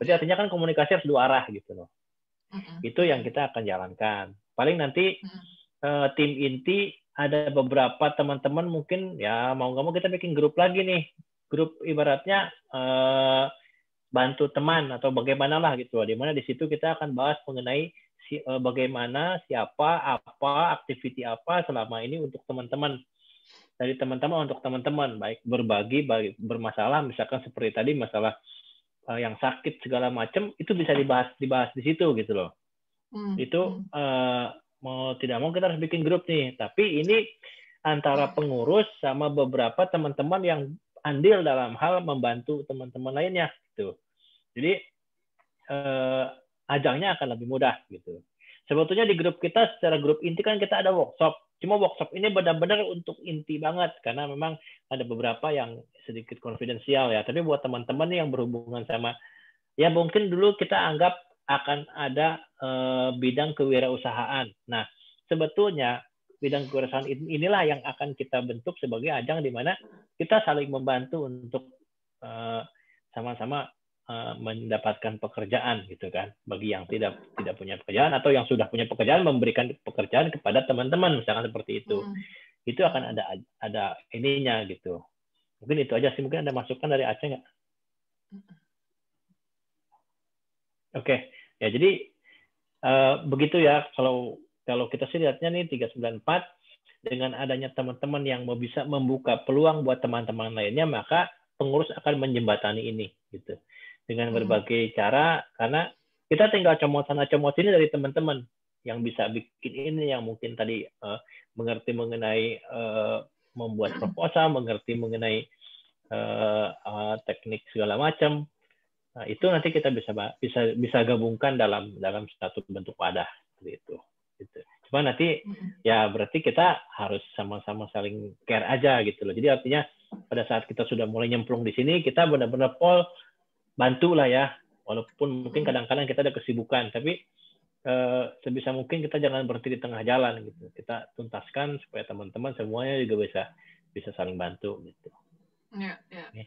Berarti artinya kan komunikasi harus dua arah gitu loh. Itu yang kita akan jalankan. Paling nanti tim inti ada beberapa teman-teman mungkin ya mau nggak mau kita bikin grup lagi nih. Grup ibaratnya bantu teman atau bagaimana lah gitu. Di mana di situ kita akan bahas mengenai bagaimana, siapa, apa, aktiviti apa selama ini untuk teman-teman. Dari teman-teman untuk teman-teman, baik berbagi, bermasalah, misalkan seperti tadi masalah yang sakit segala macam itu bisa dibahas di situ gitu loh. Itu mau tidak mau kita harus bikin grup nih. Tapi ini antara pengurus sama beberapa teman-teman yang andil dalam hal membantu teman-teman lainnya gitu. Jadi ajangnya akan lebih mudah gitu. Sebetulnya di grup kita secara grup inti kan kita ada workshop. Cuma workshop ini benar-benar untuk inti banget karena memang ada beberapa yang sedikit konfidensial ya. Tapi buat teman-teman yang berhubungan sama ya mungkin dulu kita anggap akan ada bidang kewirausahaan. Nah, sebetulnya bidang kewirausahaan inilah yang akan kita bentuk sebagai ajang di mana kita saling membantu untuk sama-sama mendapatkan pekerjaan gitu kan. Bagi yang tidak punya pekerjaan atau yang sudah punya pekerjaan memberikan pekerjaan kepada teman-teman misalkan seperti itu. Itu akan ada ininya gitu. Mungkin itu aja sih. Mungkin ada masukan dari Aceh nggak? Oke. Ya jadi begitu ya kalau kita sih lihatnya nih 394 dengan adanya teman-teman yang mau bisa membuka peluang buat teman-teman lainnya maka pengurus akan menjembatani ini gitu. Dengan berbagai cara karena kita tinggal comot sana comot sini dari teman-teman yang bisa bikin ini yang mungkin tadi mengerti mengenai membuat proposal, mengerti mengenai teknik segala macam. Nah, itu nanti kita bisa gabungkan dalam satu bentuk wadah seperti itu. Gitu. Cuma nanti ya berarti kita harus sama-sama saling care aja gitu loh. Jadi artinya pada saat kita sudah mulai nyemplung di sini, kita benar-benar bantu lah ya. Walaupun mungkin kadang-kadang kita ada kesibukan, tapi sebisa mungkin kita jangan berhenti di tengah jalan gitu. Kita tuntaskan supaya teman-teman semuanya juga bisa saling bantu gitu. Iya, iya.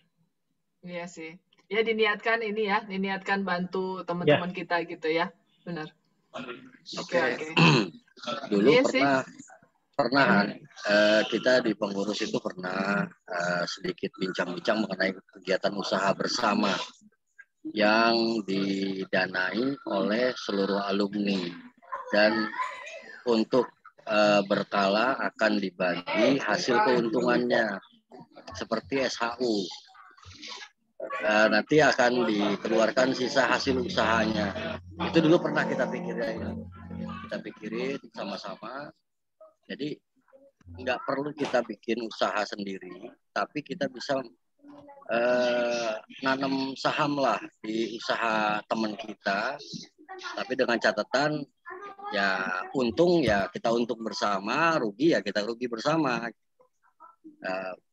Iya sih. Ya diniatkan bantu teman-teman kita gitu ya. Benar. Oke. Dulu pernah kita di pengurus itu pernah sedikit bincang-bincang mengenai kegiatan usaha bersama yang didanai oleh seluruh alumni, dan untuk berkala akan dibagi hasil keuntungannya seperti SHU. Nanti akan dikeluarkan sisa hasil usahanya. Itu dulu pernah kita pikirin sama-sama. Jadi nggak perlu kita bikin usaha sendiri, tapi kita bisa nanam saham lah di usaha teman kita, tapi dengan catatan ya untung ya kita untung bersama, rugi ya kita rugi bersama.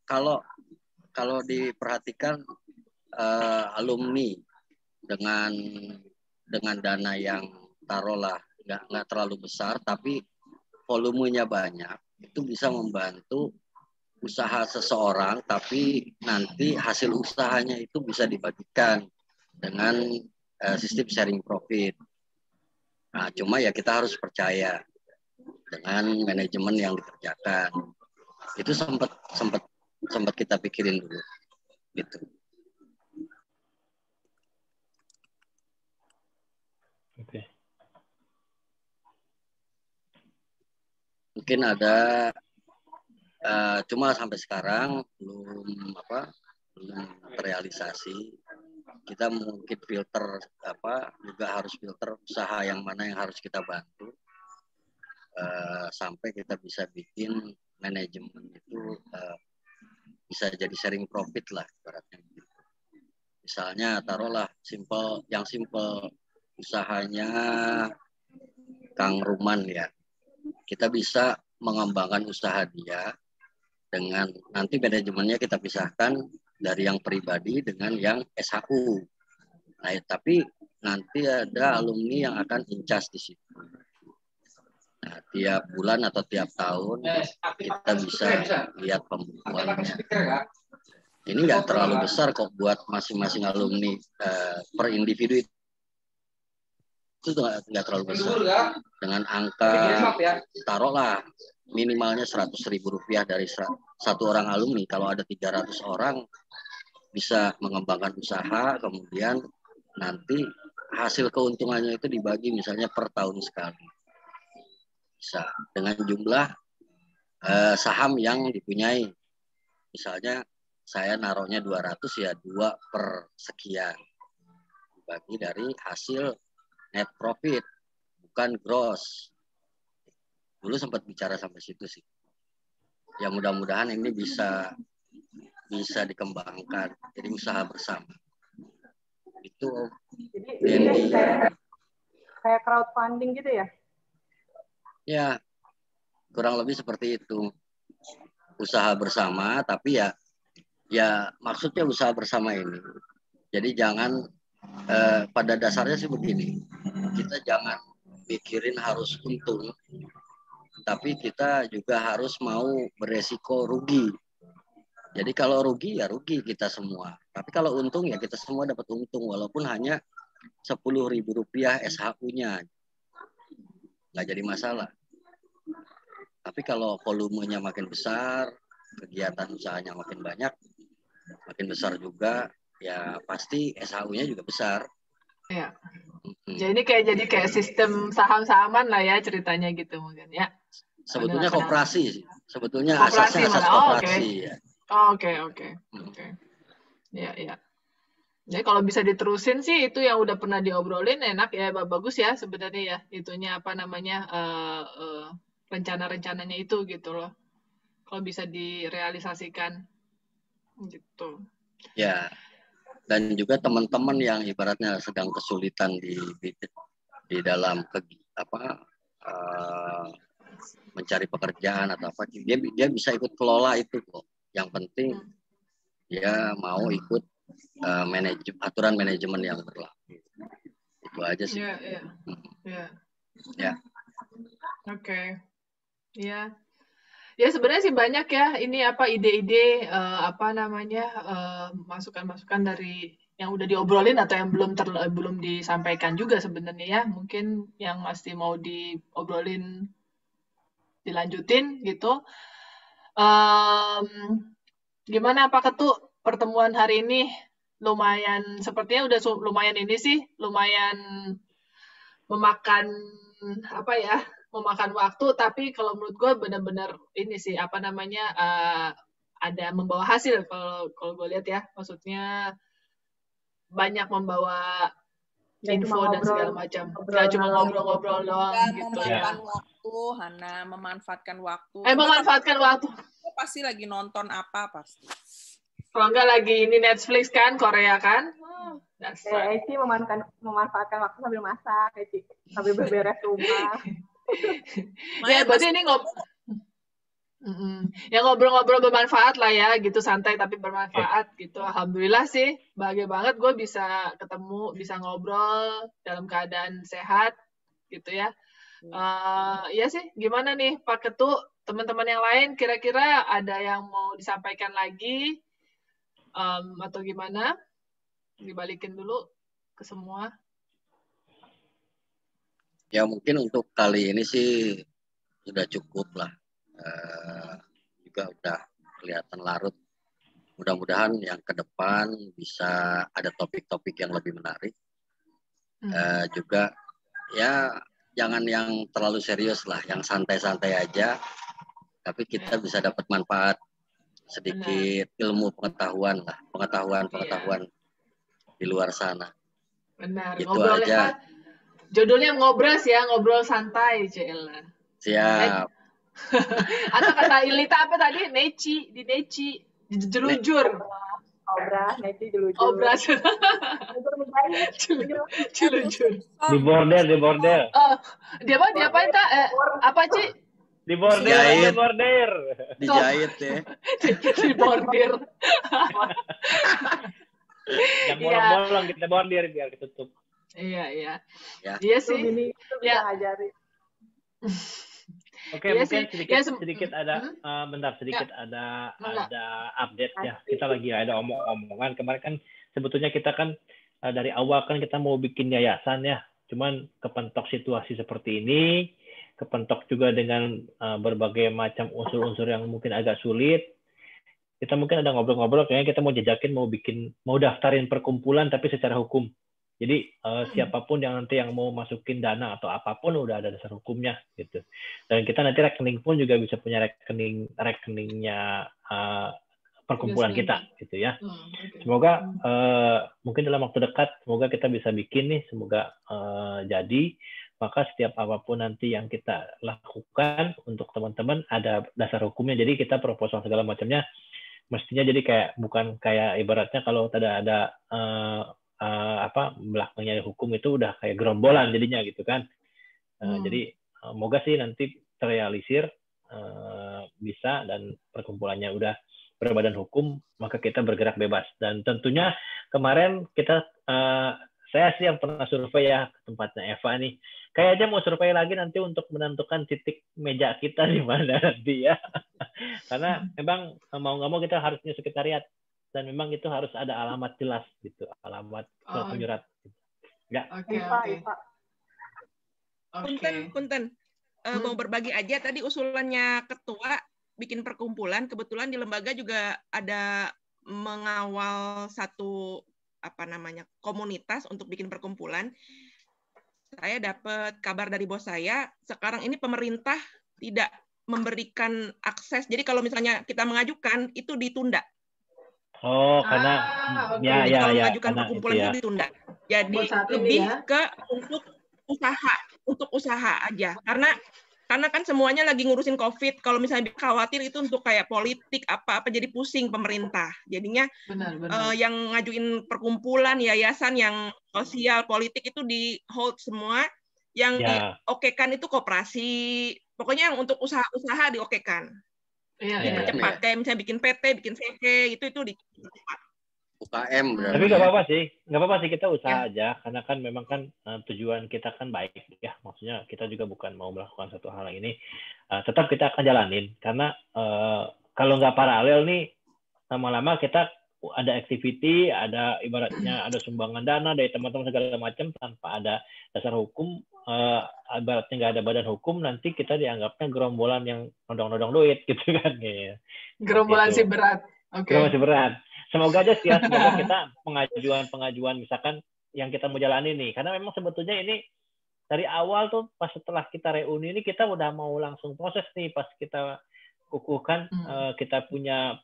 Kalau diperhatikan alumni dengan dana yang taruhlah nggak terlalu besar, tapi volumenya banyak, itu bisa membantu usaha seseorang, tapi nanti hasil usahanya itu bisa dibagikan dengan sistem sharing profit. Nah, cuma ya kita harus percaya dengan manajemen yang dikerjakan. Itu sempat kita pikirin dulu, gitu. Oke. Mungkin ada cuma sampai sekarang belum terrealisasi. Kita mungkin juga harus filter usaha yang mana yang harus kita bantu sampai kita bisa bikin manajemen itu bisa jadi sharing profit lah ibaratnya. Misalnya taruhlah simple usahanya Kang Ruman ya, kita bisa mengembangkan usaha dia dengan nanti manajemennya kita pisahkan dari yang pribadi dengan yang SHU. Nah, tapi nanti ada alumni yang akan incas di situ. Nah, tiap bulan atau tiap tahun kita bisa lihat pembukuannya. Ini nggak terlalu besar kok buat masing-masing alumni per individu itu nggak terlalu besar. Dengan angka taruhlah minimalnya Rp100.000 dari satu orang alumni. Kalau ada 300 orang bisa mengembangkan usaha, kemudian nanti hasil keuntungannya itu dibagi misalnya per tahun sekali. Bisa dengan jumlah saham yang dipunyai. Misalnya saya naruhnya 200 ya 2 per sekian. Dibagi dari hasil net profit, bukan gross. Dulu sempat bicara sampai situ sih. Ya mudah-mudahan ini bisa dikembangkan jadi usaha bersama. Itu jadi kayak crowdfunding gitu ya? Ya, kurang lebih seperti itu. Usaha bersama, tapi ya maksudnya usaha bersama ini. Jadi jangan pada dasarnya sih begini. Kita jangan mikirin harus untung, tapi kita juga harus mau beresiko rugi. Jadi kalau rugi ya rugi kita semua. Tapi kalau untung ya kita semua dapat untung walaupun hanya Rp10.000 SHU-nya. Nggak jadi masalah. Tapi kalau volumenya makin besar, kegiatan usahanya makin banyak, makin besar juga, ya pasti SHU-nya juga besar. Ya. Jadi kayak sistem saham-sahaman lah ya ceritanya gitu mungkin ya. Sebetulnya koperasi, sebetulnya asasnya asas koperasi. Oke. Ya. Jadi kalau bisa diterusin sih itu yang udah pernah diobrolin enak ya, bagus ya sebenarnya ya. Itunya apa namanya rencana-rencananya itu gitu loh. Kalau bisa direalisasikan gitu. Ya, dan juga teman-teman yang ibaratnya sedang kesulitan di dalam mencari pekerjaan atau apa, dia bisa ikut kelola itu kok. Yang penting dia mau ikut aturan manajemen yang berlaku. Itu aja sih. Ya. Oke. Ya. Ya sebenarnya sih banyak ya ini ide-ide masukan-masukan dari yang udah diobrolin atau yang belum disampaikan juga sebenarnya ya. Mungkin yang masih mau diobrolin dilanjutin gitu. Gimana Pak Ketu, pertemuan hari ini sepertinya udah lumayan ini sih, lumayan memakan waktu, tapi kalau menurut gue benar-benar ini sih ada membawa hasil kalau gue lihat ya, maksudnya banyak membawa info dan segala macam, nggak cuma ngobrol-ngobrol doang gitu ya. Memanfaatkan waktu. Memanfaatkan waktu. Pasti lagi nonton apa pasti. Kalau nggak lagi ini Netflix kan, Korea kan. Eci memanfaatkan waktu sambil masak, Eci sambil beberes rumah. Ya berarti ini ngobrol-ngobrol bermanfaat lah ya, gitu, santai tapi bermanfaat gitu. Alhamdulillah sih, bahagia banget gue bisa ketemu, bisa ngobrol dalam keadaan sehat gitu ya. Ya sih, gimana nih Pak Ketu, teman-teman yang lain kira-kira ada yang mau disampaikan lagi atau gimana? Dibalikin dulu ke semua. Ya mungkin untuk kali ini sih sudah cukup lah. Juga udah kelihatan larut. Mudah-mudahan yang ke depan bisa ada topik-topik yang lebih menarik. Juga ya jangan yang terlalu serius lah, yang santai-santai aja. Tapi kita bisa dapat manfaat sedikit, ilmu pengetahuan lah, pengetahuan di luar sana. Benar. Itu Ngobrol aja. Judulnya ngobras ya, ngobrol santai, Cela. Siap. Atau kata Ilita apa tadi? Jelujur. Obras, neci jelujur. Obras. Jelujur. Di border. Oh, dia apa itu? Apa Ci? Di border. Dijahit ya. Di border. Yang bolong-bolong kita bordir biar ketutup. Iya. Ya. Iya sih. Ini bisa ngajarin. Oke, mungkin sedikit ada ada update ya. Kita lagi ada omong-omongan. Kemarin kan sebetulnya kita kan dari awal kan kita mau bikin yayasan ya. Cuman kepentok situasi seperti ini, kepentok juga dengan berbagai macam unsur-unsur yang mungkin agak sulit. Kita mungkin ada ngobrol-ngobrol, kayaknya kita mau daftarin perkumpulan tapi secara hukum. Jadi siapapun yang nanti yang mau masukin dana atau apapun udah ada dasar hukumnya gitu. Dan kita nanti rekening pun juga bisa punya rekeningnya perkumpulan kita gitu ya. Semoga mungkin dalam waktu dekat semoga kita bisa bikin nih, semoga jadi. Maka setiap apapun nanti yang kita lakukan untuk teman-teman ada dasar hukumnya. Jadi kita proposal segala macamnya mestinya jadi bukan kayak ibaratnya kalau ada belakangnya hukum itu udah kayak gerombolan jadinya gitu kan. Jadi moga sih nanti terrealisir bisa dan perkumpulannya udah berbadan hukum, maka kita bergerak bebas. Dan tentunya kemarin kita saya sih yang pernah survei ya ke tempatnya Eva nih. Kayaknya mau survei lagi nanti untuk menentukan titik meja kita di mana nanti ya. Karena memang mau nggak mau kita harus punya sekretariat. Dan memang itu harus ada alamat jelas gitu, alamat penyurat. Ya. Oke. Punten. Mau berbagi aja tadi usulannya ketua bikin perkumpulan. Kebetulan di lembaga juga ada mengawal satu komunitas untuk bikin perkumpulan. Saya dapat kabar dari bos saya, sekarang ini pemerintah tidak memberikan akses. Jadi kalau misalnya kita mengajukan itu ditunda. Oh, karena kalau mengajukan perkumpulan itu ditunda. Jadi lebih ke untuk usaha aja. Karena Karena kan semuanya lagi ngurusin COVID. Kalau misalnya khawatir itu untuk kayak politik apa-apa jadi pusing pemerintah. Jadinya yang ngajuin perkumpulan, yayasan yang sosial, politik itu di hold semua. Yang diokekan itu koperasi. Pokoknya yang untuk usaha-usaha diokekan. Dipercepat. Kayak misalnya bikin PT, bikin CC, itu dipercepat. UKM berarti. Tapi nggak apa-apa sih kita usaha aja, karena kan memang kan tujuan kita kan baik ya, maksudnya kita juga bukan mau melakukan satu hal ini, tetap kita akan jalanin, karena kalau nggak paralel nih lama-lama kita ada activity, ada ibaratnya ada sumbangan dana dari teman-teman segala macam tanpa ada dasar hukum, ibaratnya nggak ada badan hukum, nanti kita dianggapnya gerombolan yang nodong-nodong duit gitu kan ya. Gerombolan si berat. Oke. Gerombolan si berat. Semoga aja sih ya, semoga kita pengajuan misalkan yang kita mau jalani nih, karena memang sebetulnya ini dari awal tuh pas setelah kita reuni ini kita udah mau langsung proses nih, pas kita kukuhkan kita punya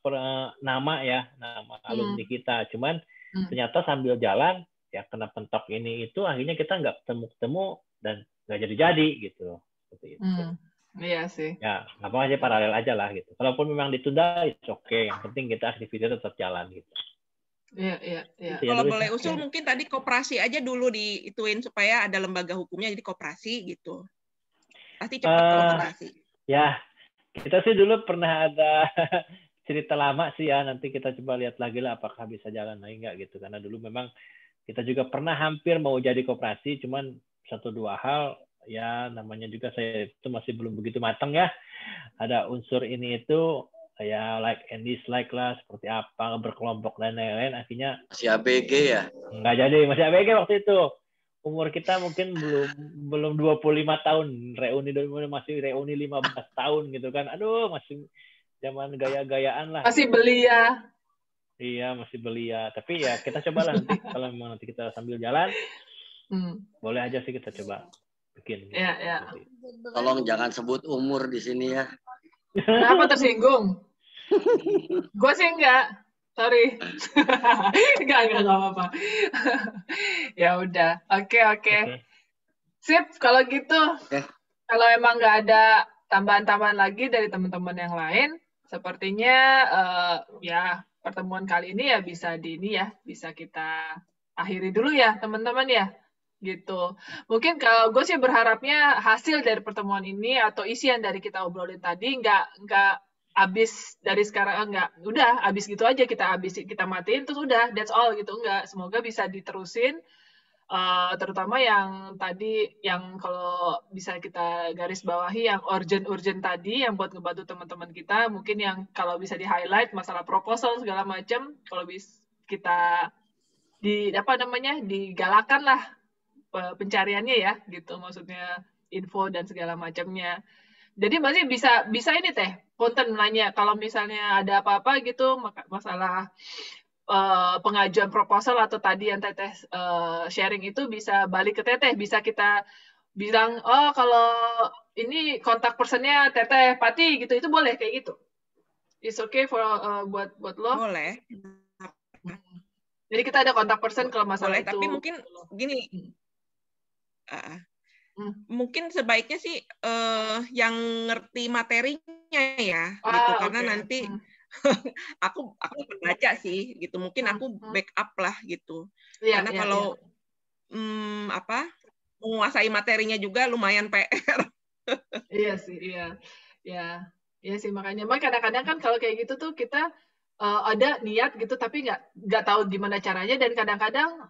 nama alumni kita, cuman ternyata sambil jalan ya kena pentok ini itu, akhirnya kita nggak ketemu dan nggak jadi gitu seperti itu. Iya sih. Ya, nggak apa-apa aja, paralel aja lah gitu. Kalaupun memang ditunda, it's okay. Yang penting kita aktivitas tetap jalan gitu. Iya. Kalau boleh usul mungkin tadi koperasi aja dulu diituin supaya ada lembaga hukumnya, jadi koperasi gitu. Pasti cepat koperasi. Ya, kita sih dulu pernah ada cerita lama sih ya. Nanti kita coba lihat lagi lah apakah bisa jalan lagi nggak gitu. Karena dulu memang kita juga pernah hampir mau jadi koperasi, cuman 1-2 hal. Ya namanya juga saya itu masih belum begitu matang ya, ada unsur ini itu ya like and dislike lah, seperti apa berkelompok dan lain-lain, akhirnya masih ABG ya, nggak jadi, masih ABG waktu itu, umur kita mungkin belum 25 tahun, masih reuni 15 tahun gitu kan, aduh masih zaman gaya-gayaan lah, masih belia. Iya masih belia, tapi ya kita cobalah nanti kalau memang nanti kita sambil jalan boleh aja sih kita coba bikin. Ya. Tolong jangan sebut umur di sini ya. Kenapa tersinggung? Gue sih enggak. Sorry. Enggak apa-apa. Ya udah. Oke. Sip, kalau gitu. Kalau emang nggak ada tambahan-tambahan lagi dari teman-teman yang lain, sepertinya ya pertemuan kali ini ya bisa kita akhiri dulu ya, teman-teman ya. Gitu. Mungkin kalau gue sih berharapnya hasil dari pertemuan ini atau isian dari kita obrolin tadi nggak habis dari sekarang, udah habis gitu aja, kita matiin terus udah that's all gitu, enggak. Semoga bisa diterusin, terutama yang tadi yang kalau bisa kita garis bawahi yang urgent tadi, yang buat ngebantu teman-teman kita, mungkin yang kalau bisa di highlight masalah proposal segala macam, kalau bisa kita digalakan lah pencariannya ya gitu, maksudnya info dan segala macamnya. Jadi masih bisa ini teh konten nanya kalau misalnya ada apa-apa gitu masalah pengajuan proposal atau tadi yang teteh sharing itu, bisa balik ke teteh, bisa kita bilang kalau ini kontak personnya teteh Pati gitu, itu boleh kayak gitu. It's okay for buat lo. Boleh. Jadi kita ada kontak person kalau masalah boleh, itu. tapi mungkin gini. Mungkin sebaiknya sih yang ngerti materinya ya, gitu, karena nanti aku baca sih, gitu. Mungkin aku backup lah gitu. Karena kalau menguasai materinya juga lumayan PR. Iya sih, iya sih, makanya kadang-kadang kan kalau kayak gitu tuh kita ada niat gitu tapi nggak tahu gimana caranya, dan kadang-kadang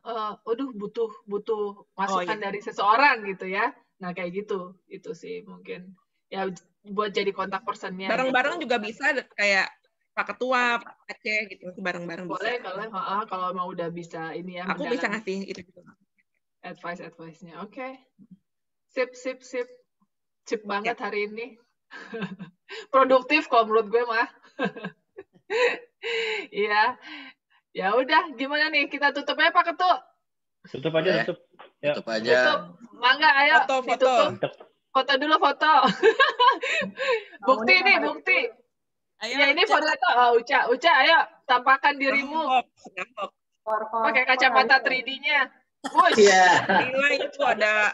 butuh masukan dari seseorang gitu ya. Nah kayak gitu itu sih mungkin ya buat jadi kontak personnya. Bareng-bareng gitu juga bisa, kayak Pak Ketua, Pak Aceh gitu, bareng-bareng boleh, bisa. Kalau mau udah bisa ini ya. Aku bisa ngasih itu advice-nya. Oke. Sip banget hari ini. Produktif kalau menurut gue mah. Iya. Ya udah, gimana nih? Kita tutup aja Pak Ketua. Tutup aja. Tutup aja. Mangga, ayo ditutup. Foto dulu, foto. Bukti. Ayo, ya ini foto. Uca, ayo tampakkan dirimu. Pakai kacamata 3D-nya. Iya. Gila itu ada.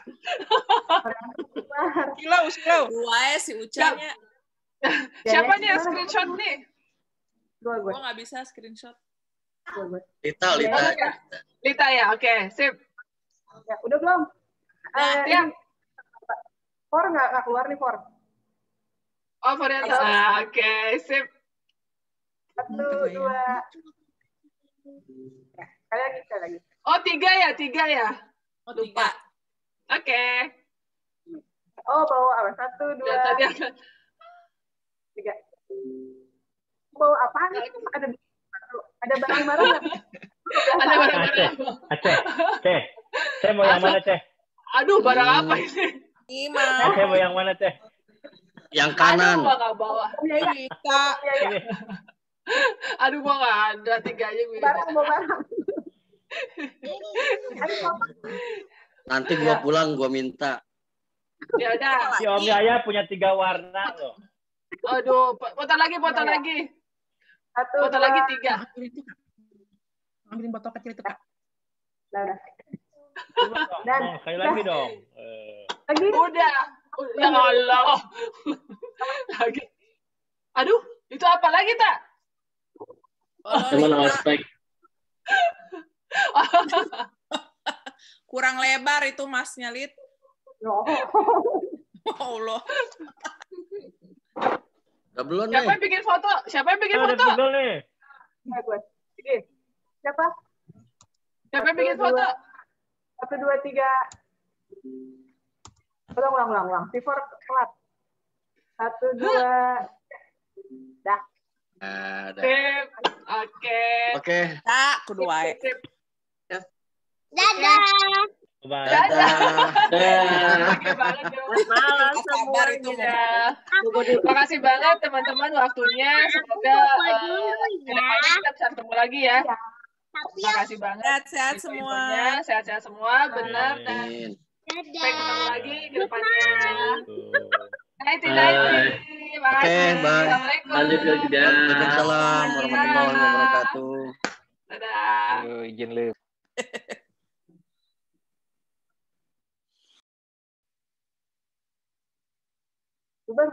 Silau. Dua si Ucanya. Siapa nih yang screenshot nih? Gue nggak bisa screenshot. Lita. Lita ya, oke, sip. Ya, udah belum? Ya. For nggak keluar nih, For. Oh, for yang oke, sip. 1, 2. Sekali lagi. Oh, 3 ya? Oh, lupa. 3. Oke. Oh, bawa apa? 1, 2. Ya, tadi ada 3. Bawa apaan? Ada barang-barang nggak? Ada barang-barang. Ceh. Saya mau yang mana, Ceh? Aduh, barang apa ini? Saya mau yang mana, Ceh? Yang kanan. Aduh, nggak bawa. Kita. Aduh, gua nggak ada, 3 aja gue. Barang. Nanti gua pulang gua minta. Ya udah. Si Om Yaya punya 3 warna loh. Aduh, foto lagi. Foto lagi 3. Ambilin botol kecil itu, Kak. Udah. Dan sekali lagi dong. Lagi? Udah. Ya Allah. Lagi. Aduh, itu apa lagi, Tak? Teman ospek. Kurang lebar itu masnya, Lid. Allah. Udah belum nih. Siapa yang bikin foto? Siapa yang bikin foto? Siapa? Siapa yang bikin foto? 1, 2, 3. Ulang. Before telat. 1, 2. Dah. Sip. Oke. Tak, kedua. Dadah. Oke banget malam semuanya. Terima kasih banget teman-teman waktunya. Semoga kedepannya kita bisa ketemu lagi ya. Terima kasih banget. Sehat-sehat semua. Sehat-sehat semua. Benar dan sampai ketemu lagi kedepannya. Oke, bye. Waalaikumsalam warahmatullahi wabarakatuh. Dadah. Izin live. Bubar.